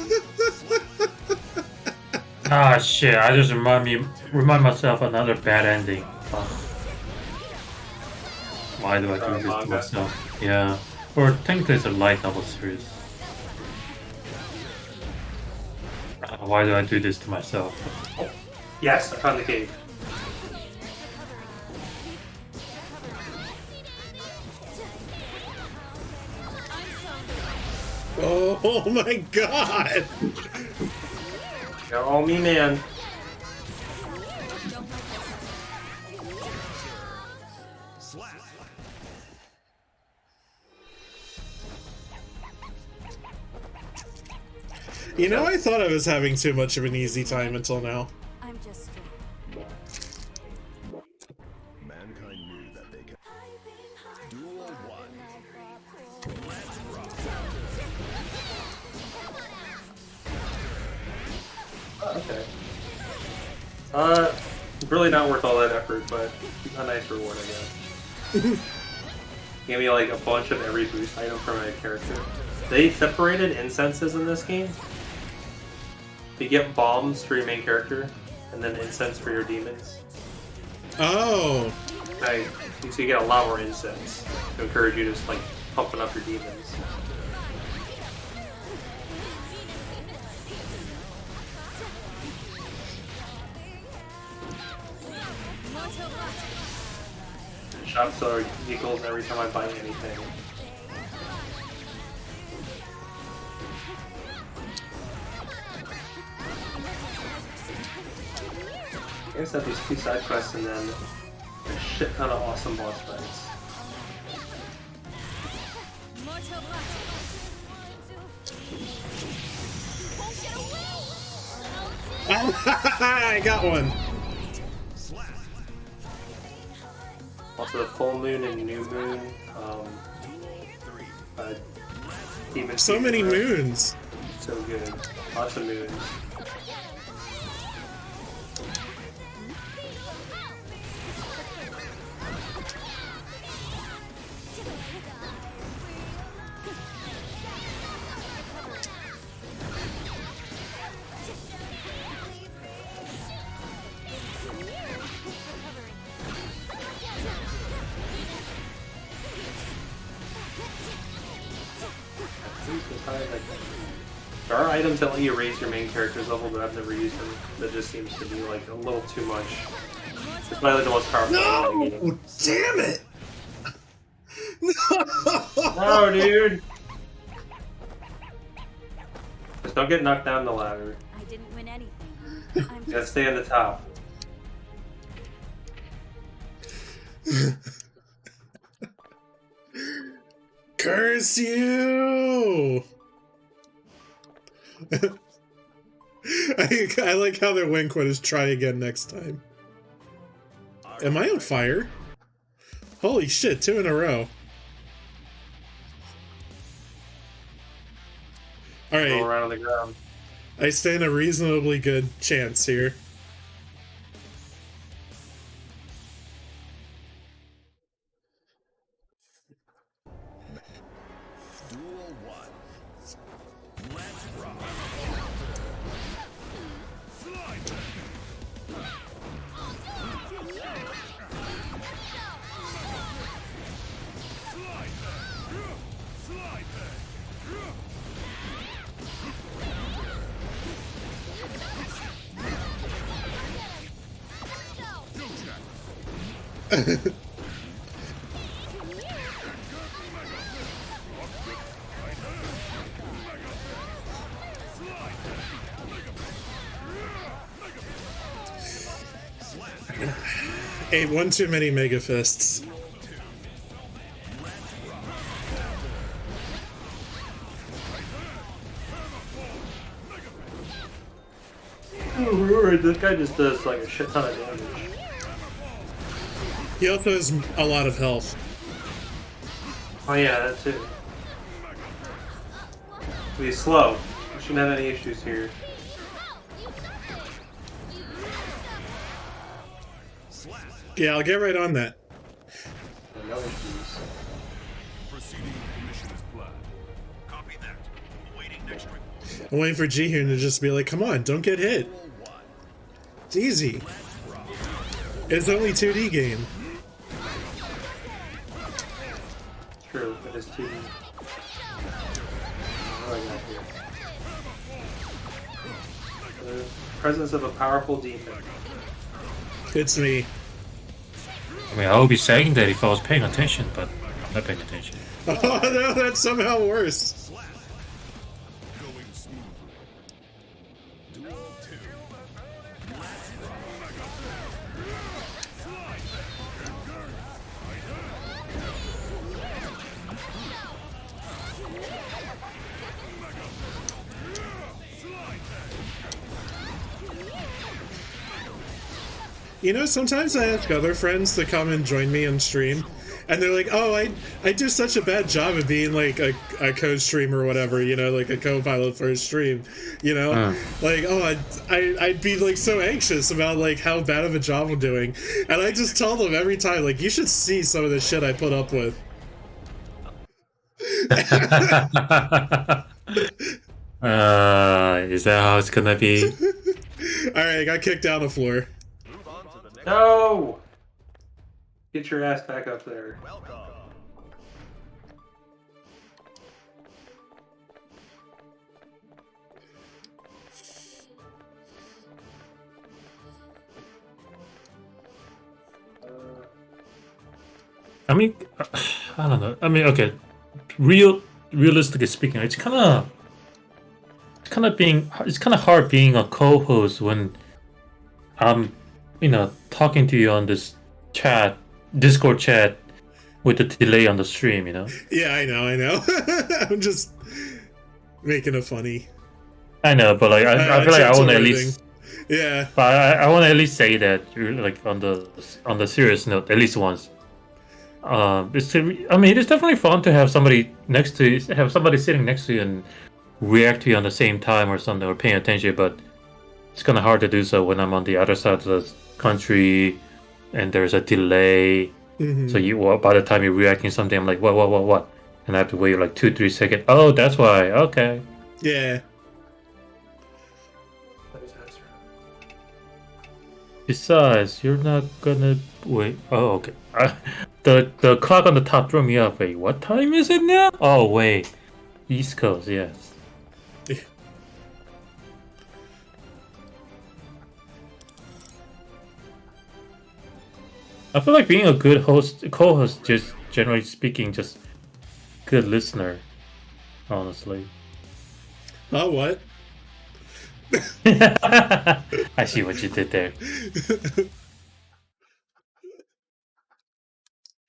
Speaker 2: Ah, shit! I just remind myself another bad ending. Ugh. Why do I do this to
Speaker 3: Manga?
Speaker 2: myself? Yeah, or technically it's a light novel series. Why do I do this to myself?
Speaker 3: Yes, I found the cave.
Speaker 1: Oh my god!
Speaker 3: You're all me, man.
Speaker 4: Slap.
Speaker 1: You know, I thought I was having too much of an easy time until now.
Speaker 6: I'm just straight.
Speaker 4: Mankind knew that they could.
Speaker 3: Really not worth all that effort, but a nice reward, I guess. Gave me like a bunch of every boost item for my character. They separated incenses in this game. You get bombs for your main character, and then incense for your demons.
Speaker 1: Oh.
Speaker 3: So you get a lot more incense to encourage you to just like pumping up your demons. Shops are giggles every time I buy anything. I guess I have these 2 side quests and then a shit ton of awesome boss fights.
Speaker 1: I got one.
Speaker 3: Also, the full moon and new moon. Demon
Speaker 1: So many
Speaker 3: Fever.
Speaker 1: moons.
Speaker 3: So good. Lots of moons. There are items that let you raise your main character's level, but I've never used them. That just seems to be like a little too much. It's probably like the most powerful item in the game.
Speaker 1: Damn it!
Speaker 3: No, dude! Just don't get knocked down the ladder.
Speaker 6: I didn't win anything. I'm
Speaker 3: You gotta stay on the top.
Speaker 1: Curse you! I like how their win quote is try again next time. Am I on fire? Holy shit, 2 in a row.
Speaker 3: Roll
Speaker 1: Alright,
Speaker 3: around on the ground.
Speaker 1: I stand a reasonably good chance here.
Speaker 4: Duel 1. Let's rock.
Speaker 1: Ate one too many Mega Fists.
Speaker 3: Oh, this guy just does like a shit ton of damage.
Speaker 1: He also has a lot of health.
Speaker 3: Oh yeah, that too. He's slow. We shouldn't have any issues here.
Speaker 1: Yeah, I'll get right on that.
Speaker 3: No issues.
Speaker 4: Proceeding with mission as planned. Copy that. Awaiting next report.
Speaker 1: I'm waiting for Jihun to just be like, come on, don't get hit.
Speaker 4: Duel 1.
Speaker 1: It's easy. It's only 2D game.
Speaker 3: True, but it's too. What do I got here? The presence of a powerful demon.
Speaker 1: It's me.
Speaker 2: I mean, I would be saying that if I was paying attention, but I'm not paying attention.
Speaker 1: Oh no, that's somehow worse.
Speaker 4: Going smoothly. Duel 2.
Speaker 1: You know, sometimes I ask other friends to come and join me on stream, and they're like, "Oh, I do such a bad job of being like a co-streamer or whatever, you know, like a co-pilot for a stream, you know, like I'd be like so anxious about like how bad of a job I'm doing, and I just tell them every time like you should see some of the shit I put up with."
Speaker 2: Is that how it's gonna be?
Speaker 1: All right, I got kicked down the floor.
Speaker 3: No! Get your ass back up there.
Speaker 2: I mean, I don't know. I mean, okay, realistically speaking, it's kind of hard being a co-host when I'm, talking to you on this Discord chat with the delay on the stream, you know.
Speaker 1: Yeah, I know. I'm just making it funny.
Speaker 2: I know, but like I feel like I want to at least.
Speaker 1: Yeah.
Speaker 2: But I want to at least say that, like on the serious note, at least once. It is definitely fun to have somebody sitting next to you and react to you on the same time or something, or paying attention. But it's kind of hard to do so when I'm on the other side of the country and there's a delay.
Speaker 1: Mm-hmm.
Speaker 2: So by the time you're reacting to something, I'm like, what? And I have to wait like 2-3 seconds. Oh, that's why. Okay.
Speaker 1: Yeah.
Speaker 2: Besides, you're not gonna wait. Oh, okay. The clock on the top threw me off. Wait, what time is it now? Oh, wait. East Coast, yes. I feel like being a good co-host, just generally speaking, just good listener, honestly.
Speaker 1: Oh, what?
Speaker 2: I see what you did there.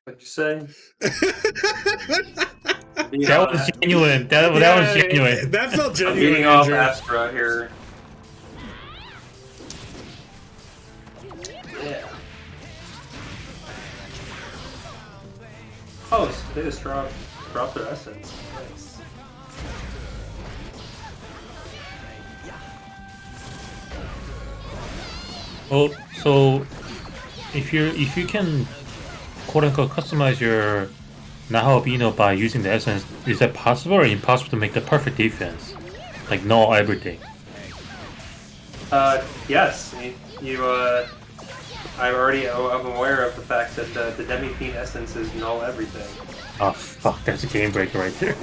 Speaker 3: What'd you say?
Speaker 2: That was genuine. That was genuine.
Speaker 1: That felt
Speaker 3: I'm
Speaker 1: genuine.
Speaker 3: beating off
Speaker 1: Andrew.
Speaker 3: Astra here. Yeah. Oh, so they just dropped their essence. Nice.
Speaker 2: Well, so if you can quote unquote customize your Nahao Bino by using the essence, is that possible or impossible to make the perfect defense? Like null everything.
Speaker 3: Yes. I'm aware of the fact that the Demi-Fiend essence is null everything.
Speaker 2: Oh fuck, that's a game breaker right there.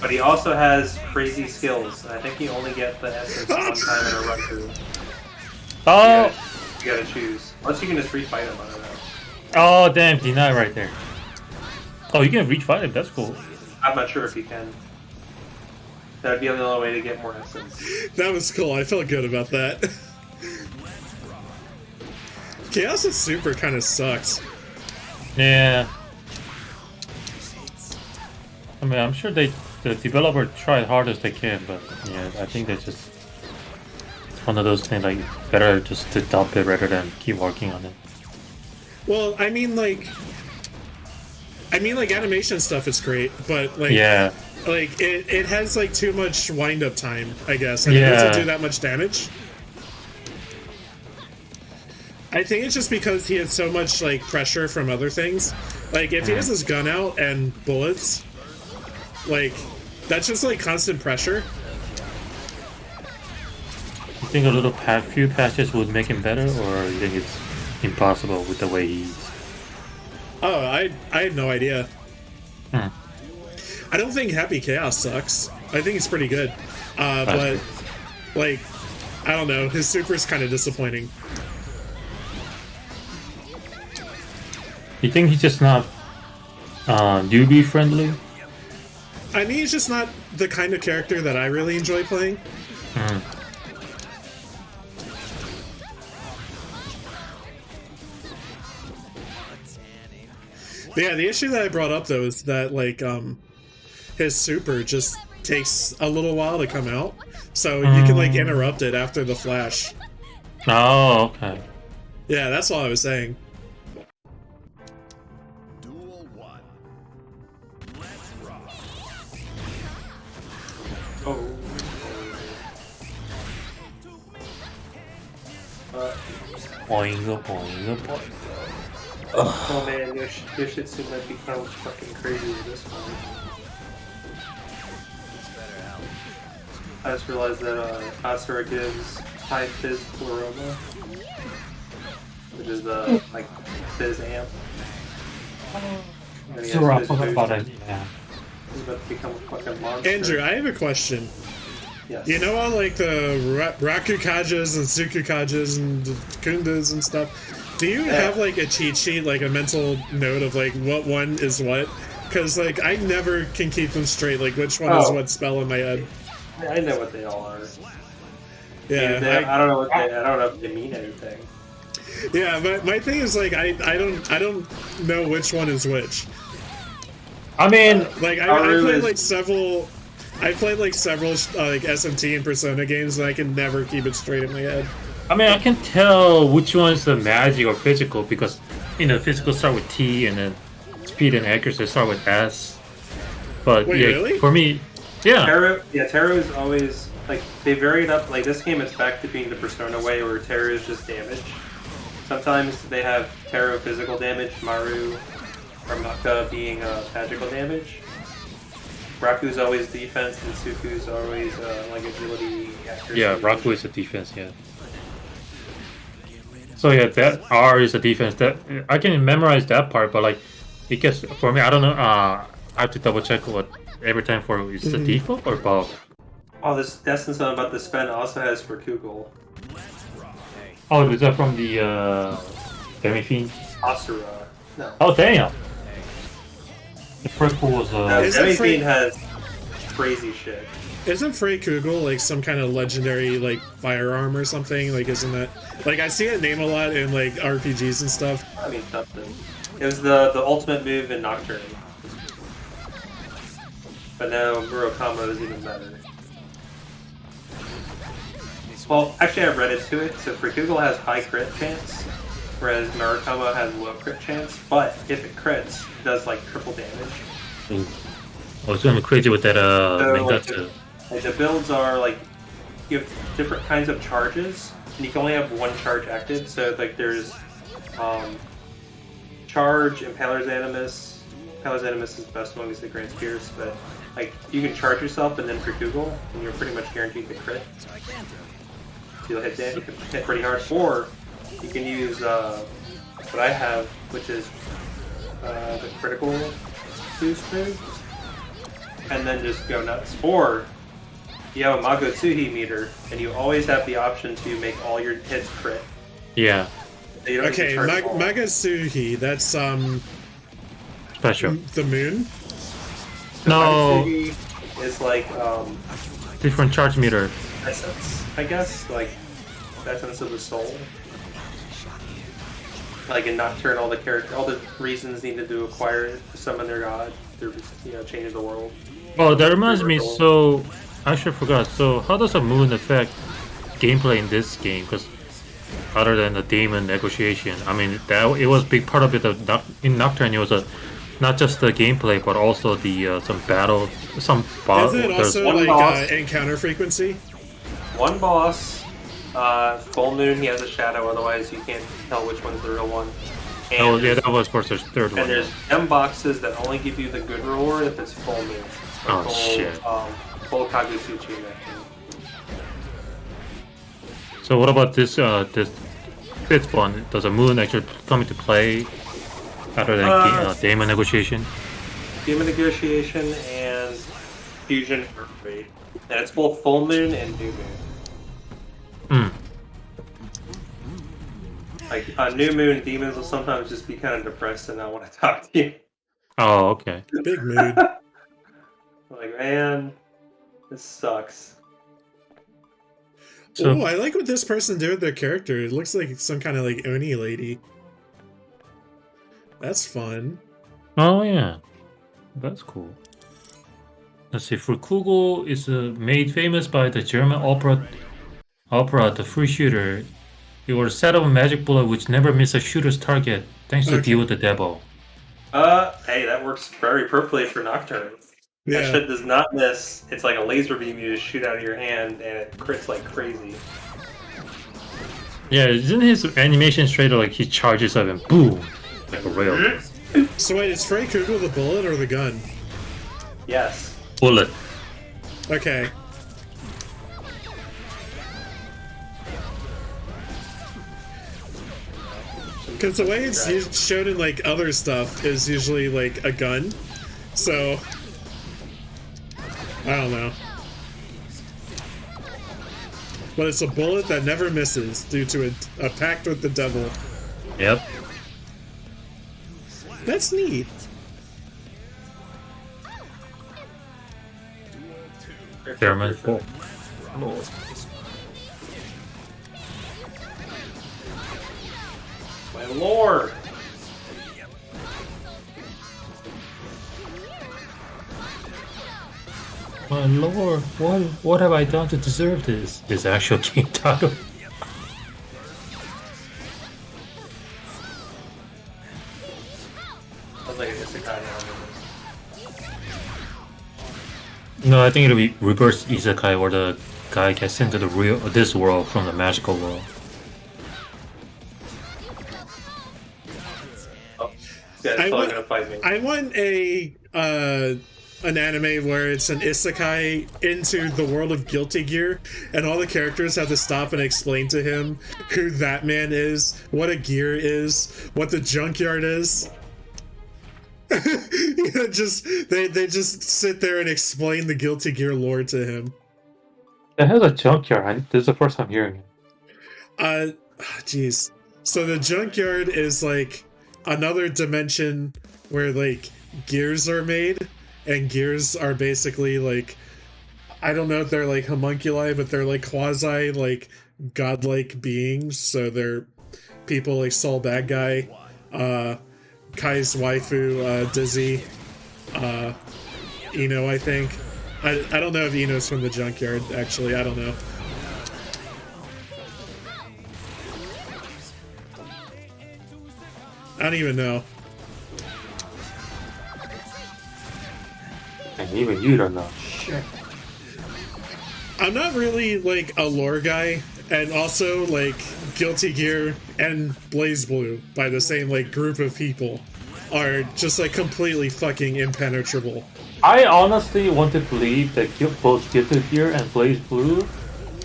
Speaker 3: But he also has crazy skills. I think you only get the essence one time in a run through.
Speaker 2: Oh!
Speaker 3: You gotta choose. Unless you can just refight him, I don't know.
Speaker 2: Oh damn, deny right there. Oh, you can refight him, that's cool.
Speaker 3: I'm not sure if you can. That would be the only way to get more essence.
Speaker 1: That was cool. I felt good about that. Chaos' super kind of sucks.
Speaker 2: Yeah. I mean, I'm sure the developer tried hard as they can, but yeah, I think it's one of those things like better just to dump it rather than keep working on it.
Speaker 1: Well, I mean like animation stuff is great, but like
Speaker 2: Yeah.
Speaker 1: like it has like too much wind up time, I guess, and it doesn't do that much damage. I think it's just because he has so much like pressure from other things. Like if he has his gun out and bullets, like that's just like constant pressure.
Speaker 2: You think a few patches would make him better, or you think it's impossible with the way he's?
Speaker 1: Oh, I had no idea.
Speaker 2: Hmm.
Speaker 1: I don't think Happy Chaos sucks. I think it's pretty good. But like I don't know, his super's kind of disappointing.
Speaker 2: You think he's just not newbie friendly?
Speaker 1: I mean, he's just not the kind of character that I really enjoy playing.
Speaker 2: Mm.
Speaker 1: But yeah, the issue that I brought up though is that like his super just takes a little while to come out, so you can like interrupt it after the flash.
Speaker 2: Oh, okay.
Speaker 1: Yeah, that's all I was saying.
Speaker 4: Duel 1.
Speaker 2: Boingo, boingo, boingo.
Speaker 3: Oh man, Yoshitsu might become fucking crazy with this one. I just realized that Asura gives high fizz Pluroma, which is the like fizz amp. And he has
Speaker 2: Sure, I
Speaker 3: fizz
Speaker 2: forgot
Speaker 3: boost.
Speaker 2: about it. Yeah.
Speaker 3: He's about to become a fucking monster.
Speaker 1: Andrew, I have a question.
Speaker 3: Yes.
Speaker 1: You know all like the Rakukajas and Tsukukajas and the Kundas and stuff? Do you have like a cheat sheet, like a mental note of like what one is what? Because like I never can keep them straight, like which one is what spell in my head.
Speaker 3: I know what they all are.
Speaker 1: Yeah,
Speaker 3: I don't know what they. I don't know if they mean anything.
Speaker 1: yeah, but my thing is like I don't know which one is which.
Speaker 2: I mean,
Speaker 1: Like I played like several like SMT and Persona games, and I can never keep it straight in my head.
Speaker 2: I can tell which one's the magic or physical because, physical start with T and then speed and accuracy start with S. But
Speaker 1: Wait,
Speaker 2: yeah,
Speaker 1: really?
Speaker 2: for me, yeah.
Speaker 3: Tarot is always like they vary it up. Like this game, it's back to being the Persona way, where Tarot is just damage. Sometimes they have Tarot physical damage, Maru or Maka being magical damage. Raku's always defense, and Suku's always like agility, accuracy.
Speaker 2: Yeah, Raku is a defense, yeah. So yeah, that R is a defense. That I can memorize that part, but like, it gets for me. I don't know. I have to double check what every time for is the default or both.
Speaker 3: Oh, this Destiny I'm about to spend also has for Kugel.
Speaker 2: Oh, is that from the Demi-Fiend?
Speaker 3: Asura. No.
Speaker 2: Oh damn! The first one was
Speaker 3: Demi-Fiend has crazy shit.
Speaker 1: Isn't Frey Kugel like some kind of legendary like firearm or something? Like isn't that like I see that name a lot in like RPGs and stuff?
Speaker 3: I mean, something. It was the ultimate move in Nocturne. But now Murakama is even better. Well, actually I read into it, so Frikugel has high crit chance, whereas Murakama has low crit chance, but if it crits, it does like triple damage.
Speaker 2: Ooh. I was going crazy with that Mengatsu.
Speaker 3: Like the builds are like, you have different kinds of charges, and you can only have one charge active, so like there's charge, Impaler's Animus. Impaler's Animus is the best one because it grants Pierce, but like you can charge yourself and then Frikugel, and you're pretty much guaranteed to crit. So you'll hit that, you can hit pretty hard, or you can use what I have, which is the critical boost move, and then just go nuts. Or you have a Magotsuhi meter, and you always have the option to make all your hits crit.
Speaker 2: Yeah.
Speaker 3: So you don't
Speaker 1: Okay,
Speaker 3: need to charge all.
Speaker 1: Magasuhi, that's
Speaker 2: Special.
Speaker 1: the moon.
Speaker 2: No.
Speaker 3: Magotsuhi is like
Speaker 2: Different charge meter.
Speaker 3: essence, I guess, like essence of the soul. Like in Nocturne, all the reasons needed to acquire it, to summon their god, to change the world.
Speaker 2: Oh, that reminds me. So I actually forgot. So how does a moon affect gameplay in this game? Because other than the demon negotiation, I mean, it was a big part of it. In Nocturne, it was not just the gameplay, but also the some battle, some boss.
Speaker 1: Isn't it also
Speaker 3: one
Speaker 1: like
Speaker 3: boss.
Speaker 1: encounter frequency?
Speaker 3: One boss, full moon, he has a shadow, otherwise you can't tell which one's the real one. And
Speaker 2: Oh yeah, that was for the third one.
Speaker 3: and there's M boxes that only give you the good reward if it's full moon.
Speaker 2: Oh,
Speaker 3: full,
Speaker 2: shit.
Speaker 3: Full Kagutsuchi in that game.
Speaker 2: So what about this fifth one? Does a moon actually come into play other than demon negotiation?
Speaker 3: Demon negotiation and fusion rate. And it's both full moon and new moon.
Speaker 2: Hmm.
Speaker 3: Like on new moon, demons will sometimes just be kind of depressed and not want to talk to you.
Speaker 2: Oh, okay.
Speaker 1: Big mood.
Speaker 3: Like, man, this sucks.
Speaker 2: So
Speaker 1: Oh, I like what this person did with their character. It looks like some kind of like Oni lady. That's fun.
Speaker 2: oh yeah, that's cool. Let's see. Kugel is made famous by the German opera, The Free Shooter. It was a set of a magic bullet which never missed a shooter's target, thanks to Deal with the Devil.
Speaker 3: Hey, that works very perfectly for Nocturne. That
Speaker 1: Yeah.
Speaker 3: shit does not miss. It's like a laser beam you just shoot out of your hand, and it crits like crazy.
Speaker 2: Yeah, isn't his animation straight like he charges up and boom, like a rail
Speaker 1: So wait, is Frey Kugel the bullet or the gun?
Speaker 3: Yes.
Speaker 2: bullet.
Speaker 1: Okay. Because the way it's shown in like other stuff is usually like a gun, so I don't know. But it's a bullet that never misses due to a pact with the devil.
Speaker 2: Yep.
Speaker 1: That's neat.
Speaker 2: Experiment 4.
Speaker 3: My lord.
Speaker 2: My lord, what have I done to deserve this? His actual game title.
Speaker 3: Sounds like an isekai now.
Speaker 2: No, I think it'll be reverse isekai where the guy gets into the this world from the magical world.
Speaker 3: Oh, this guy's probably gonna fight me.
Speaker 1: I want an anime where it's an isekai into the world of Guilty Gear, and all the characters have to stop and explain to him who that man is, what a gear is, what the junkyard is. Just they just sit there and explain the Guilty Gear lore to him.
Speaker 2: It has a junkyard. This is the first time hearing it.
Speaker 1: Jeez. So the junkyard is like another dimension where like gears are made, and gears are basically like, I don't know if they're like homunculi, but they're like quasi like godlike beings. So they're people like Soul Bad Guy, Kai's waifu, Dizzy, Ino, I think. I don't know if Ino's from the junkyard, actually. I don't know. I don't even know.
Speaker 2: And even you don't know. Shit.
Speaker 1: I'm not really like a lore guy, and also like Guilty Gear and Blaze Blue by the same like group of people are just like completely fucking impenetrable.
Speaker 2: I honestly want to believe that both Guilty Gear and Blaze Blue,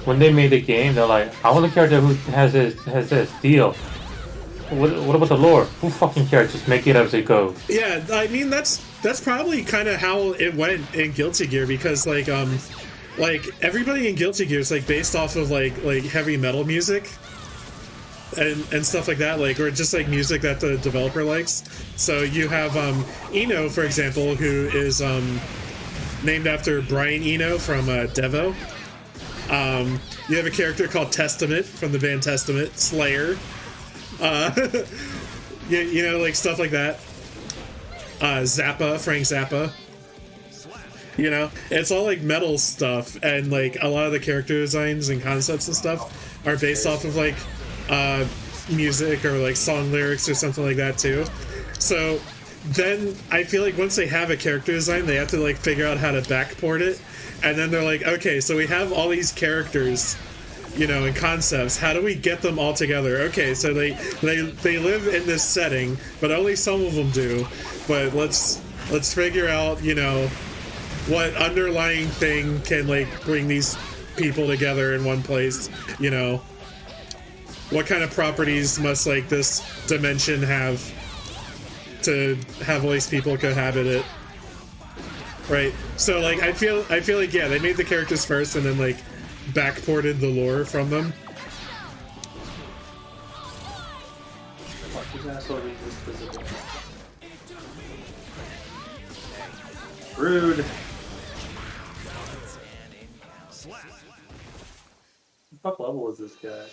Speaker 2: when they made the game, they're like, I want a character who has this deal. What about the lore? Who fucking cares? Just make it as it goes.
Speaker 1: Yeah, I mean that's probably kind of how it went in Guilty Gear, because like everybody in Guilty Gear is like based off of like heavy metal music and stuff like that, like, or just like music that the developer likes. So you have Eno, for example, who is named after Brian Eno from Devo. You have a character called Testament from the band Testament, Slayer. You know, like stuff like that. Zappa, Frank Zappa. You know, it's all like metal stuff, and like a lot of the character designs and concepts and stuff are based off of like music or like song lyrics or something like that too. So then I feel like once they have a character design, they have to like figure out how to backport it, and then they're like, okay, so we have all these characters, you know, and concepts. How do we get them all together? Okay, so they live in this setting, but only some of them do. But let's figure out, you know, what underlying thing can like bring these people together in one place. You know, what kind of properties must like this dimension have to have all these people cohabit it? Right. So like I feel like, yeah, they made the characters first and then like backported the lore from them.
Speaker 3: Rude. What level is this guy?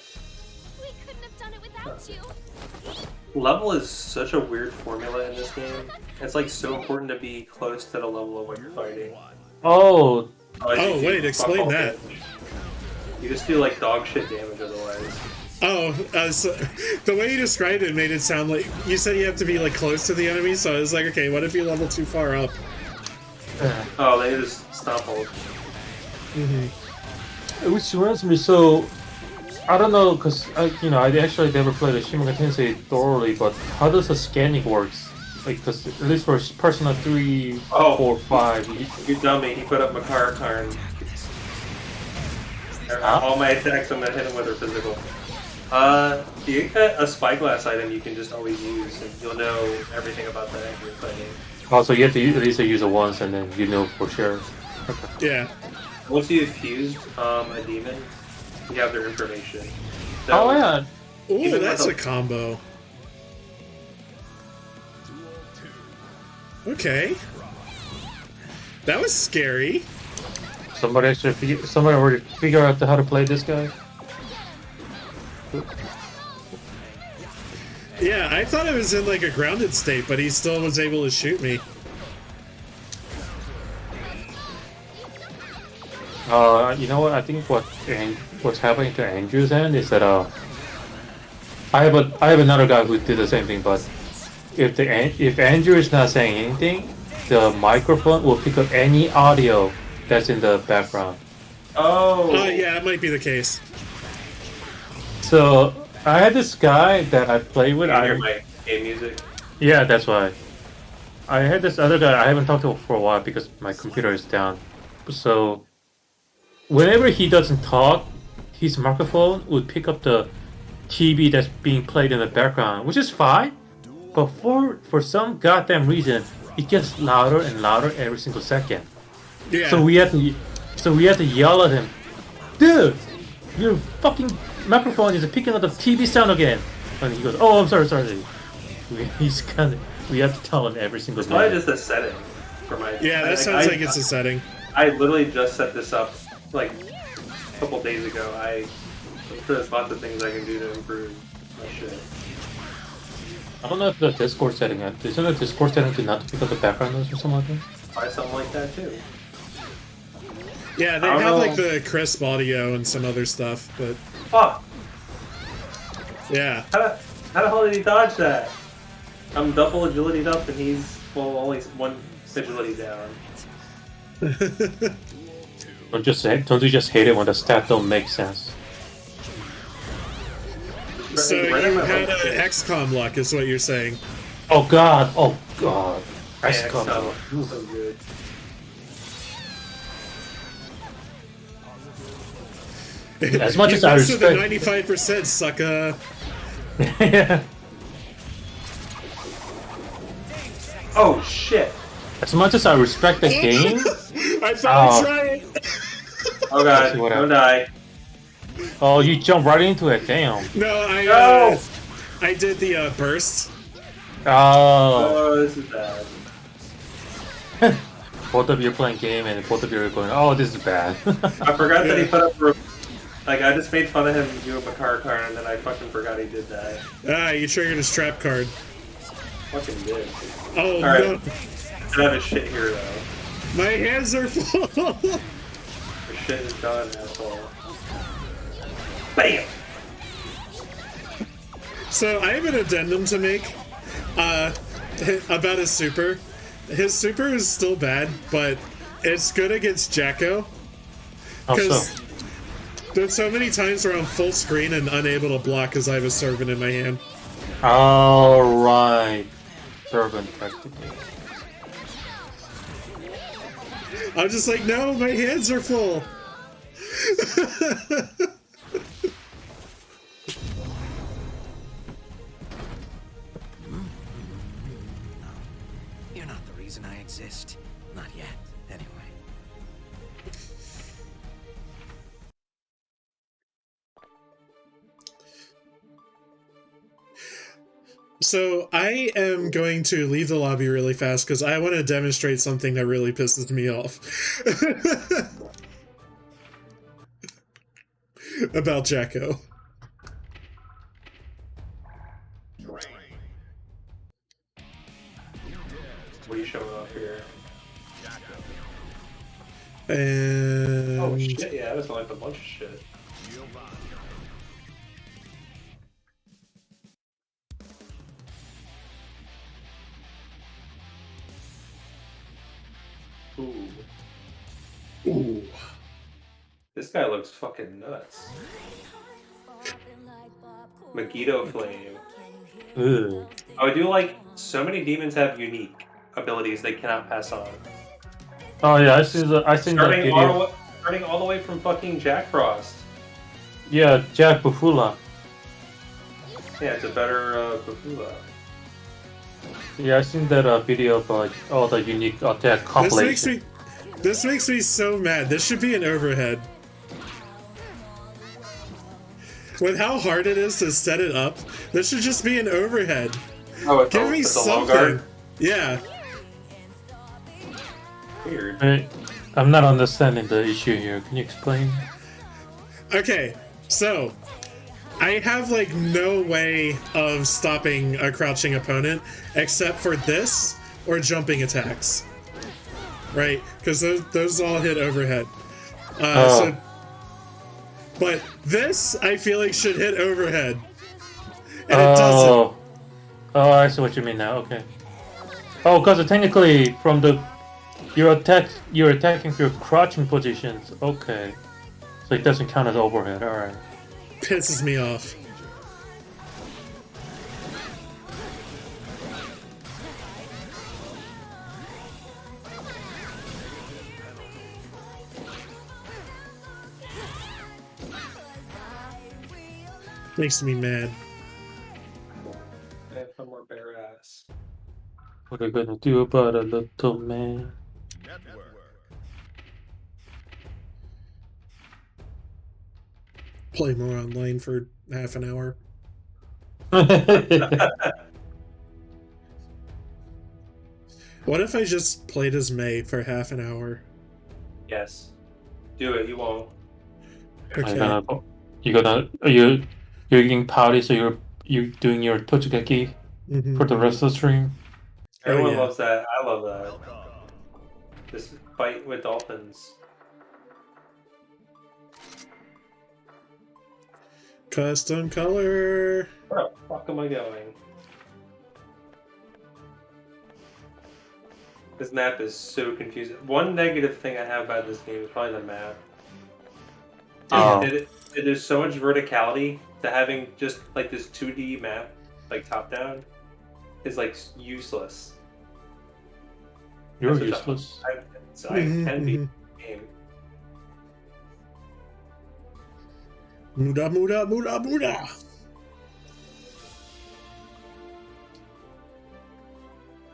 Speaker 7: We couldn't have done it without you.
Speaker 3: Level is such a weird formula in this game. It's like so important to be close to the level of what you're fighting.
Speaker 2: Oh,
Speaker 3: Otherwise, you
Speaker 1: wait,
Speaker 3: do
Speaker 1: explain
Speaker 3: fuck all
Speaker 1: that.
Speaker 3: damage. You just do like dog shit damage otherwise.
Speaker 1: Oh, so the way you described it made it sound like you said you have to be like close to the enemy. So I was like, okay, what if you level too far up?
Speaker 3: Oh, they just stomp hold.
Speaker 2: which reminds me, so I don't know, cause I actually never played the Shin Megami Tensei thoroughly, but how does the scanning works? Like, cause at least for Persona 3,
Speaker 3: Oh.
Speaker 2: 4, 5,
Speaker 3: You dummy, he put up Makar Karn.
Speaker 2: Huh?
Speaker 3: All my attacks, I'm gonna hit him with are physical. You get a spyglass item you can just always use, and you'll know everything about that you're fighting.
Speaker 2: Also, you have to at least use it once, and then you know for sure.
Speaker 1: Yeah.
Speaker 3: Once you've fused a demon, you have their information. So,
Speaker 2: Oh yeah,
Speaker 1: Ooh,
Speaker 3: Even
Speaker 1: that's
Speaker 3: with
Speaker 1: a combo. Okay. That was scary.
Speaker 2: somebody already figure out how to play this guy.
Speaker 1: Yeah, I thought it was in like a grounded state, but he still was able to shoot me.
Speaker 2: You know what? I think what's happening to Andrew's end is that I have another guy who did the same thing, but if Andrew is not saying anything, the microphone will pick up any audio that's in the background.
Speaker 3: Oh!
Speaker 1: Yeah, it might be the case.
Speaker 2: So I had this guy that I played with.
Speaker 3: I hear my game music.
Speaker 2: Yeah, that's why. I had this other guy I haven't talked to for a while because my computer is down. So whenever he doesn't talk, his microphone would pick up the TV that's being played in the background, which is fine. But for some goddamn reason, it gets louder and louder every single second.
Speaker 1: Yeah.
Speaker 2: So we had to yell at him, dude, your fucking microphone is picking up the TV sound again. And he goes, oh, I'm sorry. We have to tell him every single
Speaker 3: It's probably
Speaker 2: minute.
Speaker 3: just a setting for my.
Speaker 1: Yeah, that sounds like it's a setting.
Speaker 3: I literally just set this up like a couple days ago. I'm sure there's lots of things I can do to improve my shit.
Speaker 2: I don't know if the Discord setting, isn't the Discord setting to not pick up the background noise or something like that?
Speaker 3: Try something like that too.
Speaker 1: Yeah, they
Speaker 3: I don't
Speaker 1: have
Speaker 3: know.
Speaker 1: like the crisp audio and some other stuff, but
Speaker 3: Fuck!
Speaker 1: yeah.
Speaker 3: How the hell did he dodge that? I'm double agility up and he's, well, only one agility down.
Speaker 2: Don't you just hate it when the stats don't make sense?
Speaker 1: So you had an XCOM luck, is what you're saying.
Speaker 2: Oh god. I
Speaker 3: Yeah,
Speaker 2: got
Speaker 3: so good.
Speaker 2: As much as I
Speaker 1: Most of the
Speaker 2: respect
Speaker 1: 95% sucker.
Speaker 2: Yeah.
Speaker 3: Oh shit!
Speaker 2: As much as I respect the game,
Speaker 1: I thought
Speaker 2: Oh.
Speaker 1: I tried.
Speaker 3: Oh god,
Speaker 2: What
Speaker 3: don't
Speaker 2: happened?
Speaker 3: die.
Speaker 2: oh, you jump right into it, damn.
Speaker 1: No,
Speaker 3: No!
Speaker 1: I did the burst.
Speaker 2: Oh,
Speaker 3: Oh, this is bad.
Speaker 2: both of you are playing game and both of you are going, oh, this is bad.
Speaker 3: I forgot that he
Speaker 1: Yeah.
Speaker 3: put up. Like, I just made fun of him doing a car and then I fucking forgot he did that.
Speaker 1: You triggered his trap card.
Speaker 3: Fucking did.
Speaker 1: Oh
Speaker 3: Alright.
Speaker 1: no,
Speaker 3: I have his shit here though.
Speaker 1: my hands are full.
Speaker 3: Your shit is done, asshole. BAM!
Speaker 1: So I have an addendum to make about his super. His super is still bad, but it's good against Jacko.
Speaker 2: How so?
Speaker 1: Because there's so many times where I'm full screen and unable to block because I have a servant in my hand.
Speaker 2: Alright. Servant practically.
Speaker 1: I'm just like, no, my hands are full.
Speaker 5: You're not the reason I exist. Not yet, anyway.
Speaker 1: So I am going to leave the lobby really fast because I want to demonstrate something that really pisses me off. About Jacko.
Speaker 3: What are you showing off here?
Speaker 1: And
Speaker 3: Oh shit, yeah, that was like a bunch of shit. Ooh.
Speaker 1: ooh.
Speaker 3: This guy looks fucking nuts. Megiddo Flame.
Speaker 2: Ugh.
Speaker 3: Oh, I do like so many demons have unique abilities they cannot pass on.
Speaker 2: Oh yeah, I seen that video.
Speaker 3: Starting all the way from fucking Jack Frost.
Speaker 2: Yeah, Jack Bufula.
Speaker 3: Yeah, it's a better Bafula.
Speaker 2: Yeah, I seen that video of like all the unique attack compilation.
Speaker 1: This makes me so mad. This should be an overhead. With how hard it is to set it up, this should just be an overhead.
Speaker 3: Oh,
Speaker 1: Give me
Speaker 3: it's a long
Speaker 1: something.
Speaker 3: guard?
Speaker 1: Yeah.
Speaker 3: Weird.
Speaker 2: Hey, I'm not understanding the issue here. Can you explain?
Speaker 1: Okay, so I have like no way of stopping a crouching opponent except for this or jumping attacks. Right? Because those all hit overhead. But this, I feel like, should hit overhead. And it doesn't.
Speaker 2: Oh, I see what you mean now. Okay. Oh, because technically, from you're attacking through crouching positions. Okay. So it doesn't count as overhead. All right.
Speaker 1: Pisses me off. Makes me mad.
Speaker 3: I have one more bare ass.
Speaker 2: What are you gonna do about a little man?
Speaker 1: Play more online for half an hour. What if I just played as May for half an hour?
Speaker 3: Yes. Do it, you won't.
Speaker 1: Okay.
Speaker 2: You're getting pouty, so you're doing your Tochigeki for the rest of the stream.
Speaker 3: Everyone
Speaker 1: yeah.
Speaker 3: loves that. I love that. This fight with dolphins.
Speaker 1: Custom color.
Speaker 3: Where the fuck am I going? This map is so confusing. One negative thing I have about this game is probably the map.
Speaker 2: Oh.
Speaker 3: There's so much verticality to having just like this 2D map, like top down, is like useless.
Speaker 2: You're
Speaker 3: That's
Speaker 2: useless.
Speaker 3: I can be in the game.
Speaker 1: Muda.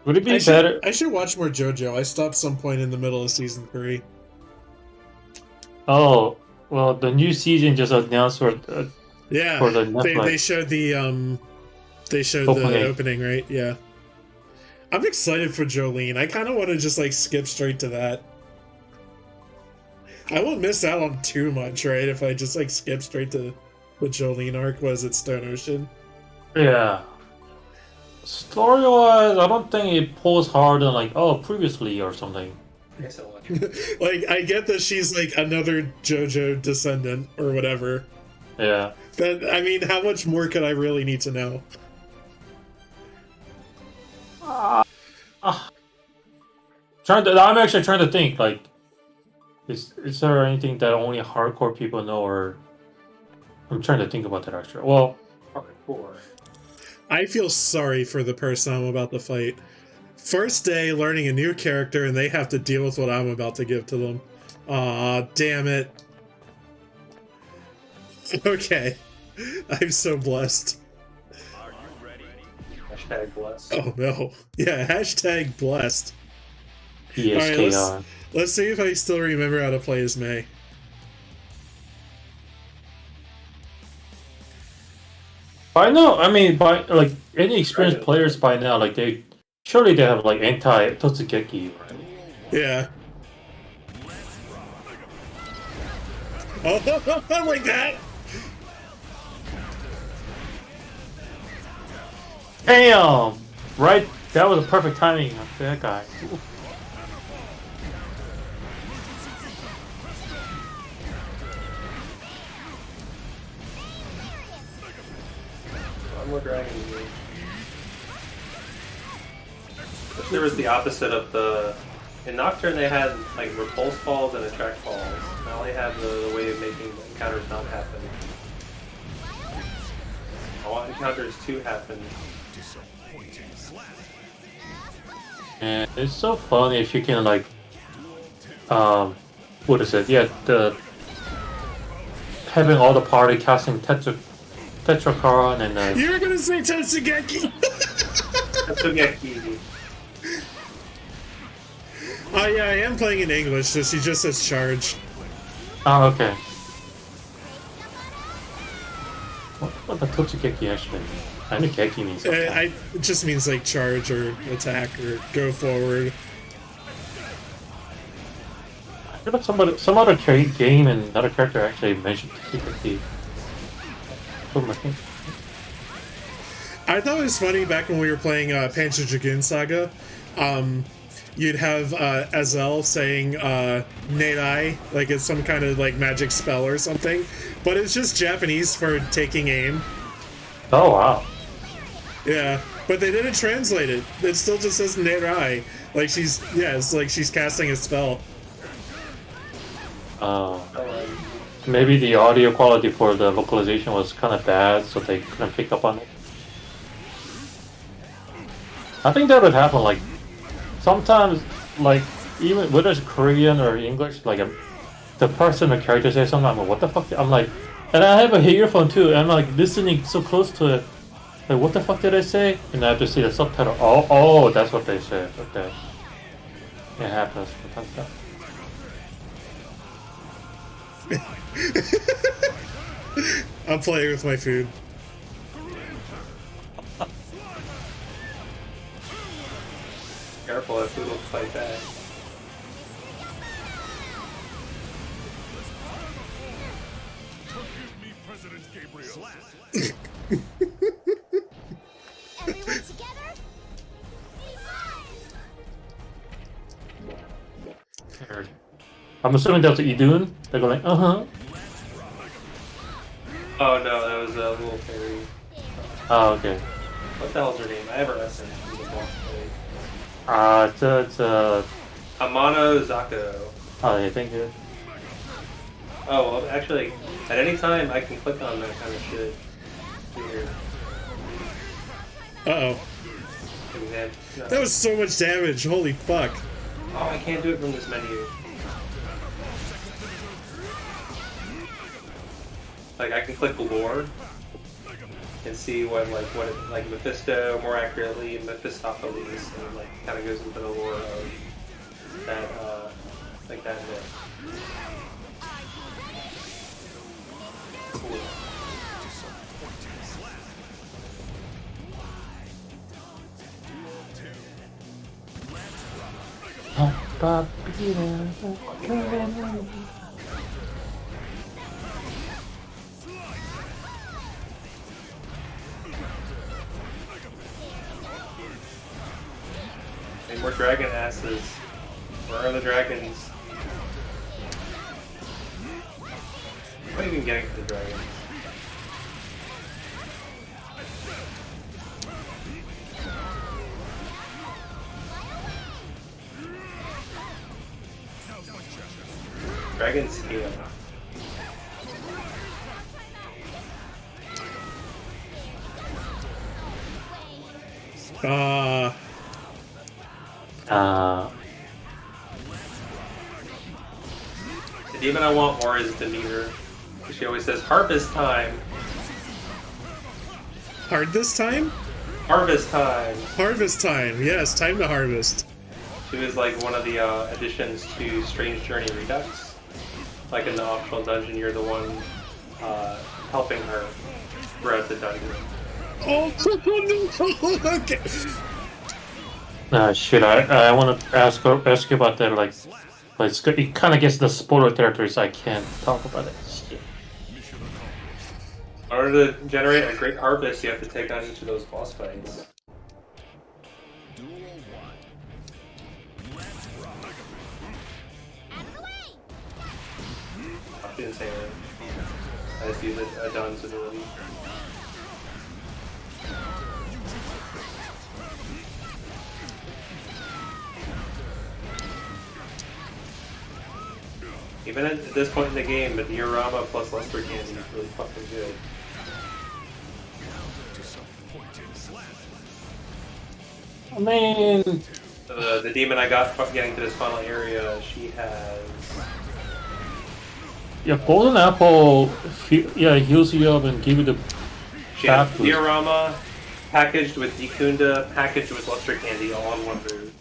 Speaker 2: Would it be better?
Speaker 1: I should watch more JoJo. I stopped some point in the middle of season 3.
Speaker 2: Oh, well, the new season just announced for
Speaker 1: Yeah,
Speaker 2: for the Netflix.
Speaker 1: they showed the
Speaker 2: Opening.
Speaker 1: opening, right? Yeah. I'm excited for Jolene. I kind of want to just like skip straight to that. I won't miss out on too much, right? If I just like skip straight to the Jolene arc. Was it Stone Ocean?
Speaker 2: Yeah. Story-wise, I don't think it pulls hard on like previously or something.
Speaker 3: I guess I'll watch.
Speaker 1: Like, I get that she's like another JoJo descendant or whatever.
Speaker 2: Yeah.
Speaker 1: But I mean, how much more could I really need to know?
Speaker 2: I'm actually trying to think, like, is there anything that only hardcore people know, or I'm trying to think about that actually. Well,
Speaker 3: Hardcore.
Speaker 1: I feel sorry for the person I'm about to fight. First day learning a new character and they have to deal with what I'm about to give to them. Aw, damn it. Okay. I'm so blessed.
Speaker 3: Hashtag blessed.
Speaker 1: Oh no. Yeah, hashtag blessed.
Speaker 2: ESKR.
Speaker 1: Alright, let's see if I still remember how to play as May.
Speaker 2: By now, I mean, by like any experienced players by now, like they have like anti-Totsugeki, right?
Speaker 1: Yeah. Oh, like that!
Speaker 2: Damn! Right? That was a perfect timing of that guy. Ooh.
Speaker 3: One more dragon. There was the opposite of the. In Nocturne, they had like repulse balls and attract balls. Now they have the way of making encounters not happen. all encounters to happen.
Speaker 2: And it's so funny if you can like, what is it? Yeah, the having all the party casting Tetracaron and
Speaker 1: You were gonna say Tetsugeki!
Speaker 3: Tatsugeki.
Speaker 1: Oh yeah, I am playing in English, so she just says charge.
Speaker 2: oh okay. What does Totsugeki actually mean? I know Geki means attack.
Speaker 1: It just means like charge or attack or go forward.
Speaker 2: I feel like some other game and another character actually mentioned Totsugeki.
Speaker 1: I thought it was funny back when we were playing Panzer Dragoon Saga. You'd have Azel saying Nedai, like it's some kind of like magic spell or something, but it's just Japanese for taking aim.
Speaker 2: Oh wow.
Speaker 1: Yeah, but they didn't translate it. It still just says Nedai, like it's like she's casting a spell.
Speaker 2: Maybe the audio quality for the vocalization was kind of bad, so they couldn't pick up on it. I think that would happen, like, sometimes, like, even whether it's Korean or English, like, the person or character says something, I'm like, what the fuck? I'm like, and I have a earphone too, and I'm like listening so close to it. Like, what the fuck did I say? And I have to see the subtitle. Oh, that's what they said. Okay. It happens from time to time.
Speaker 1: I'm playing with my food.
Speaker 3: Careful, if food will fight back.
Speaker 4: Forgive me, President Gabriel.
Speaker 7: Everyone together?
Speaker 2: I'm assuming that was Idun. They're going, uh-huh.
Speaker 3: Oh no, that was a little fairy.
Speaker 2: Oh, okay.
Speaker 3: What the hell's her name? I ever listened to the boss fight.
Speaker 2: It's
Speaker 3: Amano Zako.
Speaker 2: oh, yeah, thank you.
Speaker 3: Oh, well, actually, at any time I can click on that kind of shit. Weird.
Speaker 1: Uh-oh.
Speaker 3: No.
Speaker 1: That was so much damage, holy fuck.
Speaker 3: Oh, I can't do it from this menu. Like, I can click lore and see what Mephisto, more accurately, Mephistopheles, and like kind of goes into the lore of that, like that myth. Cool. Any more dragon asses? Where are the dragons? What are you even getting for the dragons? Dragon scale. The demon I want more is Demeter. She always says, harvest time!
Speaker 1: Hard this time?
Speaker 3: Harvest time!
Speaker 1: Harvest time, yes, time to harvest.
Speaker 3: She was like one of the additions to Strange Journey Redux. Like in the optional dungeon, you're the one helping her throughout the dungeon.
Speaker 1: Oh, no, okay.
Speaker 2: Shit, I want to ask you about that, like, but it kind of gets the spoiler territory, so I can't talk about it. Shit.
Speaker 3: In order to generate a great harvest, you have to take on each of those boss fights. I didn't say that. I just use a Don's ability. Even at this point in the game, the diorama plus luster candy is really fucking good.
Speaker 2: I mean,
Speaker 3: The demon I got getting to this final area, she has.
Speaker 2: yeah, Golden Apple, heals you up and give you the
Speaker 3: She has
Speaker 2: Fabulous.
Speaker 3: diorama packaged with Dekunda, packaged with luster candy, all in one move.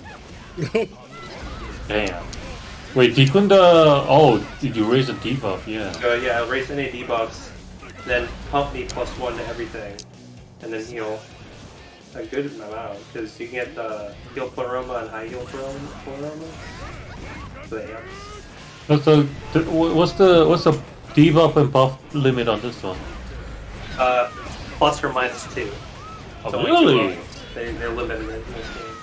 Speaker 2: Damn. Wait, Dekunda. Oh, did you raise a debuff? Yeah.
Speaker 3: So yeah, erase any debuffs, then pump me +1 to everything, and then heal a good amount because you can get heal Pleroma and high heal Pleroma. So yeah.
Speaker 2: What's the debuff and buff limit on this one?
Speaker 3: Plus or minus 2.
Speaker 2: Oh,
Speaker 3: So
Speaker 2: really?
Speaker 3: They're limited in this game.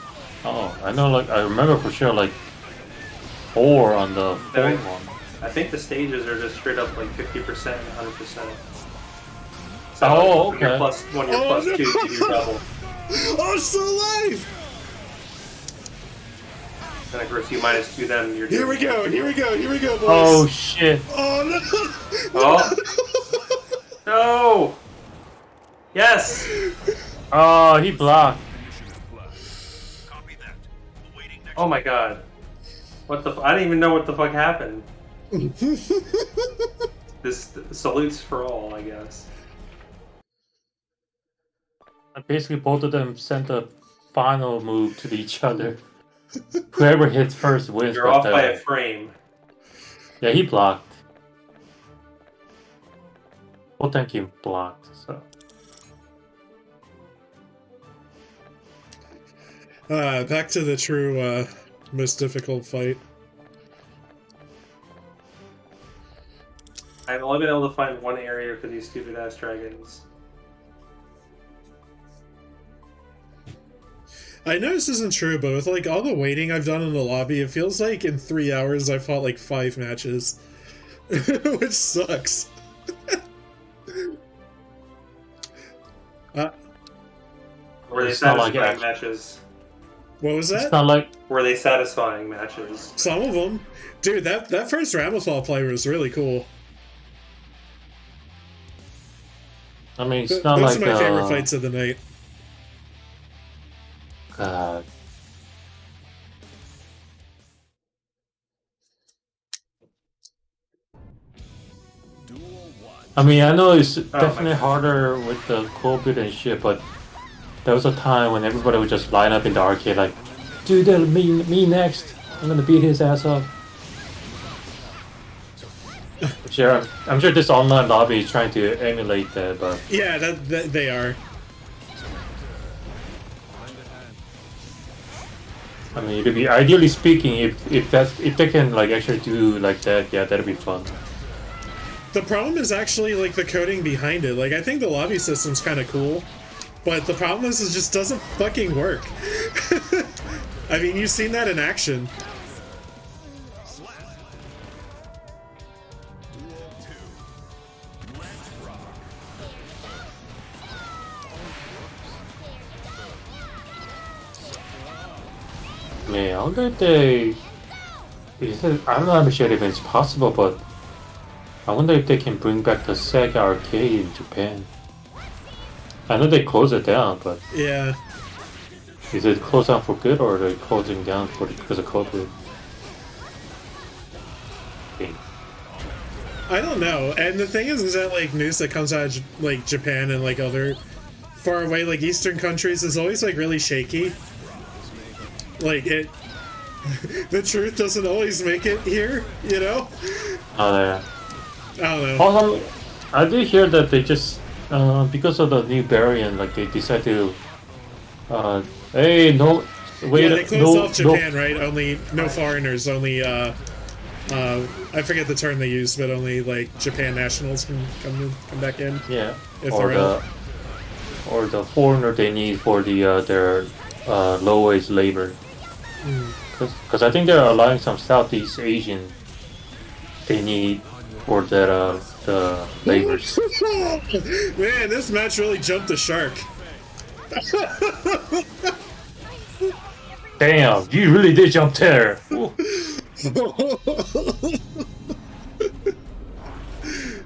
Speaker 2: Oh, I know. Like I remember for sure, like 4 on the fourth one.
Speaker 3: I think the stages are just straight up like 50% and 100%. So
Speaker 2: Oh,
Speaker 3: when you're
Speaker 2: okay.
Speaker 3: when you're plus 2, you do double.
Speaker 1: Oh, I'm still alive!
Speaker 3: And of course, you -2 them. You're
Speaker 1: Here we go, boys!
Speaker 2: Oh shit!
Speaker 1: Oh no!
Speaker 3: Oh no! Yes.
Speaker 2: Oh, he blocked.
Speaker 4: Copy that. Awaiting next
Speaker 3: Oh my god. What the? I didn't even know what the fuck happened. This salutes for all, I guess.
Speaker 2: And basically, both of them sent a final move to each other. Whoever hits first wins.
Speaker 3: You're off by a frame.
Speaker 2: Yeah, he blocked. Well, thank you, blocked. So.
Speaker 1: Back to the true, most difficult fight.
Speaker 3: I've only been able to find one area for these stupid ass dragons.
Speaker 1: I know this isn't true, but with like all the waiting I've done in the lobby, it feels like in 3 hours I fought like 5 matches. Which sucks.
Speaker 3: Were they
Speaker 2: It's not like
Speaker 3: satisfying
Speaker 2: it.
Speaker 3: matches?
Speaker 1: What was
Speaker 2: It's
Speaker 1: that?
Speaker 2: not like
Speaker 3: Were they satisfying matches?
Speaker 1: Some of them. Dude, that first Ramethal play was really cool.
Speaker 2: I mean, it's
Speaker 1: Those
Speaker 2: not like
Speaker 1: are my favorite fights of the night.
Speaker 2: God. I mean, I know it's definitely harder with the COVID and shit, but there was a time when everybody would just line up in the arcade like, dude, me next. I'm gonna beat his ass up. Sure, I'm sure this online lobby is trying to emulate that, but
Speaker 1: Yeah, that they are.
Speaker 2: I mean, it'd be ideally speaking, if they can like actually do like that, yeah, that'd be fun.
Speaker 1: The problem is actually like the coding behind it. Like I think the lobby system's kind of cool, but the problem is it just doesn't fucking work. I mean, you've seen that in action.
Speaker 2: Man, I wonder if they. I'm not sure if it's possible, but I wonder if they can bring back the Sega arcade in Japan. I know they closed it down, but
Speaker 1: Yeah.
Speaker 2: is it closed down for good or are they closing down because of COVID? Okay.
Speaker 1: I don't know. And the thing is that like news that comes out of like Japan and like other far away like Eastern countries is always like really shaky. Like it, the truth doesn't always make it here, you know.
Speaker 2: Oh, yeah.
Speaker 1: I don't know.
Speaker 2: Also, I did hear that they just because of the new variant, like they decided to, hey, no, wait,
Speaker 1: Yeah, they closed
Speaker 2: no,
Speaker 1: off Japan, right? Only no foreigners. Only I forget the term they use, but only like Japan nationals can come back in.
Speaker 2: Yeah,
Speaker 1: If
Speaker 2: or
Speaker 1: they're out.
Speaker 2: the foreigner they need for the their low wage labor. Because I think they're allowing some Southeast Asian they need for that the labors.
Speaker 1: Man, this match really jumped the shark.
Speaker 2: Damn, you really did jump there.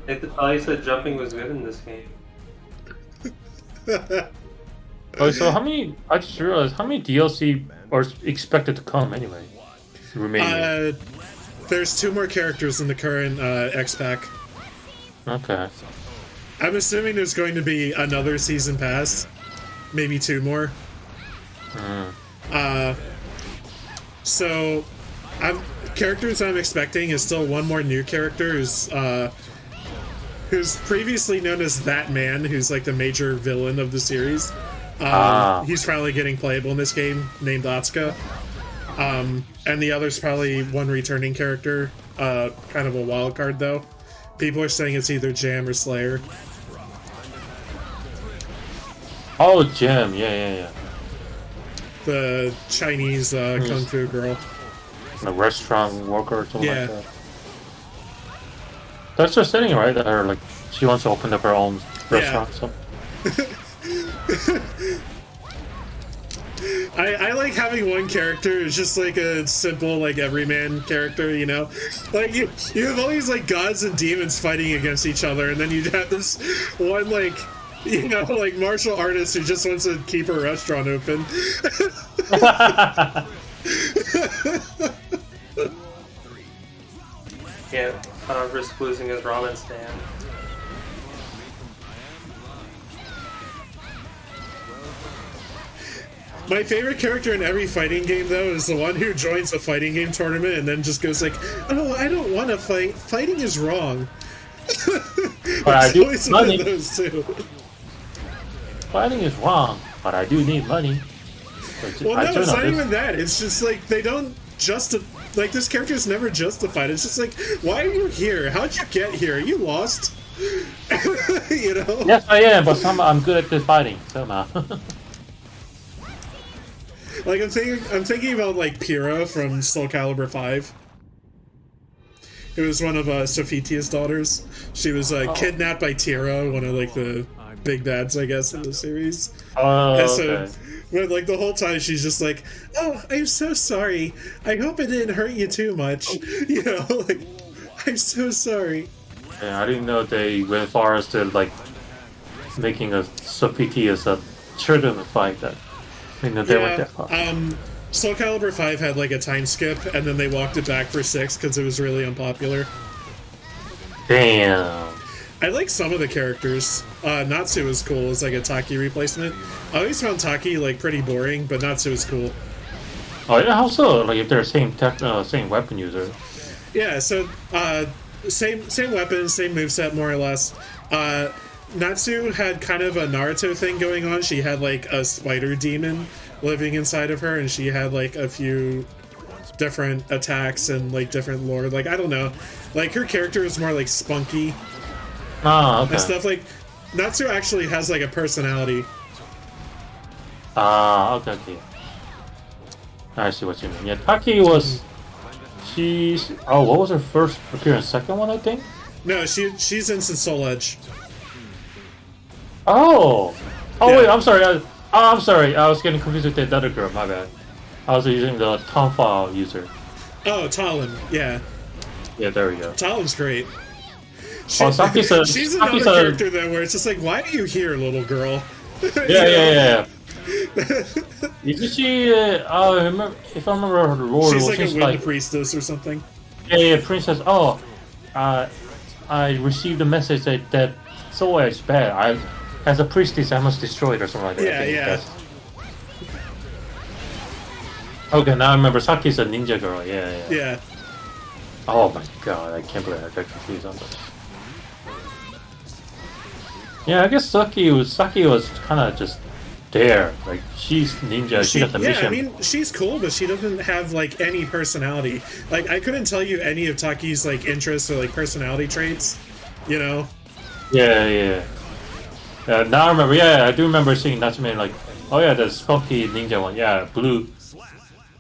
Speaker 3: I thought you said jumping was good in this game.
Speaker 2: Oh, so how many? I just realized how many DLC are expected to come anyway. Remaining.
Speaker 1: There's 2 more characters in the current X pack.
Speaker 2: Okay.
Speaker 1: I'm assuming there's going to be another season pass, maybe 2 more. So, characters I'm expecting is still 1 more new character who's previously known as That Man, who's like the major villain of the series. He's finally getting playable in this game, named Atsuka. And the other's probably 1 returning character, kind of a wild card though. People are saying it's either Jam or Slayer.
Speaker 2: Oh, Jam, yeah.
Speaker 1: The Chinese kung fu girl.
Speaker 2: The restaurant worker or something
Speaker 1: Yeah.
Speaker 2: like that. That's just saying, right? That her like she wants to open up her own restaurant. So.
Speaker 1: I like having 1 character. It's just like a simple, like everyman character, you know. Like you have all these like gods and demons fighting against each other, and then you have this one like, you know, like martial artist who just wants to keep her restaurant open.
Speaker 3: Can't risk losing his ramen stand.
Speaker 1: My favorite character in every fighting game, though, is the one who joins a fighting game tournament and then just goes like, "Oh, I don't want to fight. Fighting is wrong."
Speaker 2: But I do
Speaker 1: always one
Speaker 2: money.
Speaker 1: of those too.
Speaker 2: Fighting is wrong, but I do need money.
Speaker 1: Well, no, it's not even that. It's just like they don't like this character is never justified. It's just like, why are you here? How'd you get here? Are you lost? You know?
Speaker 2: Yes, I am, but I'm good at this fighting somehow.
Speaker 1: Like I'm thinking about like Pyrrha from Soul Calibur 5. It was one of Sophitia's daughters. She was kidnapped by Tira, one of like the big bads, I guess, in the series.
Speaker 2: Oh,
Speaker 1: And so,
Speaker 2: okay.
Speaker 1: when, like the whole time she's just like, "Oh, I'm so sorry. I hope it didn't hurt you too much." You know, like, "I'm so sorry."
Speaker 2: Yeah, I didn't know they went far as to like making a Sopiti as a children fight that. I mean, they went that far.
Speaker 1: Soul Calibur 5 had like a time skip, and then they walked it back for 6 because it was really unpopular.
Speaker 2: Damn.
Speaker 1: I like some of the characters. Natsu was cool as like a Taki replacement. I always found Taki like pretty boring, but Natsu was cool.
Speaker 2: Oh yeah, how so? Like if they're same same weapon user.
Speaker 1: Yeah, so same weapon, same moveset more or less. Natsu had kind of a Naruto thing going on. She had like a spider demon living inside of her, and she had like a few different attacks and like different lore. Like I don't know, like her character is more like spunky
Speaker 2: Okay.
Speaker 1: and stuff. Like Natsu actually has like a personality.
Speaker 2: Okay. I see what you mean. Yeah, Taki was. She's. Oh, what was her first appearance? Second one, I think.
Speaker 1: No, she's in Soul Edge.
Speaker 2: Oh. Oh
Speaker 1: Yeah.
Speaker 2: wait, I'm sorry. I'm sorry. I was getting confused with the other girl. My bad. I was using the Tonfa user.
Speaker 1: Oh, Talon. Yeah,
Speaker 2: Yeah, there we go.
Speaker 1: Talon's great.
Speaker 2: Saki's a-
Speaker 1: She's
Speaker 2: Saki's
Speaker 1: another
Speaker 2: a-
Speaker 1: character though, where it's just like, why are you here, little girl?
Speaker 2: Yeah. Isn't she? Remember, if I remember her lore,
Speaker 1: She's
Speaker 2: was
Speaker 1: like a
Speaker 2: just
Speaker 1: wind priestess or something.
Speaker 2: Yeah, princess. Oh, I received a message that Soul Edge is bad. As a priestess, I must destroy it or something like that. I think
Speaker 1: Yeah.
Speaker 2: that's- Okay, now I remember. Saki's a ninja girl. Yeah.
Speaker 1: Yeah.
Speaker 2: Oh my god, I can't believe I got confused on this. Yeah, I guess Saki was kind of just there. Like, she's ninja, she got the mission.
Speaker 1: I mean, she's cool, but she doesn't have like any personality. Like, I couldn't tell you any of Taki's like interests or like personality traits. You know?
Speaker 2: Yeah. Now I remember, I do remember seeing Natsume like, oh yeah, the spunky ninja one. Yeah, blue.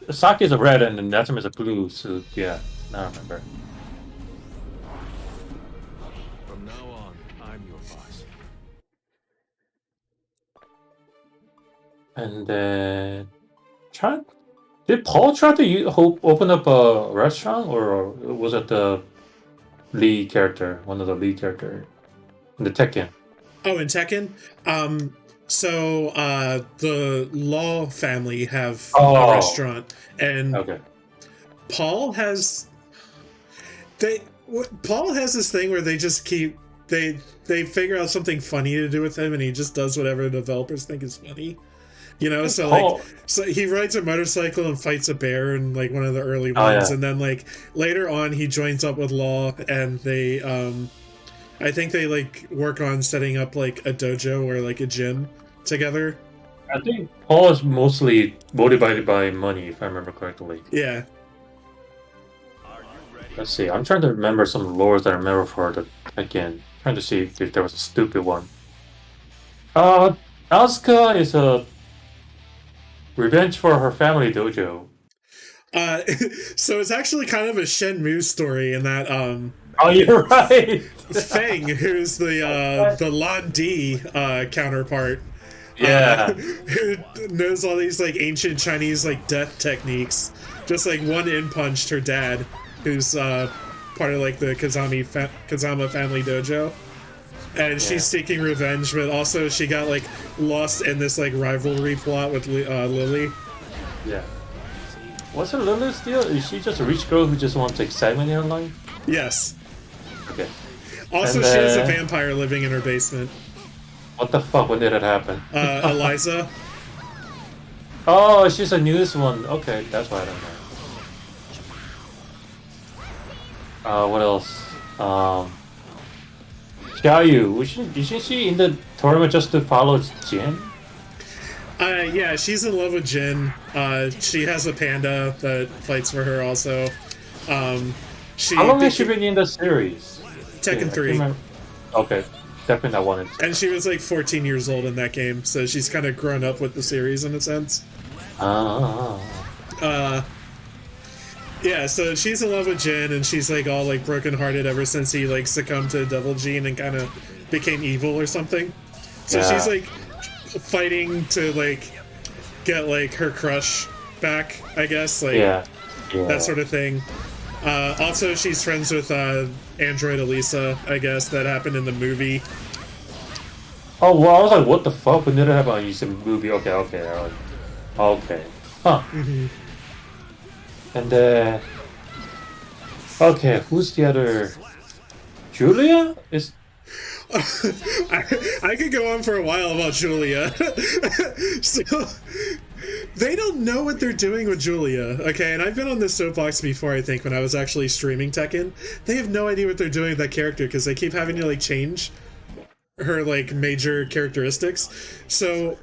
Speaker 2: Saki's a red and then Natsume's a blue suit. Yeah, now I remember.
Speaker 4: From now on, I'm your boss.
Speaker 2: And then, did Paul try to open up a restaurant, or was it the one of the lead character in the Tekken?
Speaker 1: Oh, in Tekken, So the Law family have a
Speaker 2: Oh.
Speaker 1: restaurant, and
Speaker 2: Okay.
Speaker 1: Paul has Paul has this thing where they just keep they figure out something funny to do with him, and he just does whatever the developers think is funny. You know, so
Speaker 2: Paul-
Speaker 1: like, so he rides a motorcycle and fights a bear in like one of the early
Speaker 2: Oh,
Speaker 1: ones,
Speaker 2: yeah.
Speaker 1: and then like later on he joins up with Law, and they I think they like work on setting up like a dojo or like a gym together.
Speaker 2: I think Paul is mostly motivated by money, if I remember correctly.
Speaker 1: Yeah.
Speaker 2: Let's see. I'm trying to remember some lores that I remember for the again. Trying to see if there was a stupid one. Asuka is a revenge for her family dojo.
Speaker 1: So it's actually kind of a Shenmue story in that
Speaker 2: Oh, you're right.
Speaker 1: Feng, who's the Lan Di counterpart,
Speaker 2: Yeah.
Speaker 1: who knows all these like ancient Chinese like death techniques, just like one in punched her dad, who's part of like the Kazama family dojo, and she's seeking revenge, but also she got like lost in this like rivalry plot with Lily.
Speaker 2: Yeah. What's her Lilith's deal? Is she just a rich girl who just wants excitement in her life?
Speaker 1: Yes.
Speaker 2: Okay.
Speaker 1: Also,
Speaker 2: And,
Speaker 1: she has a vampire living in her basement.
Speaker 2: What the fuck? When did it happen?
Speaker 1: Eliza.
Speaker 2: Oh, she's a newest one. Okay, that's why I don't know. What else? Xiaoyu, isn't she in the tournament just to follow Jin?
Speaker 1: Yeah, she's in love with Jin. She has a panda that fights for her also.
Speaker 2: How long has she been in the series?
Speaker 1: Tekken
Speaker 2: I
Speaker 1: 3.
Speaker 2: can't remember. Okay, definitely not one.
Speaker 1: And she was like 14 years old in that game, so she's kind of grown up with the series in a sense. Yeah, so she's in love with Jin, and she's like all like brokenhearted ever since he like succumbed to Devil Gene and kind of became evil or something. So
Speaker 2: Yeah.
Speaker 1: she's like fighting to like get like her crush back, I guess, like that sort of thing. Also, she's friends with Android Elisa, I guess, that happened in the movie.
Speaker 2: Oh, well, I was like, what the fuck? When did it happen? You said movie. Okay. Okay. Huh. And okay, who's the other? Julia is.
Speaker 1: I could go on for a while about Julia. So they don't know what they're doing with Julia, okay? And I've been on this soapbox before, I think, when I was actually streaming Tekken. They have no idea what they're doing with that character because they keep having to like change her like major characteristics. So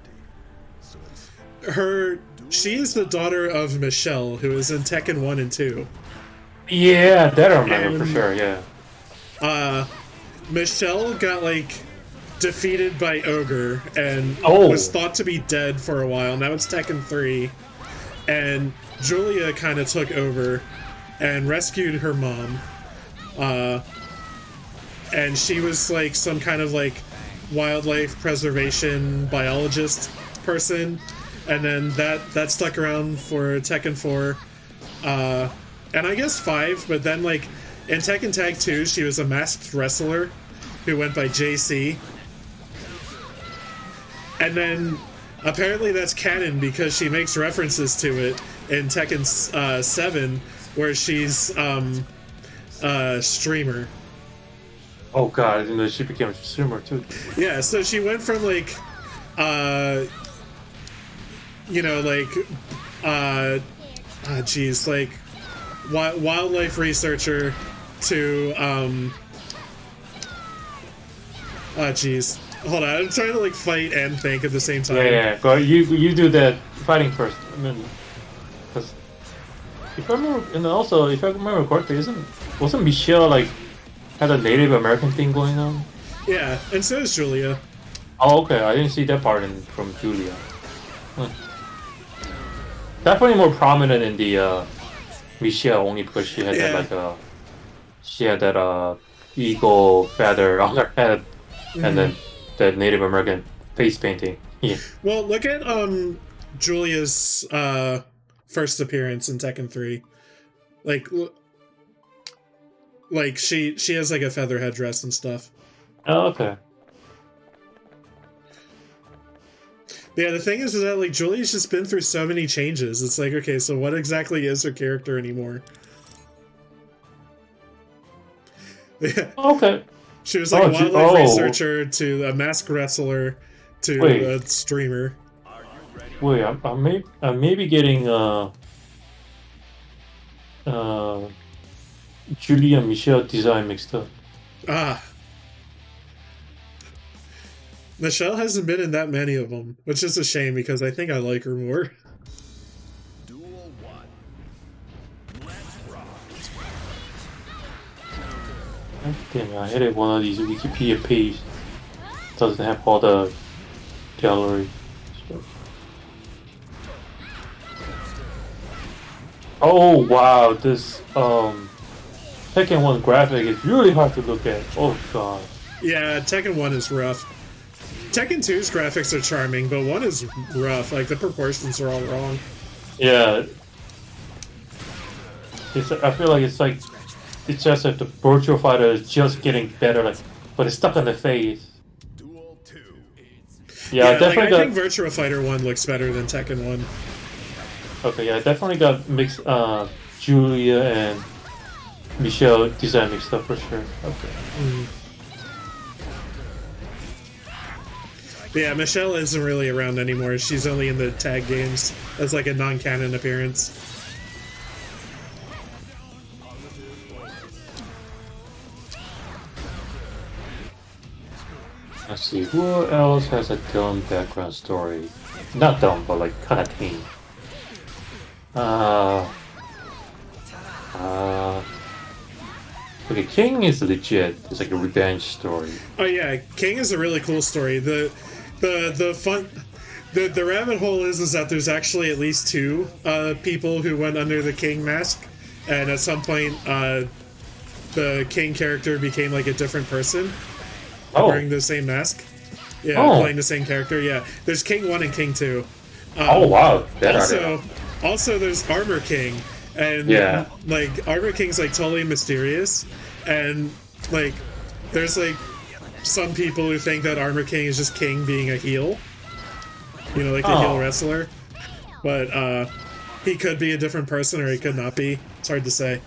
Speaker 1: she is the daughter of Michelle, who is in Tekken 1 and 2.
Speaker 2: Yeah, that I remember for sure. Yeah.
Speaker 1: Michelle got like defeated by Ogre and was thought to be dead for a while. Now it's Tekken 3, and Julia kind of took over and rescued her mom. And she was like some kind of like wildlife preservation biologist person, and then that stuck around for Tekken 4, and I guess 5. But then like in Tekken Tag 2, she was a masked wrestler who went by JC. And then apparently that's canon because she makes references to it in Tekken 7, where she's streamer.
Speaker 2: Oh god, I didn't know she became a streamer too.
Speaker 1: Yeah, so she went from like like wildlife researcher to hold on, I'm trying to like fight and think at the same time.
Speaker 2: Yeah. Go. You do that fighting first. I mean, because if I remember, and also if I remember correctly, wasn't Michelle like had a Native American thing going on?
Speaker 1: Yeah, and so is Julia.
Speaker 2: Oh, okay. I didn't see that part from Julia. Definitely more prominent in the Michelle, only because she had that eagle feather on her head, and then that Native American face painting. Yeah.
Speaker 1: Well, look at Julia's first appearance in Tekken 3. Like she has like a feather headdress and stuff.
Speaker 2: Oh, okay.
Speaker 1: Yeah, the thing is that like Julie's just been through so many changes. It's like, okay, so what exactly is her character anymore? Yeah.
Speaker 2: Okay.
Speaker 1: She was like a
Speaker 2: Oh,
Speaker 1: wildlife researcher to a masked wrestler to
Speaker 2: Wait.
Speaker 1: a streamer.
Speaker 2: Wait, I may be getting Julia Michelle design mixed up.
Speaker 1: Ah. Michelle hasn't been in that many of them, which is a shame because I think I like her more.
Speaker 4: Duel 1. Let's rock.
Speaker 2: Damn it, I hated one of these Wikipedia pages. Doesn't have all the gallery. Oh wow, this Tekken 1 graphic is really hard to look at. Oh god.
Speaker 1: Yeah, Tekken 1 is rough. Tekken 2's graphics are charming, but 1 is rough. Like, the proportions are all wrong.
Speaker 2: Yeah. I feel like it's just that the Virtual Fighter is just getting better, like, but it's stuck on the face.
Speaker 4: Duel 2.
Speaker 2: Yeah, I
Speaker 1: I
Speaker 2: definitely
Speaker 1: think Virtua Fighter 1 looks better than Tekken 1.
Speaker 2: Okay, yeah, I definitely got mixed Julia and Michelle design mixed up for sure. Okay.
Speaker 1: But yeah, Michelle isn't really around anymore. She's only in the tag games as like a non-canon appearance.
Speaker 2: Let's see, who else has a dumb background story? Not dumb, but like kind of tame. Okay, King is legit. It's like a revenge story.
Speaker 1: Oh yeah, King is a really cool story. The rabbit hole is that there's actually at least 2 people who went under the King mask, and at some point the King character became like a different person wearing the same mask. Yeah, playing the same character. Yeah, there's King 1 and King 2.
Speaker 2: Oh wow!
Speaker 1: Also, there's Armor King, and like Armor King's like totally mysterious, and like there's like some people who think that Armor King is just King being a heel, you know, like a heel wrestler, but he could be a different person or he could not be. It's hard to say.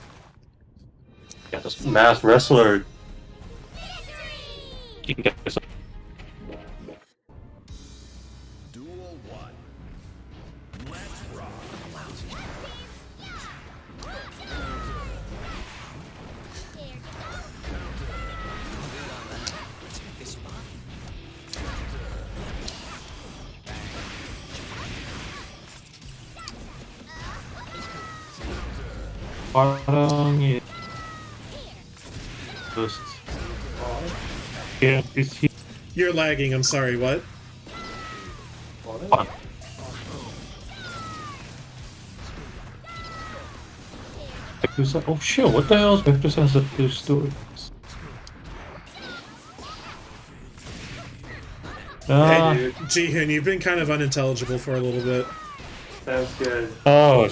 Speaker 2: Yeah, this masked wrestler.
Speaker 4: Duel 1. Let's rock.
Speaker 2: 사랑의 just yeah, it's he.
Speaker 1: You're lagging. I'm sorry. What?
Speaker 2: Oh shit! What the hell is Vector Sense of this story?
Speaker 3: Hey, dude.
Speaker 1: Jihun, you've been kind of unintelligible for a little bit.
Speaker 3: Sounds good.
Speaker 2: Oh.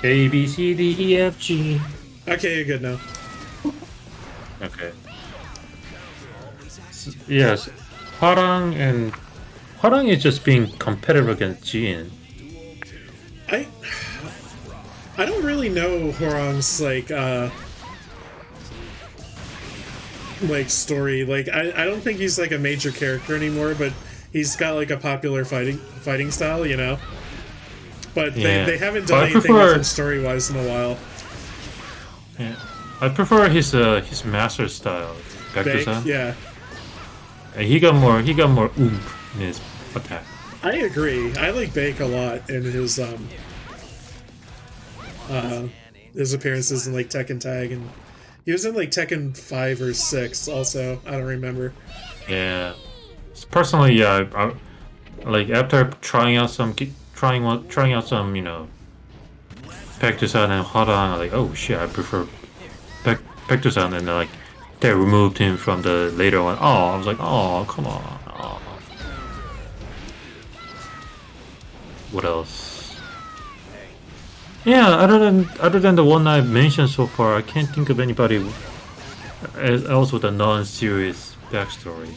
Speaker 2: A B C D E F G.
Speaker 1: Okay, you're good now.
Speaker 2: Okay. Yes, Hwarang is just being competitive against Jin.
Speaker 1: I don't really know Hwarang's like story. Like I don't think he's like a major character anymore, but he's got like a popular fighting style, you know. But they haven't done anything with him story-wise in a while.
Speaker 2: Yeah, I prefer his master style, Gakusan.
Speaker 1: Yeah.
Speaker 2: And he got more oomph in his attack.
Speaker 1: I agree. I like Bake a lot in his appearances in like Tekken Tag, and he was in like Tekken 5 or 6 also. I don't remember.
Speaker 2: Yeah. Personally, yeah, I like after trying out some, you know, Pectusan and Hwarang, I'm like, oh shit, I prefer Pectusan, and like they removed him from the later one. Oh, I was like, oh, come on. Oh. What else? Yeah, other than the one I've mentioned so far, I can't think of anybody else with a non-serious backstory.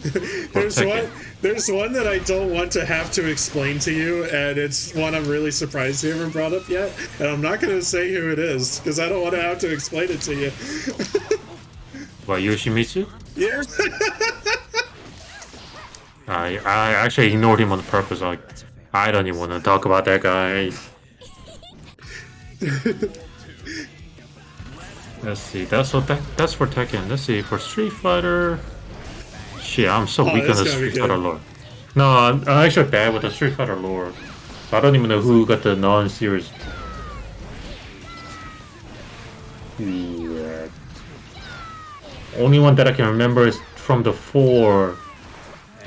Speaker 1: There's one that I don't want to have to explain to you, and it's one I'm really surprised you haven't brought up yet. And I'm not going to say who it is because I don't want to have to explain it to you.
Speaker 2: What, Yoshimitsu?
Speaker 1: Yeah.
Speaker 2: I actually ignored him on purpose. Like, I don't even want to talk about that guy. Let's see. That's for Tekken. Let's see for Street Fighter. Shit, I'm so weak on the Street Fighter lore. No, I'm actually bad with the Street Fighter lore. So I don't even know who got the non-series. Yeah. Only one that I can remember is from the 4.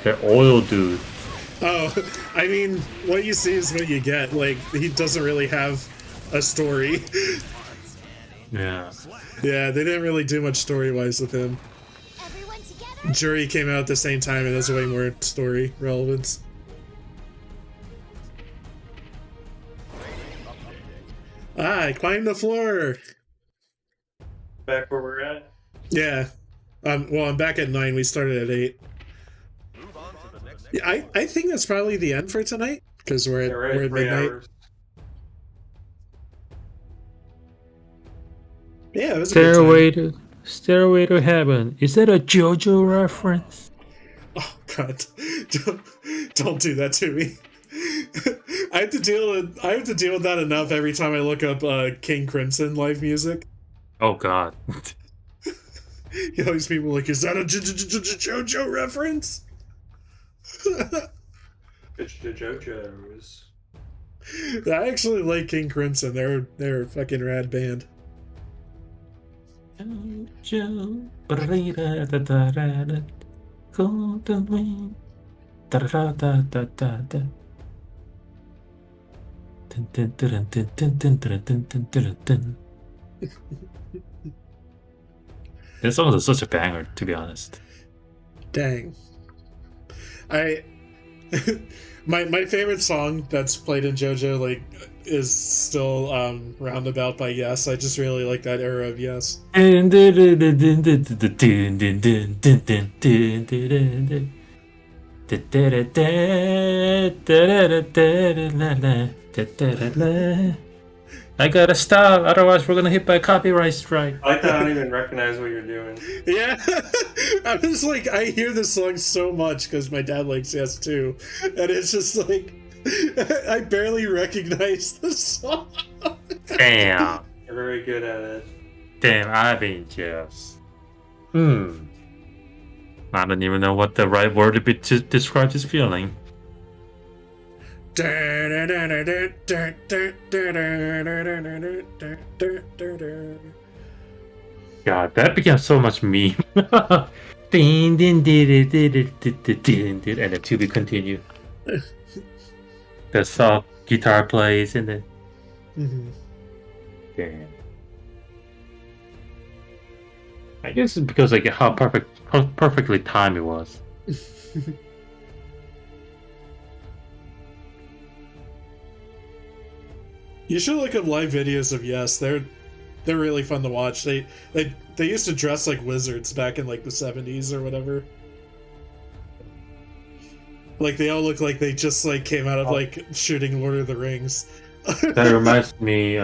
Speaker 2: The oil dude.
Speaker 1: Oh, I mean, what you see is what you get. Like, he doesn't really have a story.
Speaker 2: Yeah.
Speaker 1: Yeah, they didn't really do much story-wise with him.
Speaker 7: Everyone together.
Speaker 1: Jury came out at the same time and has way more story relevance. Ah, I climbed the floor!
Speaker 3: Back where we're at.
Speaker 1: Yeah. Well, I'm back at 9. We started at 8. Yeah, I think that's probably the end for tonight, because we're at midnight.
Speaker 3: Hours.
Speaker 1: Yeah, it was a good time.
Speaker 2: Stairway to Heaven. Is that a JoJo reference?
Speaker 1: Oh God! Don't do that to me. I have to deal with that enough every time I look up King Crimson live music.
Speaker 2: Oh God.
Speaker 1: You know, these people are like, is that a JoJo reference?
Speaker 3: It's the JoJo's.
Speaker 1: I actually like King Crimson. They're a fucking rad band.
Speaker 2: JoJo. This song is such a banger, to be honest.
Speaker 1: Dang. My favorite song that's played in JoJo like is still Roundabout by Yes. I just really like that era of Yes.
Speaker 2: I gotta stop, otherwise we're gonna hit by a copyright strike.
Speaker 3: I like that I don't even recognize what you're doing.
Speaker 1: Yeah, I was like, I hear this song so much because my dad likes Yes too, and it's just like I barely recognize the song.
Speaker 2: Damn.
Speaker 3: You're very good at it.
Speaker 2: Damn, I mean, yes. I don't even know what the right word to be to describe this feeling. God, that became so much meme. And then to be continued. The soft guitar plays and then. Damn. I guess it's because like how perfectly timed it was.
Speaker 1: You should look up live videos of Yes. They're really fun to watch. They used to dress like wizards back in like the 70s or whatever. Like they all look like they just like came out of like shooting Lord of the Rings.
Speaker 2: That reminds me,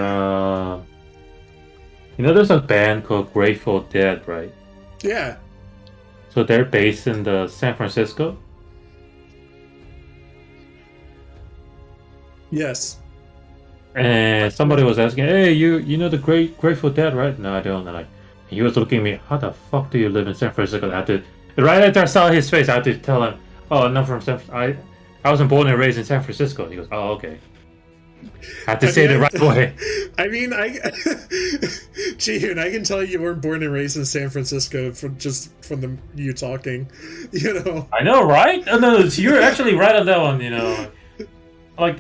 Speaker 2: there's a band called Grateful Dead, right?
Speaker 1: Yeah.
Speaker 2: So they're based in the San Francisco?
Speaker 1: Yes.
Speaker 2: And somebody was asking, hey, you know the Grateful Dead, right? No, I don't. And like, he was looking at me, how the fuck do you live in San Francisco? I had to, right after I saw his face, I had to tell him, oh, I'm not from San Francisco. I wasn't born and raised in San Francisco. He goes, oh, okay. I had to say it the right way.
Speaker 1: I mean, Jihun, I can tell you weren't born and raised in San Francisco from you talking, you know.
Speaker 2: I know, right? No, you're actually right on that one, you know. But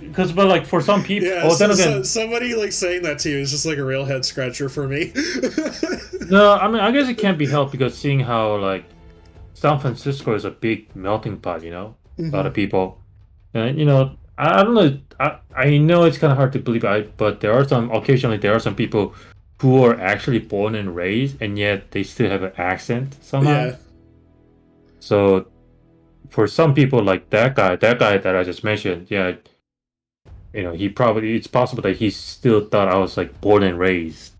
Speaker 2: for some people,
Speaker 1: yeah. So somebody like saying that to you is just like a real head scratcher for me.
Speaker 2: No, I mean, I guess it can't be helped because seeing how like San Francisco is a big melting pot, you know, a lot of people, and I don't know. I know it's kind of hard to believe, but there are some people who are actually born and raised, and yet they still have an accent somehow.
Speaker 1: Yeah.
Speaker 2: So for some people, like that guy that I just mentioned, yeah, it's possible that he still thought I was like born and raised.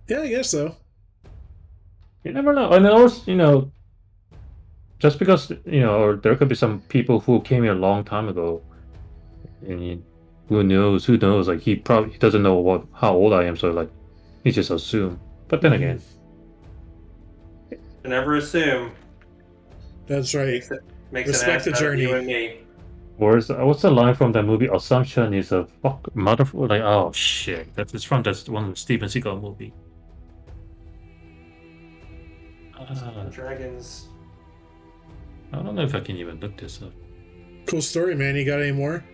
Speaker 1: Yeah, I guess so.
Speaker 2: You never know. And also, just because or there could be some people who came here a long time ago, and who knows? Who knows? Like he doesn't know how old I am, so like he just assumed. But then again,
Speaker 3: Never assume.
Speaker 1: That's right.
Speaker 3: Makes
Speaker 1: Respect
Speaker 3: an
Speaker 1: the
Speaker 3: ass out of you
Speaker 1: journey.
Speaker 3: and me.
Speaker 2: what's the line from that movie? Assumption is a fuck motherfucker. Like, oh shit, that's from that one Steven Seagal movie.
Speaker 3: Dragons.
Speaker 2: I don't know if I can even look this up.
Speaker 1: Cool story, man. You got any more?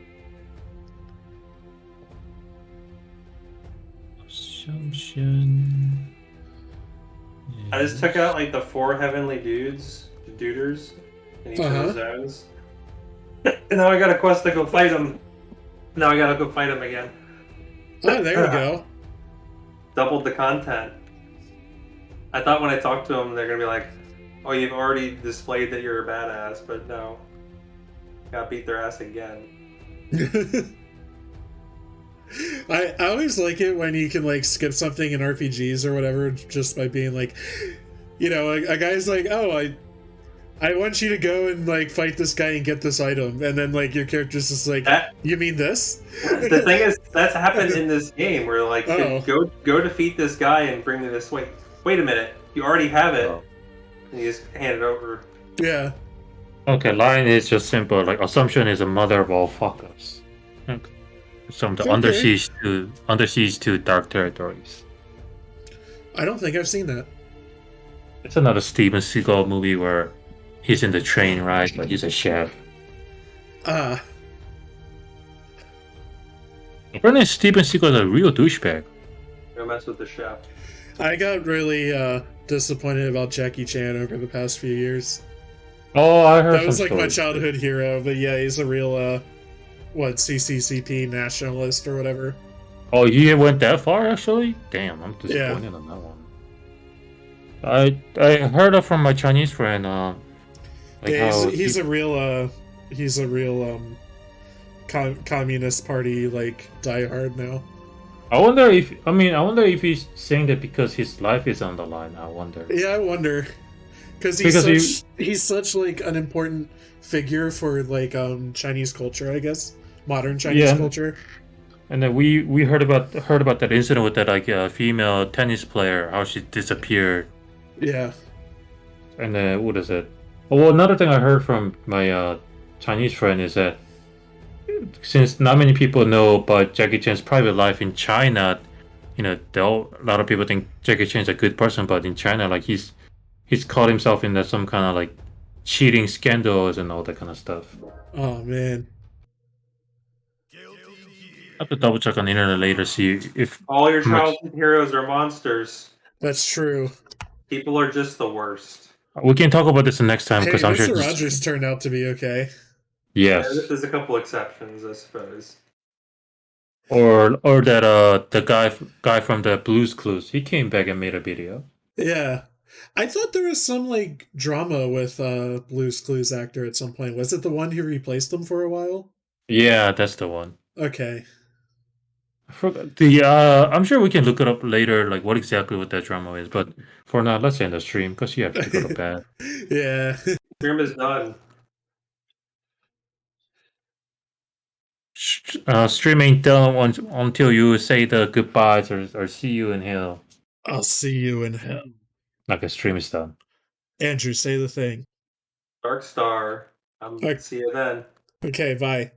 Speaker 2: Assumption.
Speaker 3: I just took out like the 4 heavenly dudes, the duders, in each of the zones. And now I got a quest to go fight them. Now I gotta go fight them again.
Speaker 1: Oh, there you go.
Speaker 3: Doubled the content. I thought when I talked to them, they're gonna be like, "Oh, you've already displayed that you're a badass," but no, got beat their ass again.
Speaker 1: I always like it when you can like skip something in RPGs or whatever just by being like, a guy's like, oh, I want you to go and like fight this guy and get this item, and then like your character's just like, you mean this?
Speaker 3: The thing is, that's happened in this game where like, go defeat this guy and bring me this. Wait a minute, you already have it.
Speaker 2: Oh.
Speaker 3: And you just hand it over.
Speaker 1: Yeah.
Speaker 2: Okay, line is just simple. Like assumption is a mother of all fuckers. Okay. From the Under Siege to Dark Territories.
Speaker 1: I don't think I've seen that.
Speaker 2: It's another Steven Seagal movie where he's in the train ride, but he's a chef. Apparently, Steven Seagal is a real douchebag.
Speaker 3: Don't mess with the chef.
Speaker 1: I got really disappointed about Jackie Chan over the past few years.
Speaker 2: Oh, I heard
Speaker 1: that was like
Speaker 2: stories.
Speaker 1: my childhood hero, but yeah, he's a real CCCP nationalist or whatever.
Speaker 2: Oh, you went that far actually? Damn, I'm disappointed on that one. I heard it from my Chinese friend.
Speaker 1: He's a real communist party like diehard now.
Speaker 2: I wonder if he's saying that because his life is on the line. I wonder.
Speaker 1: Yeah, I wonder. Because he's such like an important figure for like Chinese culture, I guess, modern Chinese culture.
Speaker 2: And then we heard about that incident with that like female tennis player, how she disappeared.
Speaker 1: Yeah.
Speaker 2: And then what is it? Well, another thing I heard from my Chinese friend is that since not many people know about Jackie Chan's private life in China, a lot of people think Jackie Chan's a good person, but in China, like he's caught himself in some kind of like cheating scandals and all that kind of stuff.
Speaker 1: Oh man.
Speaker 2: I have to double check on the internet later, see if
Speaker 3: all your childhood heroes are monsters.
Speaker 1: That's true.
Speaker 3: People are just the worst.
Speaker 2: We can talk about this the next time because I'm sure
Speaker 1: Mr. Rogers turned out to be okay.
Speaker 2: Yes.
Speaker 3: Yeah, there's a couple exceptions, I suppose.
Speaker 2: Or that the guy from the Blues Clues, he came back and made a video.
Speaker 1: Yeah. I thought there was some like drama with Blues Clues actor at some point. Was it the one who replaced him for a while?
Speaker 2: Yeah, that's the one.
Speaker 1: Okay.
Speaker 2: I forgot I'm sure we can look it up later, like what that drama is. But for now, let's end the stream because you have to go to bed.
Speaker 1: Yeah.
Speaker 3: Stream is done.
Speaker 2: Stream ain't done until you say the goodbyes or see you in hell.
Speaker 1: I'll see you in hell.
Speaker 2: Like a stream is done.
Speaker 1: Andrew, say the thing.
Speaker 3: Dark Star. See you then.
Speaker 1: Okay, bye.